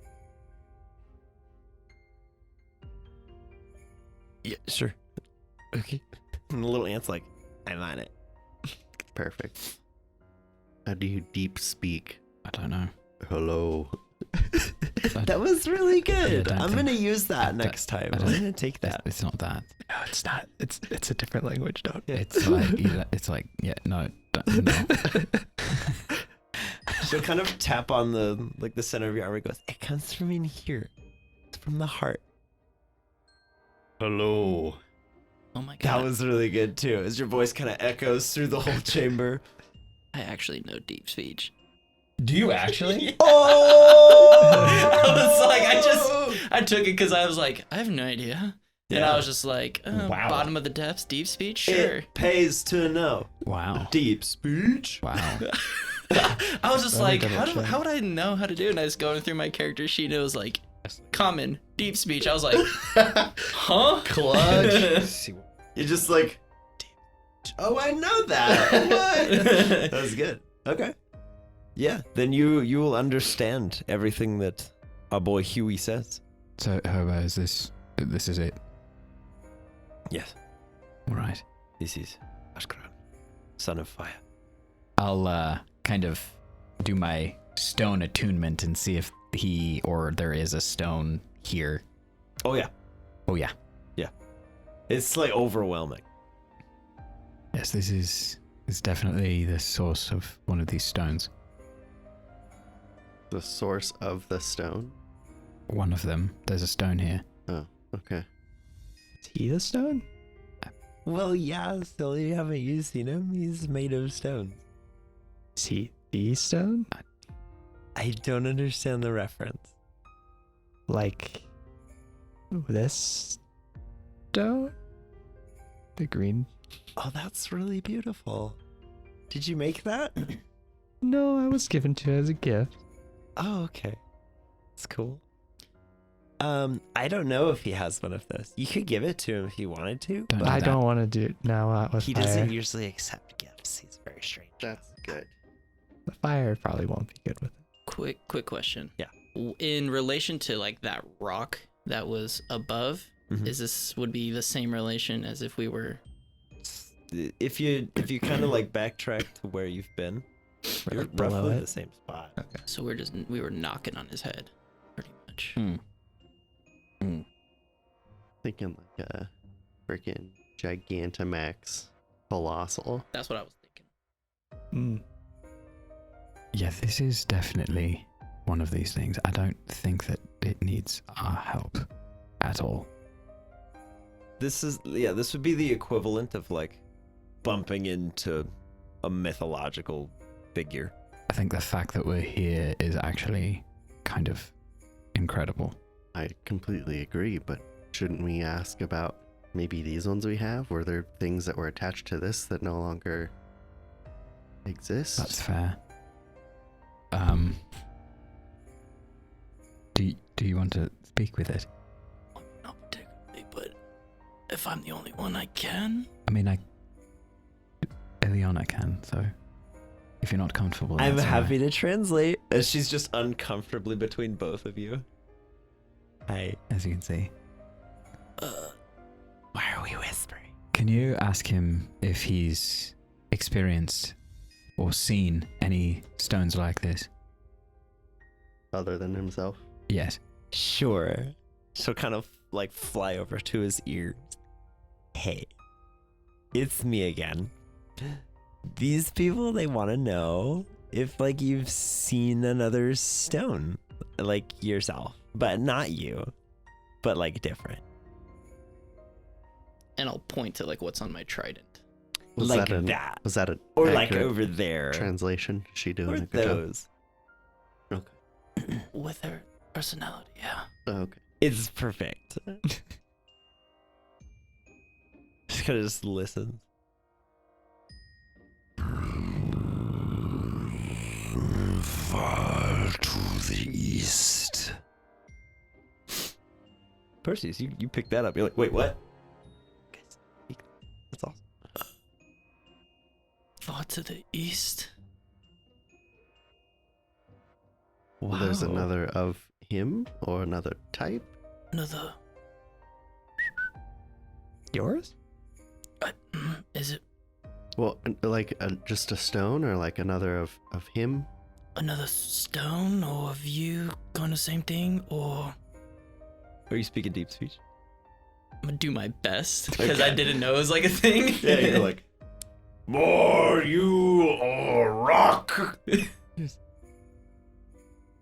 Speaker 3: Yeah, sure. Okay. And the little ant's like, I'm on it.
Speaker 2: Perfect. How do you deep speak?
Speaker 6: I don't know.
Speaker 2: Hello.
Speaker 3: That was really good.
Speaker 6: Yeah,
Speaker 3: I'm going to use that next time. I'm going to take that.
Speaker 6: It's not that.
Speaker 5: No, it's not. It's a different language. Don't.
Speaker 6: It's like yeah, no, no.
Speaker 3: She'll kind of tap on the center of your arm and goes, it comes from in here. It's from the heart.
Speaker 2: Hello.
Speaker 7: Oh my god.
Speaker 3: That was really good too, as your voice kind of echoes through the whole chamber.
Speaker 7: I actually know deep speech.
Speaker 6: Do you actually?
Speaker 3: Oh!
Speaker 7: I was like, I took it because I was like, I have no idea. And I was just like,
Speaker 6: Wow.
Speaker 7: bottom of the depths, deep speech, sure.
Speaker 3: It pays to know.
Speaker 6: Wow.
Speaker 3: Deep speech.
Speaker 6: Wow.
Speaker 7: I was just
Speaker 5: Let me
Speaker 7: like,
Speaker 5: double check.
Speaker 7: how would I know how to do it? And I was going through my character sheet and it was like, common, deep speech. I was like, huh?
Speaker 3: Clutch. You're just like, oh, I know that. What? That was good. Okay. Yeah, then you will understand everything that our boy Huey says.
Speaker 6: So, Herbo, is this is it?
Speaker 3: Yes,
Speaker 6: All right.
Speaker 3: this is Ashkran, son of fire.
Speaker 6: I'll kind of do my stone attunement and see if he or there is a stone here.
Speaker 3: Oh yeah,
Speaker 6: Oh yeah.
Speaker 3: it's like overwhelming.
Speaker 6: Yes, this is definitely the source of one of these stones.
Speaker 2: The source of the stone?
Speaker 6: One of them. There's a stone here.
Speaker 2: Oh, okay.
Speaker 5: Is he the stone?
Speaker 3: Well, yeah, still you haven't seen him. He's made of stone.
Speaker 5: Is he the stone?
Speaker 3: I don't understand the reference.
Speaker 5: Like this stone? The green?
Speaker 3: Oh, that's really beautiful. Did you make that?
Speaker 5: No, I was given to as a gift.
Speaker 3: Oh, okay. That's cool. I don't know if he has one of those. You could give it to him if you wanted to.
Speaker 6: Don't
Speaker 3: but
Speaker 6: do
Speaker 5: I
Speaker 6: that.
Speaker 5: don't want to do it now with
Speaker 3: he
Speaker 5: fire.
Speaker 3: doesn't usually accept gifts. He's very strange.
Speaker 2: That's good.
Speaker 5: The fire probably won't be good with it.
Speaker 7: Quick question.
Speaker 3: Yeah.
Speaker 7: In relation to like that rock that was above,
Speaker 3: Mhm.
Speaker 7: is this would be the same relation as if we were?
Speaker 3: If you kind of like backtrack to where you've been, you're
Speaker 5: Like below
Speaker 3: roughly
Speaker 5: it?
Speaker 3: the same spot.
Speaker 5: Okay.
Speaker 7: So we were knocking on his head, pretty much.
Speaker 2: Thinking like a freaking Gigantamax Colossal.
Speaker 7: That's what I was thinking.
Speaker 5: Mm.
Speaker 6: Yeah, this is definitely one of these things. I don't think that it needs our help at all.
Speaker 3: This would be the equivalent of like bumping into a mythological figure.
Speaker 6: I think the fact that we're here is actually kind of incredible.
Speaker 2: I completely agree, but shouldn't we ask about maybe these ones we have? Were there things that were attached to this that no longer exist?
Speaker 6: That's fair. Do you want to speak with it?
Speaker 7: Not particularly, but if I'm the only one, I can.
Speaker 6: I mean, Eliana can, so if you're not comfortable,
Speaker 3: I'm
Speaker 6: that's
Speaker 3: happy
Speaker 6: alright.
Speaker 3: to translate. As she's just uncomfortably between both of you. Hi.
Speaker 6: As you can see.
Speaker 3: Why are we whispering?
Speaker 6: Can you ask him if he's experienced or seen any stones like this?
Speaker 2: Other than himself?
Speaker 6: Yes.
Speaker 3: Sure. She'll kind of like fly over to his ears. Hey, it's me again. These people, they want to know if like you've seen another stone, like yourself, but not you, but like different.
Speaker 7: And I'll point to like what's on my trident.
Speaker 2: Was
Speaker 3: Like
Speaker 2: that,
Speaker 3: that.
Speaker 2: Was that an
Speaker 3: Or like
Speaker 2: accurate
Speaker 3: over there.
Speaker 2: translation? Is she doing
Speaker 3: Or
Speaker 2: a good job?
Speaker 3: those.
Speaker 2: Okay.
Speaker 7: With her personality, yeah.
Speaker 2: Oh, okay.
Speaker 3: It's perfect. Just kind of just listens.
Speaker 8: the east.
Speaker 3: Perseus, you picked that up. You're like, wait, what? That's awesome.
Speaker 7: Far to the east.
Speaker 3: Wow.
Speaker 2: There's another of him or another type?
Speaker 7: Another.
Speaker 3: Yours?
Speaker 7: Is it
Speaker 2: Well, like just a stone or like another of him?
Speaker 7: another stone or of you? Kind of same thing, or
Speaker 3: Are you speaking deep speech?
Speaker 4: I'm gonna do my best because I didn't know it was like a thing.
Speaker 3: Yeah, you're like,
Speaker 8: More you or rock.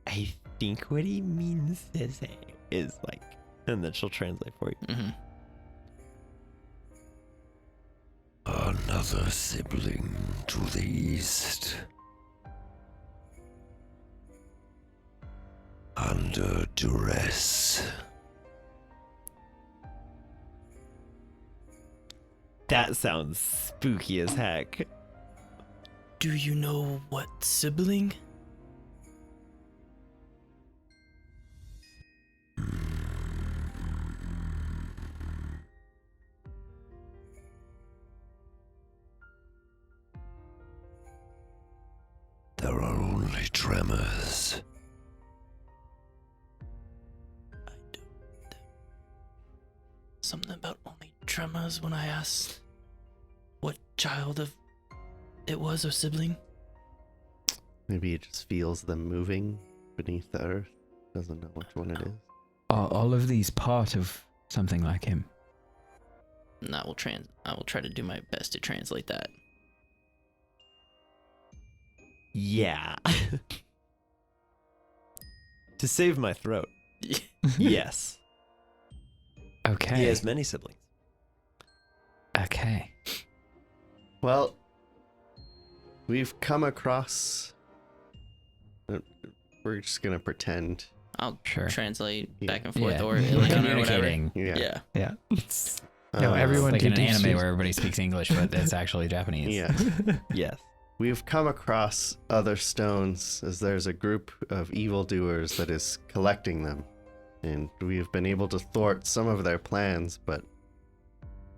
Speaker 3: I think what he means to say is like, and then she'll translate for you.
Speaker 4: Mm-hmm.
Speaker 8: Another sibling to the east. Under duress.
Speaker 3: That sounds spooky as heck.
Speaker 7: do you know what sibling?
Speaker 8: There are only tremors.
Speaker 7: I don't. Something about only tremors when I asked what child of it was or sibling.
Speaker 2: Maybe it just feels them moving beneath the earth. Doesn't know which one it is.
Speaker 6: Are all of these part of something like him?
Speaker 4: And I will try to do my best to translate that.
Speaker 3: Yeah. To save my throat. Yes.
Speaker 6: Okay.
Speaker 3: He has many siblings.
Speaker 6: Okay.
Speaker 2: Well, we've come across. We're just gonna pretend.
Speaker 4: I'll
Speaker 6: Sure.
Speaker 4: translate
Speaker 2: Yeah.
Speaker 4: back and forth
Speaker 6: Yeah.
Speaker 4: or
Speaker 6: We're
Speaker 4: like or whatever.
Speaker 6: communicating.
Speaker 2: Yeah.
Speaker 4: Yeah.
Speaker 5: No, everyone
Speaker 6: Like
Speaker 5: can
Speaker 6: in an
Speaker 5: do
Speaker 6: anime
Speaker 5: speech.
Speaker 6: where everybody speaks English, but it's actually Japanese.
Speaker 2: Yeah.
Speaker 3: Yes.
Speaker 2: We've come across other stones as there's a group of evildoers that is collecting them. And we have been able to thwart some of their plans, but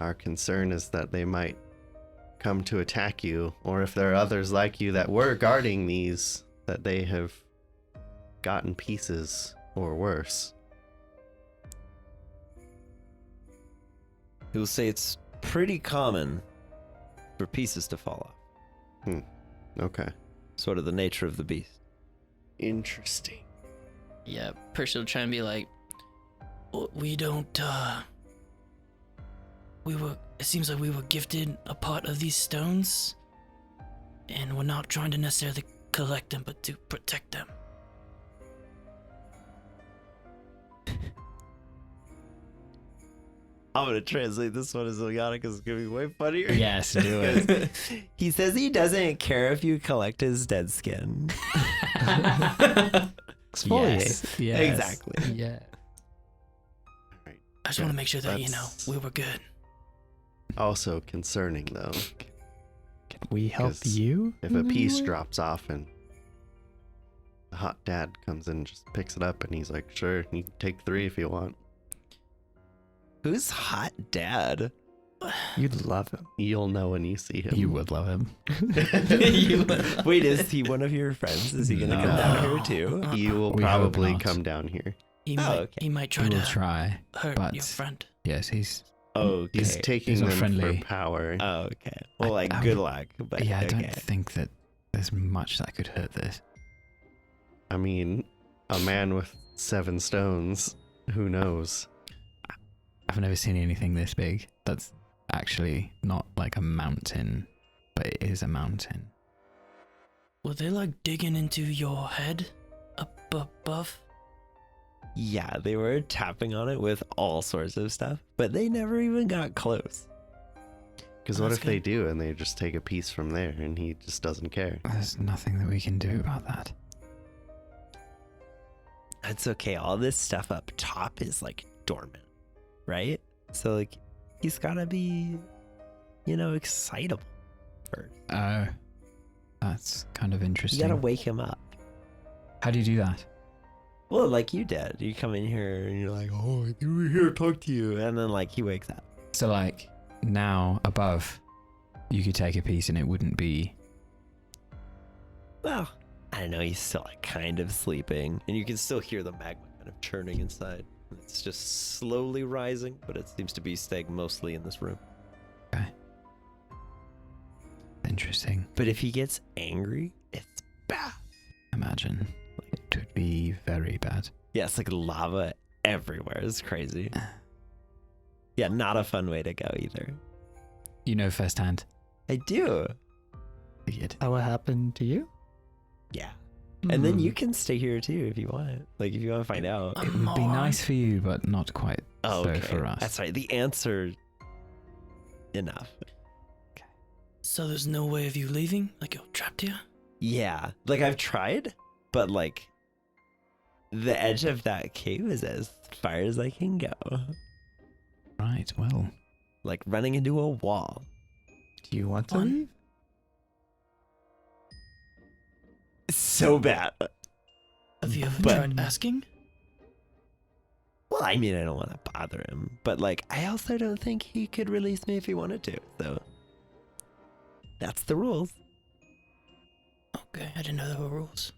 Speaker 2: our concern is that they might come to attack you, or if there are others like you that were guarding these, that they have gotten pieces or worse.
Speaker 3: He'll say it's pretty common for pieces to fall off.
Speaker 2: Okay.
Speaker 3: Sort of the nature of the beast.
Speaker 2: Interesting.
Speaker 4: Yeah. Percy will try and be like,
Speaker 7: We don't. It seems like we were gifted a part of these stones, and we're not trying to necessarily collect them, but to protect them.
Speaker 3: I'm gonna translate this one as Ilgana because it's gonna be way funnier.
Speaker 6: Yes, do it.
Speaker 3: He says he doesn't care if you collect his dead skin.
Speaker 6: Yes. Yes.
Speaker 3: Exactly.
Speaker 6: Yeah.
Speaker 7: I just want to make sure that
Speaker 2: That's-
Speaker 7: we were good.
Speaker 2: Also concerning, though,
Speaker 5: Can we help
Speaker 2: 'Cause
Speaker 5: you?
Speaker 2: if a piece drops off and the hot dad comes in and just picks it up and he's like, sure, you can take 3 if you want.
Speaker 3: Who's hot dad?
Speaker 5: You'd love him.
Speaker 2: You'll know when you see him.
Speaker 6: You would love him.
Speaker 3: Wait, is he one of your friends? Is he gonna come
Speaker 6: No.
Speaker 3: down here too?
Speaker 2: He will
Speaker 6: We hope
Speaker 2: probably
Speaker 6: not.
Speaker 2: come down here.
Speaker 7: He
Speaker 3: Oh,
Speaker 7: might.
Speaker 3: okay.
Speaker 7: He might
Speaker 6: We
Speaker 7: try
Speaker 6: will
Speaker 7: to
Speaker 6: try.
Speaker 7: hurt
Speaker 6: but-
Speaker 7: your friend.
Speaker 6: Yes, he's.
Speaker 3: Okay.
Speaker 2: He's taking
Speaker 6: He's not
Speaker 2: them
Speaker 6: friendly.
Speaker 2: for power.
Speaker 3: Oh, okay. Well, like,
Speaker 6: I
Speaker 3: good
Speaker 6: would-
Speaker 3: luck. But
Speaker 6: Yeah, I
Speaker 3: okay.
Speaker 6: don't think that there's much that could hurt this.
Speaker 2: I mean, a man with 7 stones, who knows?
Speaker 6: I've never seen anything this big. That's actually not like a mountain, but it is a mountain.
Speaker 7: Were they like digging into your head up above?
Speaker 3: Yeah, they were tapping on it with all sorts of stuff, but they never even got close.
Speaker 2: Because what
Speaker 7: That's
Speaker 2: if they do and they just take a piece from there and he just doesn't care?
Speaker 6: There's nothing that we can do about that.
Speaker 3: That's okay. All this stuff up top is like dormant, right? So like, he's gotta be, excitable first.
Speaker 6: Oh, that's kind of
Speaker 3: You
Speaker 6: interesting.
Speaker 3: gotta wake him up.
Speaker 6: How do you do that?
Speaker 3: Well, like you did. You come in here and you're like, oh, we're here to talk to you. And then, like, he wakes up.
Speaker 6: So, like, now above, you could take a piece and it wouldn't be.
Speaker 3: Well, I don't know. He's still, like, kind of sleeping. And you can still hear the magma kind of churning inside. It's just slowly rising, but it seems to be staying mostly in this room.
Speaker 6: Okay. Interesting.
Speaker 3: But if he gets angry, it's bad.
Speaker 6: Imagine. It would be very bad.
Speaker 3: Yeah, it's like lava everywhere. It's crazy. Yeah, not a fun way to go either.
Speaker 6: You know firsthand.
Speaker 3: I do.
Speaker 6: Weird.
Speaker 5: How what happened to you?
Speaker 3: Yeah. And then you can stay here too if you want. Like, if you want to find out.
Speaker 6: It would be
Speaker 7: Alright.
Speaker 6: nice for you, but not quite
Speaker 3: Oh,
Speaker 6: so
Speaker 3: okay.
Speaker 6: for us.
Speaker 3: That's right. The answer, enough.
Speaker 7: So there's no way of you leaving? Like you're trapped here?
Speaker 3: Yeah. Like, I've tried, but, like, the edge of that cave is as far as I can go.
Speaker 6: Right, well.
Speaker 3: Like, running into a wall.
Speaker 5: Do you want to
Speaker 7: On-
Speaker 5: leave?
Speaker 3: So bad.
Speaker 7: Have you ever
Speaker 3: But-
Speaker 7: tried asking?
Speaker 3: Well, I mean, I don't want to bother him, but, like, I also don't think he could release me if he wanted to, so that's the rules.
Speaker 7: Okay, I didn't know there were rules.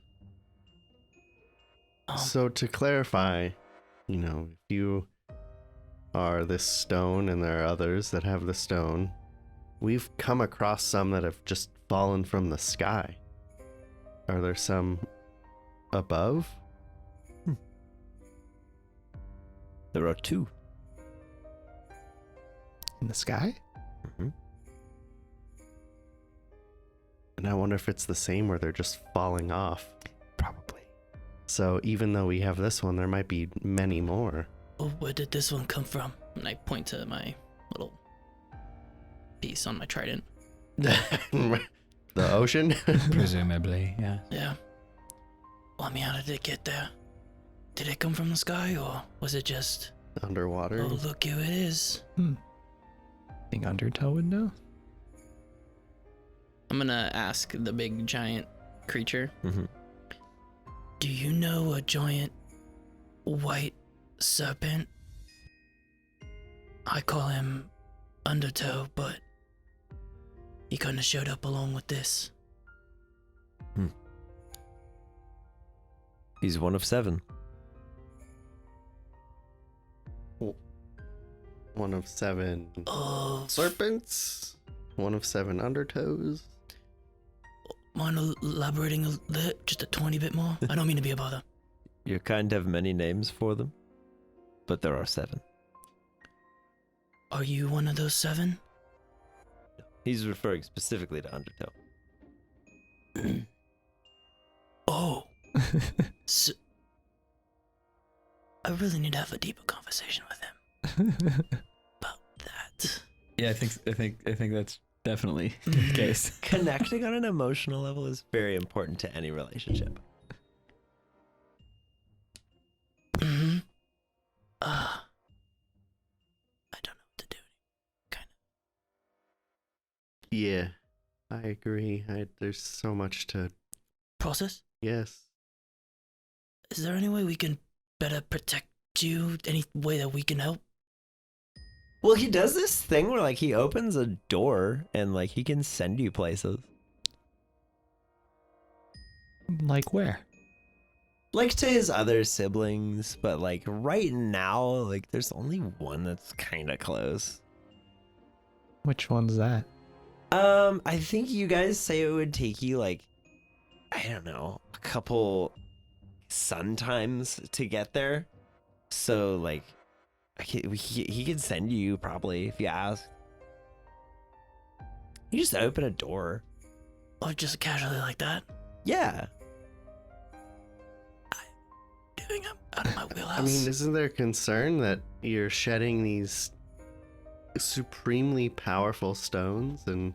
Speaker 2: So to clarify, you know, if you are this stone and there are others that have the stone, we've come across some that have just fallen from the sky. Are there some above?
Speaker 3: There are two.
Speaker 5: In the sky?
Speaker 2: And I wonder if it's the same where they're just falling off.
Speaker 6: Probably.
Speaker 2: So even though we have this one, there might be many more.
Speaker 7: Oh, where did this one come from?
Speaker 4: And I point to my little piece on my trident.
Speaker 2: The ocean?
Speaker 6: Presumably, yeah.
Speaker 7: Yeah. Well, I mean, how did it get there? Did it come from the sky, or was it just,
Speaker 2: Underwater?
Speaker 7: oh, look who it is?
Speaker 5: Think Undertow would know?
Speaker 4: I'm gonna ask the big giant creature.
Speaker 3: Mm-hmm.
Speaker 7: Do you know a giant white serpent? I call him Undertow, but he kind of showed up along with this.
Speaker 3: He's one of 7.
Speaker 2: One of 7
Speaker 7: Oh,
Speaker 2: serpents? One of 7 undertows?
Speaker 7: mind elaborating just a tiny bit more? I don't mean to be a bother.
Speaker 3: Your kind have many names for them, but there are 7.
Speaker 7: Are you one of those 7?
Speaker 3: He's referring specifically to Undertow.
Speaker 7: Oh. So, I really need to have a deeper conversation with him about that.
Speaker 6: Yeah, I think that's definitely the
Speaker 7: Mhm.
Speaker 6: case.
Speaker 3: Connecting on an emotional level is very important to any relationship.
Speaker 7: Mm-hmm. I don't know what to do. Kind of
Speaker 2: Yeah, I agree. There's so much to...
Speaker 7: process.
Speaker 2: Yes.
Speaker 7: Is there any way we can better protect you? Any way that we can help?
Speaker 3: Well, he does this thing where, like, he opens a door and, like, he can send you places.
Speaker 5: Like where?
Speaker 3: Like, to his other siblings, but, like, right now, like, there's only one that's kind of close.
Speaker 5: Which one's that?
Speaker 3: I think you guys say it would take you, like, I don't know, a couple sun times to get there. So, like, he can send you probably if you ask. You just open a door.
Speaker 7: Or just casually like that?
Speaker 3: Yeah.
Speaker 7: Doing out of my wheelhouse.
Speaker 2: I mean, isn't there concern that you're shedding these supremely powerful stones and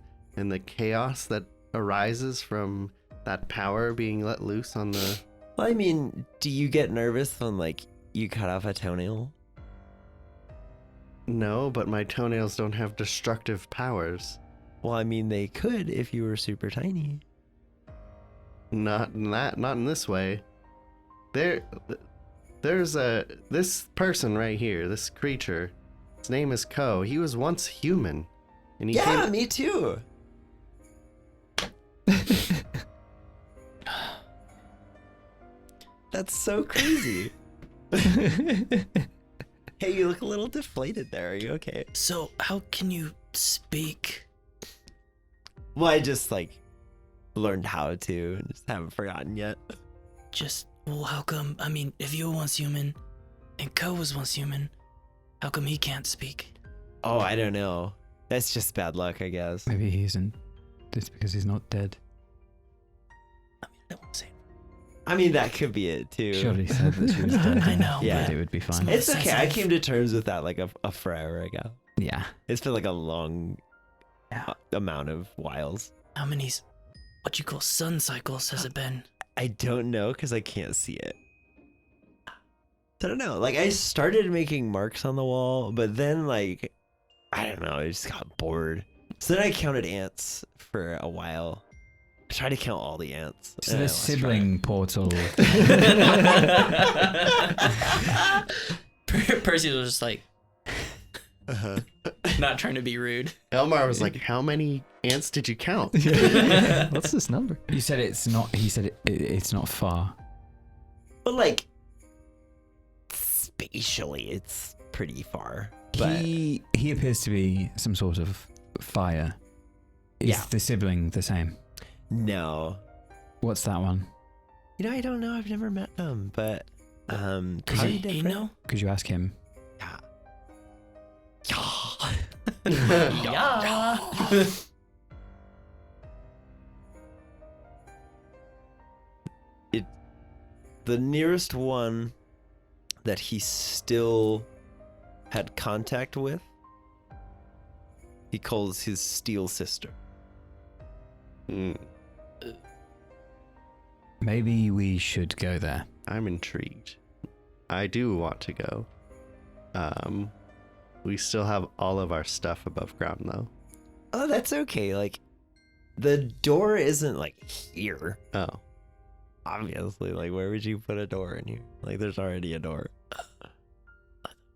Speaker 2: the chaos that arises from that power being let loose on the...
Speaker 3: Well, I mean, do you get nervous when, like, you cut off a toenail?
Speaker 2: No, but my toenails don't have destructive powers.
Speaker 3: Well, I mean, they could if you were super tiny.
Speaker 2: Not in this way. there's this person right here, this creature. His name is Ko. He was once human, and he
Speaker 3: Yeah,
Speaker 2: came.
Speaker 3: me too. That's so crazy. Hey, you look a little deflated there. Are you okay?
Speaker 7: So, how can you speak?
Speaker 3: Well, I just like learned how to and just haven't forgotten yet.
Speaker 7: Well, how come? I mean, if you were once human and Ko was once human, how come he can't speak?
Speaker 3: Oh, I don't know. That's just bad luck, I guess.
Speaker 6: Maybe he isn't. Just because he's not dead.
Speaker 7: I mean, that won't say.
Speaker 3: I mean, that could be it too.
Speaker 6: Surely said that she was dead.
Speaker 7: I know,
Speaker 3: Yeah.
Speaker 6: but it would be fine.
Speaker 3: It's okay. I came to terms with that like a forever ago.
Speaker 6: Yeah.
Speaker 3: It's been like a long amount of whiles.
Speaker 7: How many, what you call sun cycles has it been?
Speaker 3: I don't know because I can't see it. I don't know. Like I started making marks on the wall, but then like I don't know. I just got bored. So then I counted ants for a while. I tried to count all the ants.
Speaker 6: So
Speaker 3: and I
Speaker 6: the
Speaker 3: lost track.
Speaker 6: sibling portal.
Speaker 4: Percy was just like,
Speaker 3: Uh-huh.
Speaker 4: not trying to be rude.
Speaker 2: Elmar was like, "How many ants did you count?"
Speaker 5: What's this number?
Speaker 6: You said it's not. He said it's not far.
Speaker 3: But like spatially, it's pretty far. But
Speaker 6: He appears to be some sort of fire. Is
Speaker 3: Yeah.
Speaker 6: the sibling the same?
Speaker 3: no,
Speaker 6: What's that one?
Speaker 3: you know, I don't know. I've never met them, but
Speaker 6: Could
Speaker 3: probably
Speaker 6: you-
Speaker 3: different.
Speaker 7: You know?
Speaker 6: Could you ask him?
Speaker 7: Yeah.
Speaker 3: The nearest one that he still had contact with, he calls his steel sister.
Speaker 2: Hmm,
Speaker 6: Maybe we should go there.
Speaker 2: I'm intrigued. I do want to go. We still have all of our stuff above ground though.
Speaker 3: Oh, that's okay. Like, the door isn't like here.
Speaker 2: Oh,
Speaker 3: Obviously, like, where would you put a door in here? Like, there's already a door.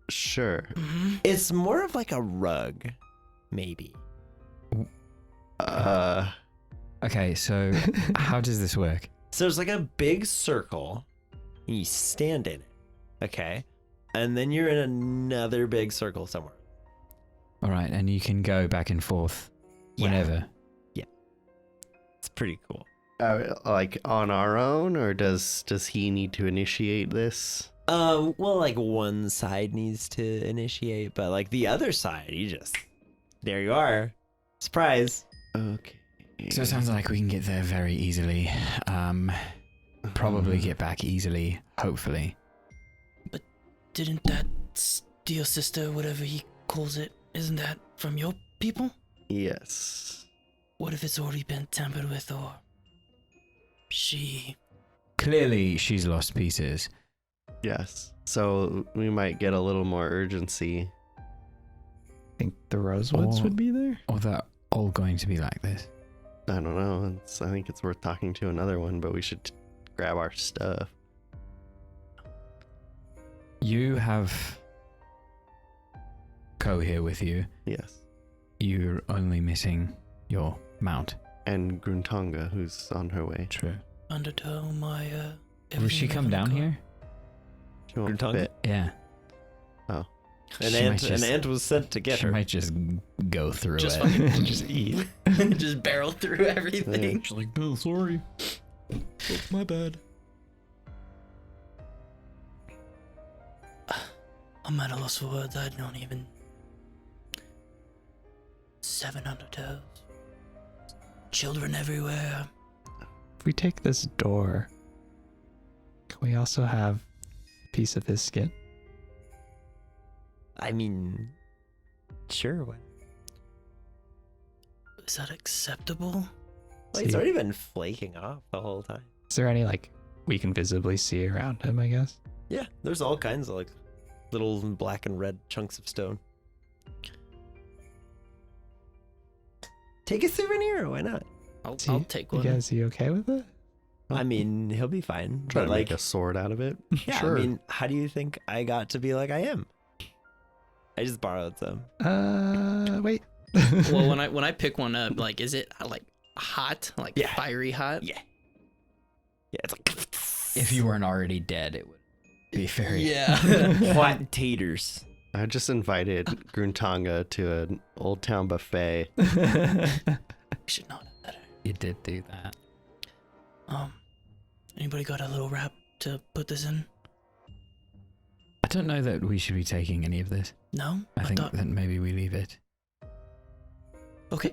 Speaker 2: sure.
Speaker 7: Mm-hmm.
Speaker 3: It's more of like a rug, maybe.
Speaker 6: Okay, so how does this work?
Speaker 3: So there's like a big circle, and you stand in it, okay? And then you're in another big circle somewhere.
Speaker 6: All right, and you can go back and forth whenever.
Speaker 3: It's pretty cool.
Speaker 2: Like on our own, or does he need to initiate this?
Speaker 3: Well, like one side needs to initiate, but like the other side, you just there you are, surprise.
Speaker 2: Okay.
Speaker 6: So it sounds like we can get there very easily. Probably get back easily, hopefully.
Speaker 7: Didn't that steel sister, whatever he calls it, isn't that from your people?
Speaker 2: Yes.
Speaker 7: What if it's already been tampered with, or she?
Speaker 6: Clearly, she's lost pieces.
Speaker 2: Yes. So we might get a little more urgency.
Speaker 5: Think the Rosewoods
Speaker 6: Or-
Speaker 5: would be there?
Speaker 6: Or they're all going to be like this.
Speaker 2: I don't know. I think it's worth talking to another one, but we should grab our stuff.
Speaker 6: You have Ko here with you.
Speaker 2: Yes.
Speaker 6: You're only missing your mount.
Speaker 2: And Gruntonga, who's on her way.
Speaker 6: True.
Speaker 7: Undertow, Maya.
Speaker 6: Will she come down here?
Speaker 2: She won't
Speaker 3: Gruntonga?
Speaker 2: fit.
Speaker 6: Yeah.
Speaker 3: An
Speaker 6: She
Speaker 3: ant,
Speaker 6: might just-
Speaker 3: an ant was sent to get
Speaker 6: She
Speaker 3: her.
Speaker 6: might just go through
Speaker 4: Just
Speaker 6: it.
Speaker 4: fucking
Speaker 3: Just eat.
Speaker 4: just barrel through everything.
Speaker 6: She's like, oh, sorry. That's my bad.
Speaker 7: I'm at a loss for words. I don't even. 7 undertows. Children everywhere.
Speaker 5: If we take this door, can we also have a piece of his skin?
Speaker 3: I mean, sure. What?
Speaker 7: Is that acceptable?
Speaker 3: Well, he's
Speaker 5: See,
Speaker 3: already been flaking off the whole time.
Speaker 5: is there any like we can visibly see around him, I guess?
Speaker 3: Yeah, there's all kinds of like little black and red chunks of stone. Take a souvenir. Why not?
Speaker 4: I'll
Speaker 5: Is he-
Speaker 4: take
Speaker 5: you
Speaker 4: one.
Speaker 5: guys, you okay with it?
Speaker 3: I mean, he'll be fine.
Speaker 2: Try
Speaker 3: But
Speaker 2: to
Speaker 3: like,
Speaker 2: make a sword out of it.
Speaker 3: yeah,
Speaker 2: Sure.
Speaker 3: I mean, how do you think I got to be like I am? I just borrowed some.
Speaker 5: Wait.
Speaker 4: Well, when I pick one up, like, is it like hot, like
Speaker 3: Yeah.
Speaker 4: fiery hot?
Speaker 3: Yeah. Yeah, it's like
Speaker 6: If you weren't already dead, it would be very.
Speaker 4: Yeah.
Speaker 3: hot taters.
Speaker 2: I just invited Gruntanga to an Old Town buffet.
Speaker 4: We should know that better.
Speaker 6: You did do that.
Speaker 7: Anybody got a little wrap to put this in?
Speaker 6: I don't know that we should be taking any of this.
Speaker 7: No?
Speaker 6: I think
Speaker 7: thought...
Speaker 6: that maybe we leave it.
Speaker 7: Okay.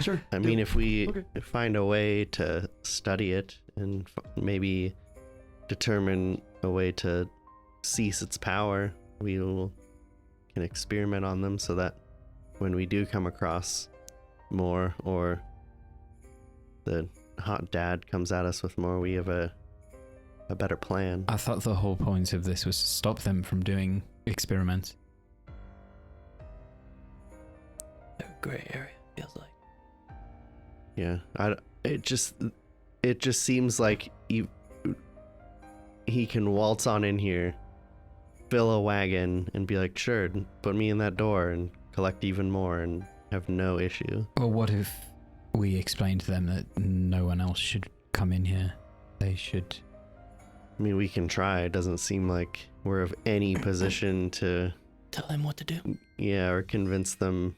Speaker 3: Sure.
Speaker 2: I mean, if we find a way to study it and maybe determine a way to cease its power, we can experiment on them so that when we do come across more, or the hot dad comes at us with more, we have a better plan.
Speaker 6: I thought the whole point of this was to stop them from doing experiments.
Speaker 7: Gray area, feels like.
Speaker 2: Yeah, it just seems like he can waltz on in here, fill a wagon, and be like, sure, put me in that door and collect even more and have no issue.
Speaker 6: Well, what if we explain to them that no one else should come in here? They should.
Speaker 2: I mean, we can try. It doesn't seem like we're of any position to,
Speaker 7: Tell him what to do.
Speaker 2: yeah, or convince them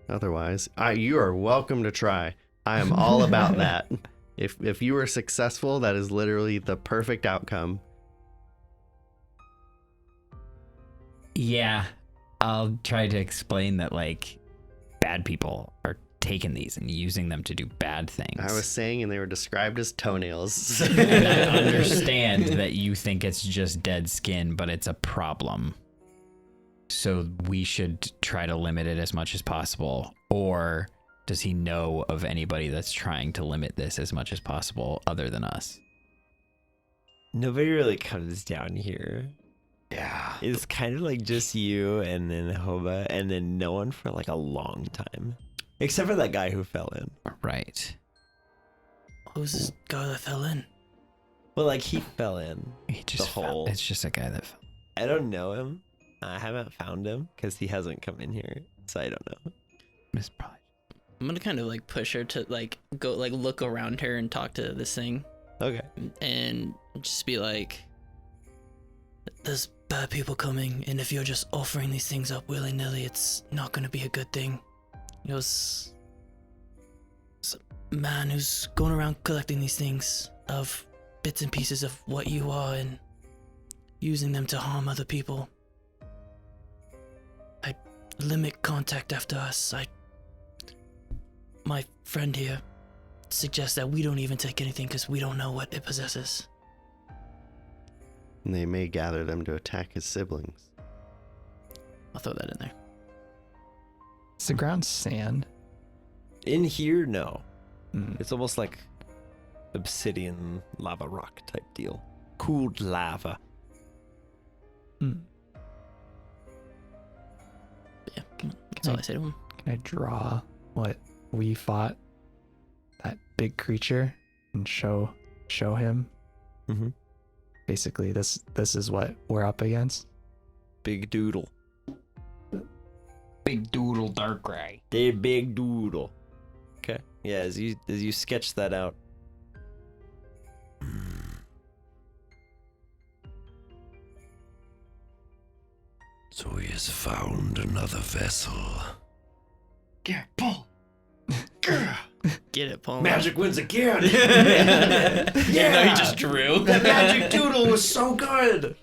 Speaker 2: otherwise. You are welcome to try. I am all about that. If you are successful, that is literally the perfect outcome.
Speaker 6: Yeah, I'll try to explain that, like, bad people are taking these and using them to do bad things.
Speaker 2: I was saying, and they were described as toenails.
Speaker 6: And I understand that you think it's just dead skin, but it's a problem. So we should try to limit it as much as possible. Or does he know of anybody that's trying to limit this as much as possible other than us?
Speaker 3: Nobody really comes down here.
Speaker 6: Yeah.
Speaker 3: It's kind of like just you and then Hoba and then no one for like a long time. Except for that guy who fell in.
Speaker 6: Right.
Speaker 7: Who's this guy that fell in?
Speaker 3: Well, like he fell in.
Speaker 6: He just
Speaker 3: hole.
Speaker 6: It's just a guy that fell.
Speaker 3: I don't know him. I haven't found him because he hasn't come in here. So I don't know.
Speaker 6: Miss probably.
Speaker 4: I'm gonna kind of like push her to like go like look around her and talk to this thing
Speaker 3: Okay.
Speaker 4: and just be like,
Speaker 7: There's bad people coming, and if you're just offering these things up willy-nilly, it's not gonna be a good thing. There's a man who's going around collecting these things of bits and pieces of what you are and using them to harm other people. I limit contact after us. My friend here suggests that we don't even take anything because we don't know what it possesses.
Speaker 2: And they may gather them to attack his siblings.
Speaker 4: I'll throw that in there.
Speaker 5: Is the ground sand?
Speaker 3: In here, no.
Speaker 5: Mm.
Speaker 3: It's almost like obsidian lava rock type deal. Cooled lava.
Speaker 5: Mm.
Speaker 4: Yeah, that's all I say to him.
Speaker 5: Can I draw what we fought? That big creature, and show him.
Speaker 3: Mm-hmm.
Speaker 5: Basically, this is what we're up against.
Speaker 3: Big doodle.
Speaker 6: Big doodle dark gray.
Speaker 3: The big doodle. Okay. Yeah, as you sketch that out.
Speaker 8: So he has found another vessel.
Speaker 3: Yeah, pull.
Speaker 4: Get it, Paul.
Speaker 3: Magic wins again.
Speaker 4: Yeah. No, he just drew.
Speaker 3: That magic doodle was so good.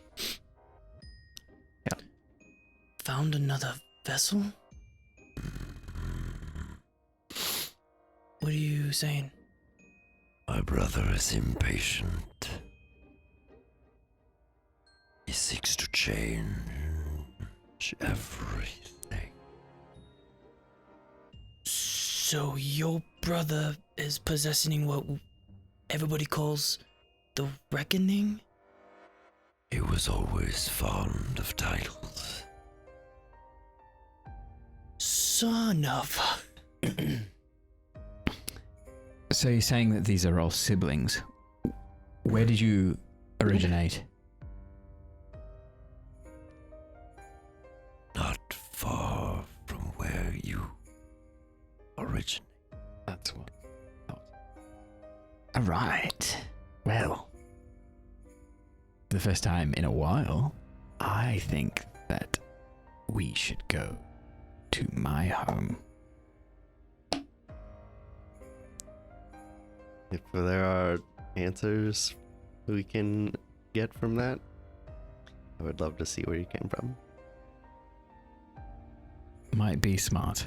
Speaker 7: Found another vessel? What are you saying?
Speaker 8: My brother is impatient. He seeks to change everything.
Speaker 7: So your brother is possessing what everybody calls the Reckoning?
Speaker 8: He was always fond of titles.
Speaker 7: Son of...
Speaker 6: So you're saying that these are all siblings. Where did you originate?
Speaker 8: Not far from where you originate.
Speaker 6: That's what I thought. All right. Well, the first time in a while, I think that we should go to my home.
Speaker 2: If there are answers we can get from that, I would love to see where you came from.
Speaker 6: Might be smart.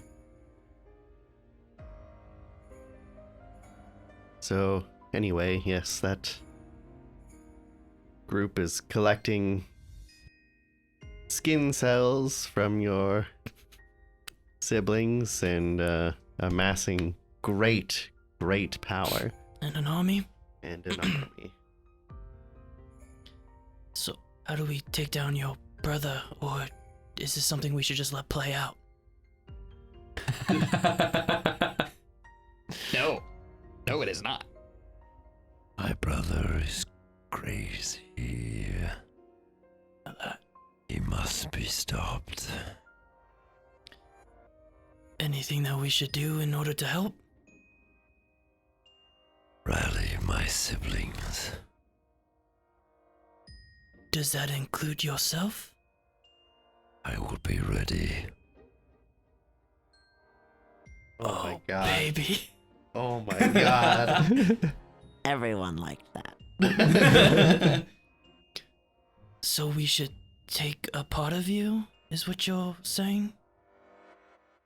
Speaker 2: So, anyway, yes, that group is collecting skin cells from your siblings and amassing great power
Speaker 7: And an army?
Speaker 2: and an army.
Speaker 7: So, how do we take down your brother, or is this something we should just let play out?
Speaker 6: No. No, it is not.
Speaker 8: My brother is crazy. He must be stopped.
Speaker 7: Anything that we should do in order to help?
Speaker 8: Rally my siblings.
Speaker 7: Does that include yourself?
Speaker 8: I will be ready.
Speaker 2: Oh my god.
Speaker 7: Baby.
Speaker 2: Oh my god.
Speaker 9: Everyone liked that.
Speaker 7: So we should take a part of you, is what you're saying?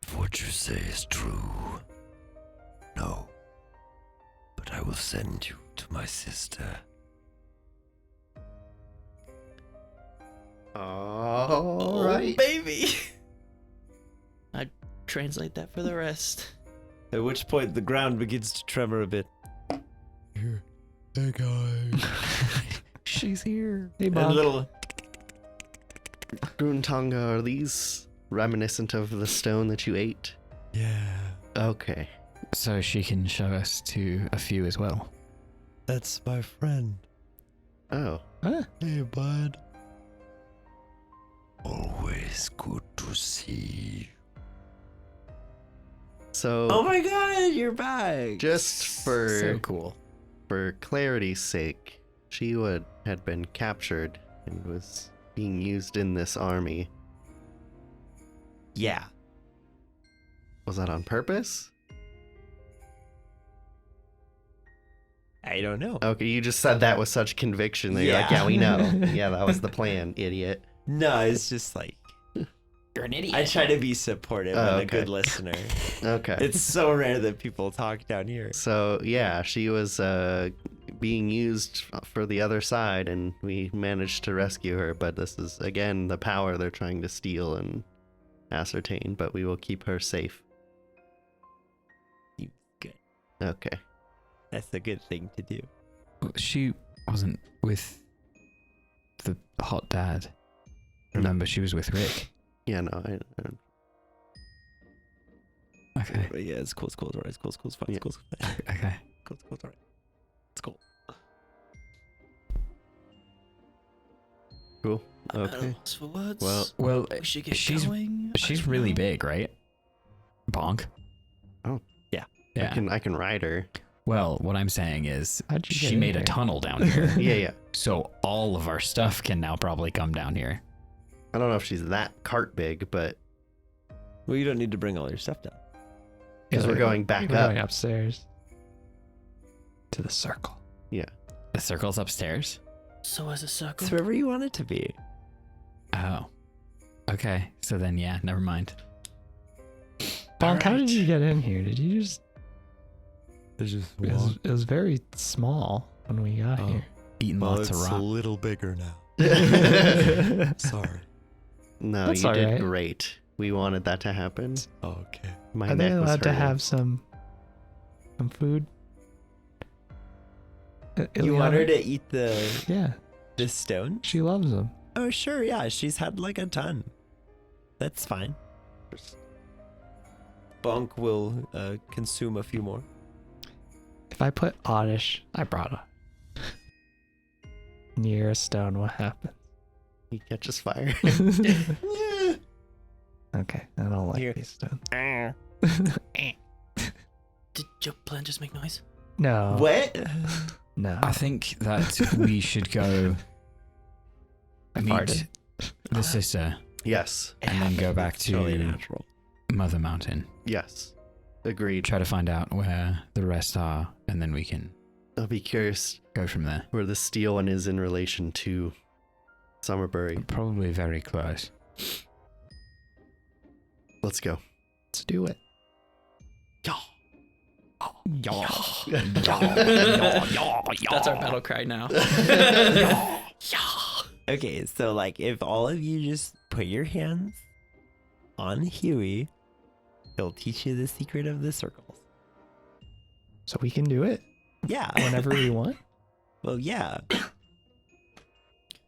Speaker 8: If what you say is true, no. But I will send you to my sister.
Speaker 2: Alright.
Speaker 4: baby. I translate that for the rest.
Speaker 3: At which point the ground begins to tremor a bit.
Speaker 8: Hey guys.
Speaker 6: She's here.
Speaker 5: Hey,
Speaker 3: And
Speaker 5: Bob.
Speaker 3: little
Speaker 2: Gruntonga, are these reminiscent of the stone that you ate?
Speaker 8: Yeah.
Speaker 2: Okay.
Speaker 6: So she can show us to a few as well.
Speaker 8: That's my friend.
Speaker 2: Oh.
Speaker 8: Hey, bud. Always good to see you.
Speaker 2: So,
Speaker 3: oh my god, you're back.
Speaker 2: just
Speaker 6: So cool.
Speaker 2: for clarity's sake, she had been captured and was being used in this army.
Speaker 3: Yeah.
Speaker 2: Was that on purpose?
Speaker 3: I don't know.
Speaker 2: Okay, you just said that with such conviction that you're like, yeah, we know. Yeah, that was the plan, idiot.
Speaker 3: No, it's just like
Speaker 6: You're an idiot.
Speaker 3: I try to be supportive
Speaker 2: Oh,
Speaker 3: and a
Speaker 2: okay.
Speaker 3: good listener.
Speaker 2: Okay.
Speaker 3: It's so rare that people talk down here.
Speaker 2: So, yeah, she was being used for the other side, and we managed to rescue her. But this is, again, the power they're trying to steal and ascertain. But we will keep her safe.
Speaker 3: Good.
Speaker 2: Okay.
Speaker 3: That's a good thing to do.
Speaker 6: She wasn't with the hot dad. Remember, she was with Rick.
Speaker 2: Yeah, no, I
Speaker 6: Okay.
Speaker 3: But yeah, it's cool, it's alright, it's cool, it's fine,
Speaker 2: Yeah.
Speaker 3: it's cool, it's fine.
Speaker 6: Okay.
Speaker 3: Cool, it's alright. It's cool.
Speaker 2: cool.
Speaker 7: I'm at a
Speaker 2: Okay.
Speaker 7: loss for words.
Speaker 2: Well,
Speaker 6: Well,
Speaker 7: we should get
Speaker 6: she's
Speaker 7: going. I
Speaker 6: she's
Speaker 7: don't
Speaker 6: really
Speaker 7: know.
Speaker 6: big, right? Bonk.
Speaker 2: Oh.
Speaker 3: Yeah.
Speaker 6: Yeah.
Speaker 2: I can ride her.
Speaker 6: Well, what I'm saying is
Speaker 5: How'd you get
Speaker 6: she
Speaker 5: in
Speaker 6: made a
Speaker 5: here?
Speaker 6: tunnel down here.
Speaker 2: Yeah.
Speaker 6: So all of our stuff can now probably come down here.
Speaker 2: I don't know if she's that cart big, but
Speaker 3: Well, you don't need to bring all your stuff down.
Speaker 2: because we're going back
Speaker 5: We're
Speaker 2: up.
Speaker 5: going upstairs to the circle.
Speaker 6: The circle's upstairs.
Speaker 7: So as a circle.
Speaker 3: It's wherever you want it to be.
Speaker 6: Oh. Okay. So then, yeah, never mind.
Speaker 5: Bonk, how did you get in here? Did you just?
Speaker 8: It's just
Speaker 5: It was very small when we got
Speaker 8: Oh.
Speaker 5: here.
Speaker 6: Eating lots of rock.
Speaker 8: little bigger now. Sorry.
Speaker 2: No,
Speaker 5: That's
Speaker 2: you
Speaker 5: all
Speaker 2: did
Speaker 5: right.
Speaker 2: great. We wanted that to happen.
Speaker 8: Okay.
Speaker 2: My
Speaker 5: Are they
Speaker 2: neck was
Speaker 5: allowed to
Speaker 2: hurting.
Speaker 5: have some food?
Speaker 3: You want her to eat the
Speaker 5: Yeah,
Speaker 3: stone?
Speaker 5: she loves them.
Speaker 3: Oh, sure, yeah. She's had like a ton. That's fine. Bonk will consume a few more.
Speaker 5: If I put Oddish, I brought a near a stone, what happens?
Speaker 2: He catches fire.
Speaker 5: Okay, I don't like
Speaker 3: Here.
Speaker 5: these stones.
Speaker 7: Did your plan just make noise?
Speaker 5: No.
Speaker 2: What?
Speaker 5: No.
Speaker 6: I think that we should go
Speaker 5: I
Speaker 6: meet
Speaker 5: farted.
Speaker 6: the sister
Speaker 2: Yes.
Speaker 6: and then go back
Speaker 3: Totally
Speaker 6: to
Speaker 3: natural.
Speaker 6: Mother Mountain.
Speaker 2: Yes. Agreed.
Speaker 6: Try to find out where the rest are, and then we can
Speaker 2: I'll be curious
Speaker 6: go from there.
Speaker 2: where the steel one is in relation to Summerbury.
Speaker 6: Probably very close.
Speaker 2: Let's go.
Speaker 5: Let's do it.
Speaker 4: That's our battle cry now.
Speaker 3: Okay, so like if all of you just put your hands on Huey, he'll teach you the secret of the circles.
Speaker 5: So we can do it
Speaker 3: Yeah.
Speaker 5: whenever we want.
Speaker 3: Well, yeah.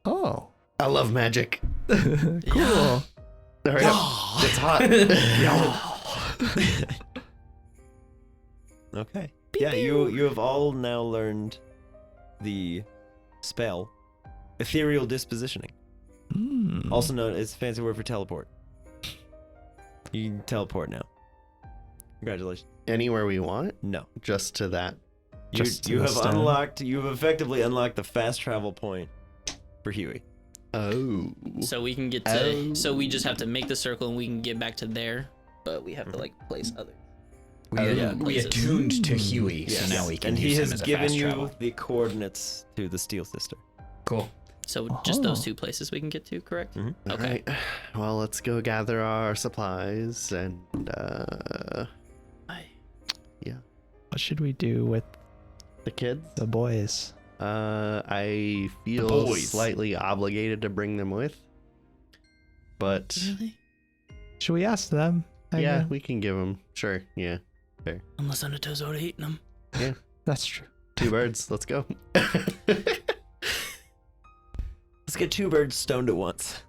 Speaker 5: Oh.
Speaker 2: I love magic.
Speaker 5: Cool.
Speaker 2: Hurry up. It's hot.
Speaker 3: Okay. Yeah, you have all now learned the spell ethereal dispositioning,
Speaker 5: Mm.
Speaker 3: also known as a fancy word for teleport. You can teleport now. Congratulations.
Speaker 2: Anywhere we want,
Speaker 3: No.
Speaker 2: just to that.
Speaker 3: You,
Speaker 5: Just to
Speaker 3: you
Speaker 5: the
Speaker 3: have
Speaker 5: stone.
Speaker 3: unlocked, you have effectively unlocked the fast travel point for Huey.
Speaker 2: Oh.
Speaker 4: So we can get to. So we just have to make the circle and we can get back to there, but we have to like place other.
Speaker 6: We attuned to Huey,
Speaker 3: Yes.
Speaker 6: so now we can
Speaker 3: And
Speaker 6: use
Speaker 3: he
Speaker 6: him
Speaker 3: has
Speaker 6: as a
Speaker 3: given
Speaker 6: fast
Speaker 3: you
Speaker 6: travel.
Speaker 3: the coordinates to the Steel Sister.
Speaker 6: Cool.
Speaker 4: So just those
Speaker 5: Oh.
Speaker 4: 2 places we can get to, correct?
Speaker 3: Mhm.
Speaker 2: All
Speaker 4: Okay.
Speaker 2: right. Well, let's go gather our supplies and
Speaker 4: I-
Speaker 5: What should we do with
Speaker 2: the kids.
Speaker 5: the boys?
Speaker 2: I feel
Speaker 3: boys.
Speaker 2: slightly obligated to bring them with. But
Speaker 7: Really?
Speaker 5: Should we ask them?
Speaker 2: yeah, we can give them. Sure. Yeah.
Speaker 7: Unless Undertow's already eaten them.
Speaker 5: That's true.
Speaker 2: 2 birds. Let's go.
Speaker 3: Let's get 2 birds stoned at once.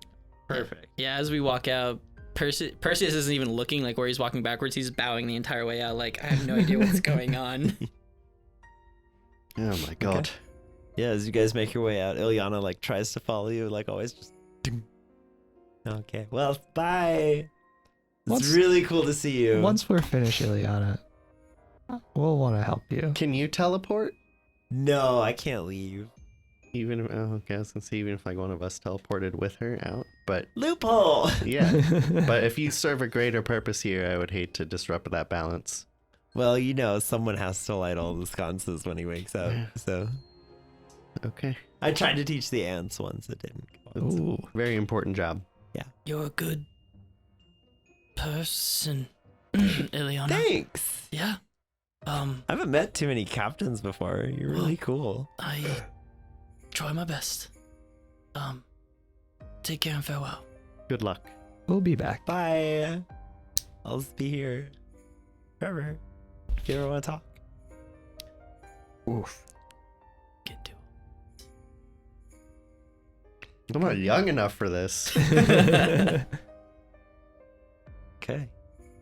Speaker 4: Perfect. Yeah, as we walk out, Perseus isn't even looking like where he's walking backwards. He's bowing the entire way out. Like, I have no idea what's going on.
Speaker 2: Oh my god.
Speaker 3: Yeah, as you guys make your way out, Ilyana like tries to follow you, like always. Just okay. Well, bye. It's
Speaker 5: Once-
Speaker 3: really cool to see you.
Speaker 5: Once we're finished, Ileana, we'll want to help you.
Speaker 2: Can you teleport?
Speaker 3: No, I can't leave.
Speaker 2: Even if, oh, okay, I was gonna say even if like one of us teleported with her out, but
Speaker 3: Loophole.
Speaker 2: yeah. But if you serve a greater purpose here, I would hate to disrupt that balance.
Speaker 3: Well, you know, someone has to light all the sconces when he wakes up. So
Speaker 2: Okay.
Speaker 3: I tried to teach the ants once. It didn't.
Speaker 5: Ooh.
Speaker 2: Very important job.
Speaker 7: You're a good person, Ileana.
Speaker 3: Thanks.
Speaker 7: Yeah.
Speaker 3: I haven't met too many captains before. You're really cool.
Speaker 7: I try my best. Take care and farewell.
Speaker 2: Good luck.
Speaker 5: We'll be back.
Speaker 3: Bye. I'll just be here forever. If you ever want to talk.
Speaker 6: Oof.
Speaker 7: Get to
Speaker 2: I'm not young enough for this.
Speaker 3: Okay.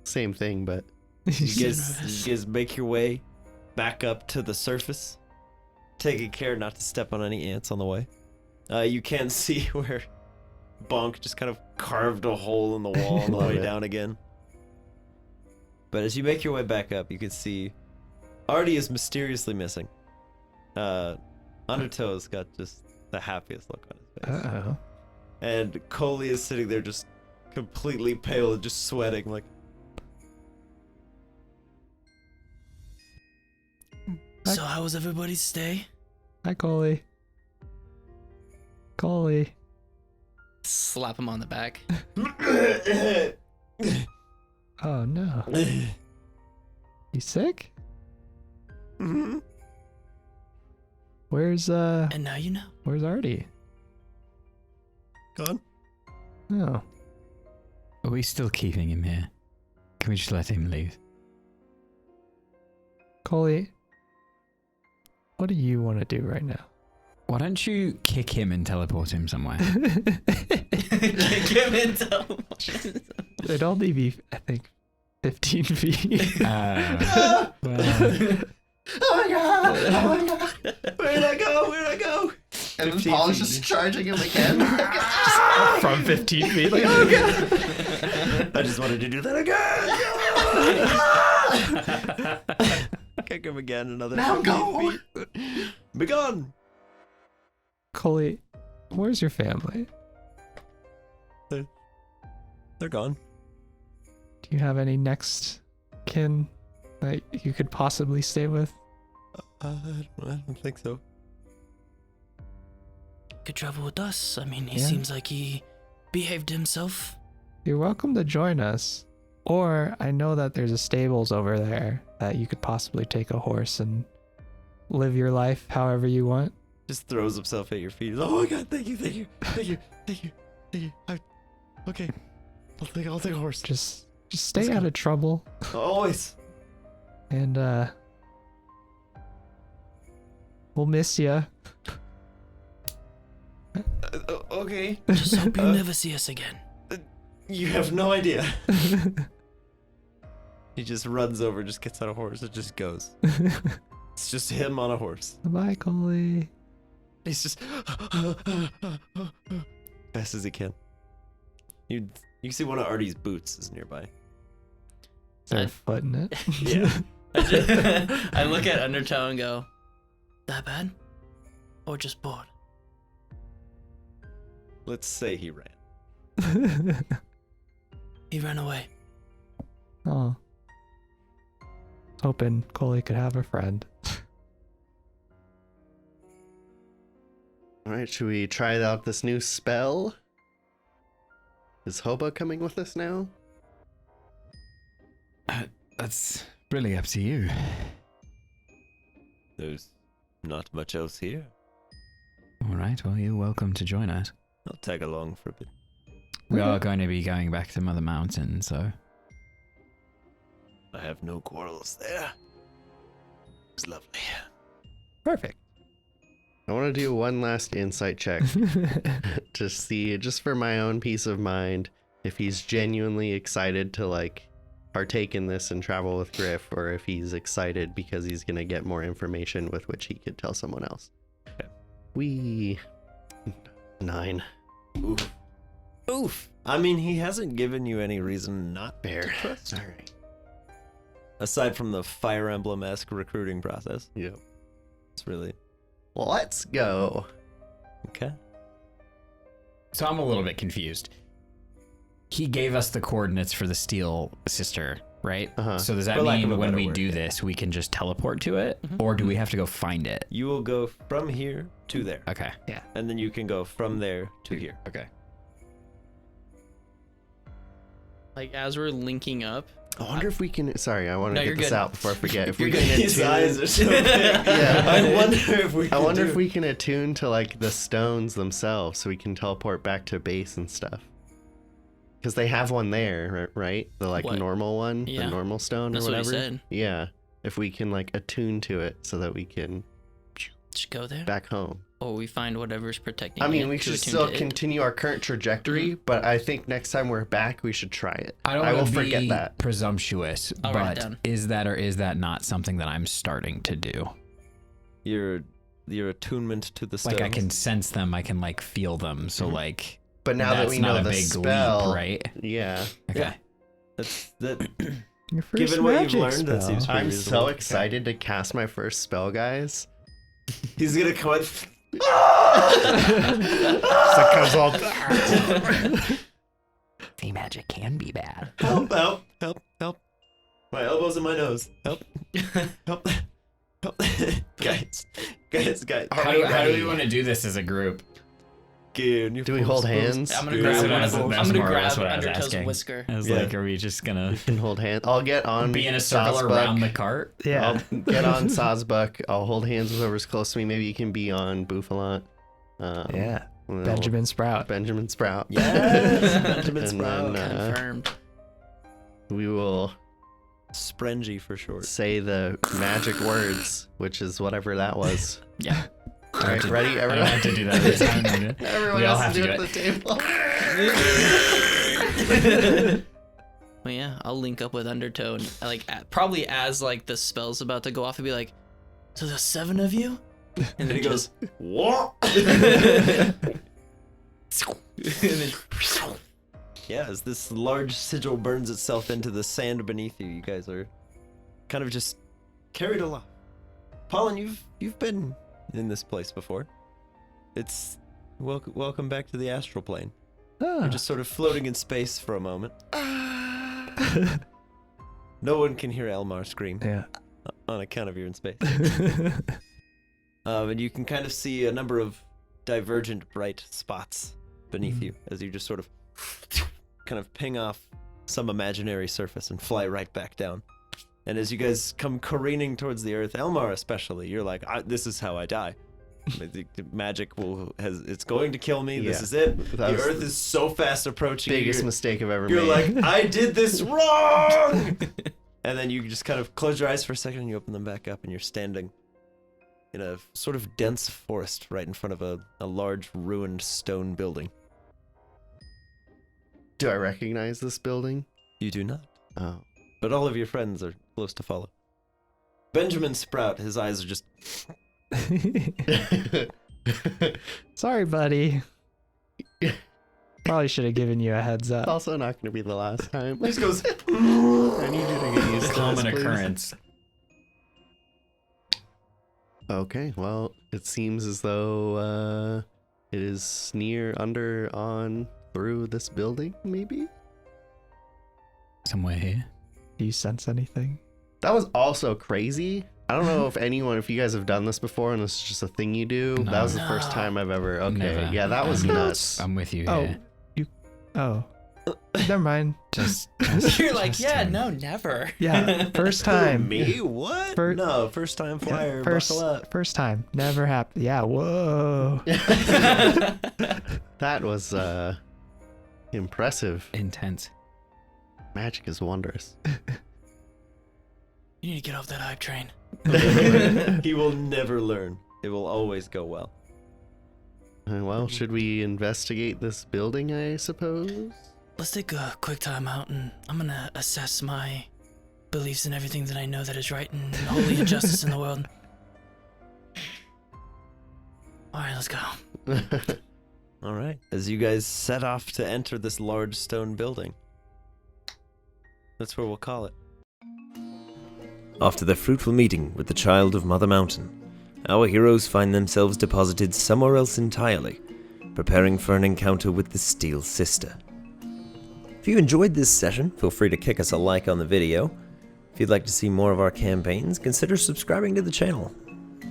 Speaker 2: Same thing, but
Speaker 3: You guys make your way back up to the surface, taking care not to step on any ants on the way. You can see where Bonk just kind of carved a hole in the wall on the
Speaker 2: Love
Speaker 3: way
Speaker 2: it.
Speaker 3: down again. But as you make your way back up, you can see Artie is mysteriously missing. Undertow's got just the happiest look on his face.
Speaker 5: Uh-oh.
Speaker 3: And Coley is sitting there just completely pale and just sweating like,
Speaker 7: So how was everybody's stay?
Speaker 5: Hi, Coley. Coley.
Speaker 4: Slap him on the back.
Speaker 5: Oh, no. You sick?
Speaker 3: Mhm.
Speaker 5: Where's
Speaker 7: And now you know.
Speaker 5: where's Artie?
Speaker 3: Gone?
Speaker 5: Oh.
Speaker 6: Are we still keeping him here? Can we just let him leave?
Speaker 5: Coley, what do you want to do right now?
Speaker 6: Why don't you kick him and teleport him somewhere?
Speaker 4: Kick him into
Speaker 5: It'd only be, I think, 15 feet.
Speaker 6: Well,
Speaker 2: Oh my god! Oh my god!
Speaker 3: Where'd I go? Where'd I go?
Speaker 2: And then
Speaker 3: 15
Speaker 2: Paul's
Speaker 3: feet.
Speaker 2: just charging him again.
Speaker 6: From 15 feet. Like, oh god.
Speaker 3: I just wanted to do that again. Kick him again. Another.
Speaker 2: Now
Speaker 3: 15
Speaker 2: go.
Speaker 3: feet. Be gone.
Speaker 5: Coley, where's your family?
Speaker 3: They're gone.
Speaker 5: Do you have any next kin that you could possibly stay with?
Speaker 3: I don't think so.
Speaker 7: Could travel with us. I mean, he
Speaker 5: Yeah.
Speaker 7: seems like he behaved himself.
Speaker 5: You're welcome to join us. Or I know that there's a stables over there that you could possibly take a horse and live your life however you want.
Speaker 3: Just throws himself at your feet. He's, oh my god! Thank you! Thank you! Thank you! Thank you! Thank you! Okay. I'll take a horse.
Speaker 5: Just stay out of trouble.
Speaker 3: Always.
Speaker 5: And we'll miss you.
Speaker 3: Okay.
Speaker 7: Just hope you
Speaker 3: Uh,
Speaker 7: never see us again.
Speaker 3: You have no idea. He just runs over, just gets on a horse, and just goes. It's just him on a horse.
Speaker 5: Bye, Coley.
Speaker 3: He's just fast as he can. You see one of Artie's boots is nearby.
Speaker 5: Start footing it.
Speaker 3: Yeah.
Speaker 4: I look at Undertow and go,
Speaker 7: That bad? Or just bored?
Speaker 3: Let's say he ran.
Speaker 7: He ran away.
Speaker 5: Oh. Hoping Coley could have a friend.
Speaker 2: Alright, should we try out this new spell? Is Hobo coming with us now?
Speaker 6: That's really up to you.
Speaker 3: There's not much else here.
Speaker 6: All right, well, you're welcome to join us.
Speaker 3: I'll tag along for a bit.
Speaker 6: We are going to be going back to Mother Mountain, so...
Speaker 3: I have no quarrels there. It's lovely.
Speaker 5: Perfect.
Speaker 2: I want to do one last insight check to see, just for my own peace of mind, if he's genuinely excited to like partake in this and travel with Griff, or if he's excited because he's gonna get more information with which he could tell someone else.
Speaker 3: Okay.
Speaker 2: 9.
Speaker 3: Oof. Oof. I mean, he hasn't given you any reason not
Speaker 2: Fair.
Speaker 3: to trust.
Speaker 2: All right.
Speaker 3: Aside from the Fire Emblem-esque recruiting process.
Speaker 2: Yep.
Speaker 3: It's really...
Speaker 2: Let's go.
Speaker 3: Okay.
Speaker 6: So I'm a little bit confused. He gave us the coordinates for the Steel Sister, right?
Speaker 2: Uh-huh.
Speaker 6: So does that
Speaker 3: For lack of
Speaker 6: mean
Speaker 3: a
Speaker 6: when
Speaker 3: better
Speaker 6: we
Speaker 3: word,
Speaker 6: do
Speaker 3: yeah.
Speaker 6: this, we can just teleport to it? Or do we have to go find it?
Speaker 3: You will go from here to there.
Speaker 6: Okay.
Speaker 3: And then you can go from there to here.
Speaker 6: Okay.
Speaker 4: like, as we're linking up,
Speaker 2: I wonder if we can. Sorry, I want
Speaker 4: No,
Speaker 2: to
Speaker 4: you're
Speaker 2: get this
Speaker 4: good.
Speaker 2: out before I forget. If we
Speaker 3: You're
Speaker 2: can
Speaker 3: good. His eyes are so big.
Speaker 2: Yeah.
Speaker 3: I wonder if we can
Speaker 2: I wonder
Speaker 3: do-
Speaker 2: if we can attune to like the stones themselves, so we can teleport back to base and stuff. Because they have one there, right? The like
Speaker 4: What?
Speaker 2: normal one,
Speaker 4: Yeah.
Speaker 2: the normal stone
Speaker 4: That's
Speaker 2: or
Speaker 4: what he
Speaker 2: whatever.
Speaker 4: said.
Speaker 2: Yeah. If we can like attune to it, so that we can
Speaker 4: Just go there.
Speaker 2: back home.
Speaker 4: Or we find whatever's protecting
Speaker 2: I mean,
Speaker 4: it
Speaker 2: we
Speaker 4: to
Speaker 2: should
Speaker 4: attune
Speaker 2: still
Speaker 4: to it.
Speaker 2: continue our current trajectory, but I think next time we're back, we should try it.
Speaker 6: I don't
Speaker 2: will
Speaker 6: want to
Speaker 2: forget
Speaker 6: be
Speaker 2: that.
Speaker 6: presumptuous,
Speaker 4: I'll write it
Speaker 6: but
Speaker 4: down.
Speaker 6: is that or is that not something that I'm starting to do?
Speaker 3: your attunement to the stones.
Speaker 6: Like I can sense them, I can like feel them. So
Speaker 2: Mhm.
Speaker 6: like
Speaker 2: But now that
Speaker 6: that's
Speaker 2: we
Speaker 6: not
Speaker 2: know
Speaker 6: a
Speaker 2: the
Speaker 6: big
Speaker 2: spell,
Speaker 6: leap, right?
Speaker 2: Yeah.
Speaker 6: Okay.
Speaker 3: Yeah. That.
Speaker 5: Your first
Speaker 3: Given what you've
Speaker 5: magic
Speaker 3: learned, that
Speaker 5: spell.
Speaker 3: seems pretty
Speaker 2: I'm
Speaker 3: reasonable.
Speaker 2: so excited to cast my first spell, guys.
Speaker 3: He's gonna come out.
Speaker 2: comes all
Speaker 6: See, magic can be bad.
Speaker 3: Help! Help! Help! Help! My elbows in my nose. Help! Help! Help! Guys!
Speaker 6: How do we want to do this as a group?
Speaker 2: Do we hold hands?
Speaker 4: I'm gonna
Speaker 3: Dude,
Speaker 4: grab
Speaker 3: that's
Speaker 4: one.
Speaker 3: what-
Speaker 4: I'm gonna
Speaker 6: more or
Speaker 4: grab
Speaker 6: less what I was
Speaker 4: Undertow's
Speaker 6: asking.
Speaker 4: whisker.
Speaker 6: I was
Speaker 3: Yeah.
Speaker 6: like, are we just gonna
Speaker 2: We can hold hands. I'll get on.
Speaker 6: be in a circle
Speaker 2: Sawsbuck.
Speaker 6: around the cart?
Speaker 5: Yeah.
Speaker 2: I'll get on Sawsbuck. I'll hold hands with whoever's close to me. Maybe you can be on Buffalant.
Speaker 5: Yeah.
Speaker 2: and then
Speaker 5: Benjamin Sprout.
Speaker 2: Benjamin Sprout.
Speaker 3: Yes, Benjamin
Speaker 2: And
Speaker 3: Sprout.
Speaker 2: then,
Speaker 4: Confirmed.
Speaker 2: we will
Speaker 3: Sprengy for short.
Speaker 2: say the magic words, which is whatever that was.
Speaker 4: Yeah.
Speaker 2: All right, ready?
Speaker 6: I don't
Speaker 2: Everyone?
Speaker 6: have to do that this time.
Speaker 2: Everyone
Speaker 6: We all
Speaker 2: else
Speaker 6: have
Speaker 2: do
Speaker 6: to
Speaker 2: it
Speaker 6: do
Speaker 2: at the table.
Speaker 4: Well, yeah, I'll link up with Undertow and like probably as like the spell's about to go off and be like,
Speaker 7: So there's 7 of you?
Speaker 3: And then he goes, what? Yeah, as this large sigil burns itself into the sand beneath you, you guys are kind of just carried along. Pollen, you've been in this place before. It's welcome back to the astral plane. You're just sort of floating in space for a moment. No one can hear Elmar scream.
Speaker 5: Yeah.
Speaker 3: On account of you're in space. And you can kind of see a number of divergent bright spots beneath you as you just sort of kind of ping off some imaginary surface and fly right back down. And as you guys come careening towards the earth, Elmar especially, you're like, this is how I die. The magic it's going to kill me. This is it. The earth is so fast approaching.
Speaker 2: Biggest mistake I've ever
Speaker 3: You're
Speaker 2: made.
Speaker 3: like, I did this wrong! And then you just kind of close your eyes for a second and you open them back up and you're standing in a sort of dense forest right in front of a large ruined stone building.
Speaker 2: Do I recognize this building?
Speaker 3: You do not.
Speaker 2: Oh.
Speaker 3: But all of your friends are close to follow. Benjamin Sprout, his eyes are just...
Speaker 5: Sorry, buddy. Probably should have given you a heads
Speaker 2: It's
Speaker 5: up.
Speaker 2: also not going to be the last time.
Speaker 3: He just goes...
Speaker 2: I need you to get used to
Speaker 6: Common
Speaker 2: this, please.
Speaker 6: occurrence.
Speaker 2: Okay, well, it seems as though it is near, under, on, through this building, maybe?
Speaker 6: Somewhere here.
Speaker 5: Do you sense anything?
Speaker 2: That was also crazy. I don't know if you guys have done this before and this is just a thing you do.
Speaker 6: No.
Speaker 2: That was the first time I've ever... Okay,
Speaker 6: Never.
Speaker 2: yeah, that was
Speaker 6: I'm-
Speaker 2: nuts.
Speaker 6: I'm with you
Speaker 5: Oh,
Speaker 6: here.
Speaker 5: Oh. Never mind.
Speaker 6: Just
Speaker 7: You're like,
Speaker 6: just
Speaker 7: yeah,
Speaker 6: him.
Speaker 7: no, never.
Speaker 5: Yeah, first time.
Speaker 3: Me? What?
Speaker 5: Fir-
Speaker 3: First time
Speaker 5: Yeah,
Speaker 3: flyer.
Speaker 5: first,
Speaker 3: Buckle up.
Speaker 5: first time. Never happened. Yeah, whoa.
Speaker 2: That was impressive.
Speaker 6: Intense.
Speaker 2: Magic is wondrous.
Speaker 7: You need to get off that hype train.
Speaker 3: He will never learn. It will always go well.
Speaker 2: Well, should we investigate this building, I suppose?
Speaker 7: Let's take a quick time out and I'm gonna assess my beliefs and everything that I know that is right and holy and justice in the world. Alright, let's go.
Speaker 3: All right. As you guys set off to enter this large stone building, that's where we'll call it. After their fruitful meeting with the child of Mother Mountain, our heroes find themselves deposited somewhere else entirely, preparing for an encounter with the Steel Sister. If you enjoyed this session, feel free to kick us a like on the video. If you'd like to see more of our campaigns, consider subscribing to the channel.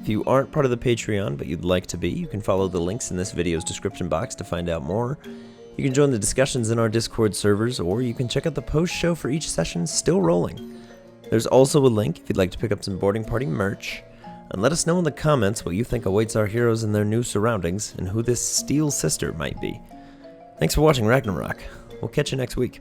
Speaker 3: If you aren't part of the Patreon but you'd like to be, you can follow the links in this video's description box to find out more. You can join the discussions in our Discord servers, or you can check out the post-show for each session still rolling. There's also a link if you'd like to pick up some boarding party merch, and let us know in the comments what you think awaits our heroes in their new surroundings and who this Steel Sister might be. Thanks for watching Ragnarok. We'll catch you next week.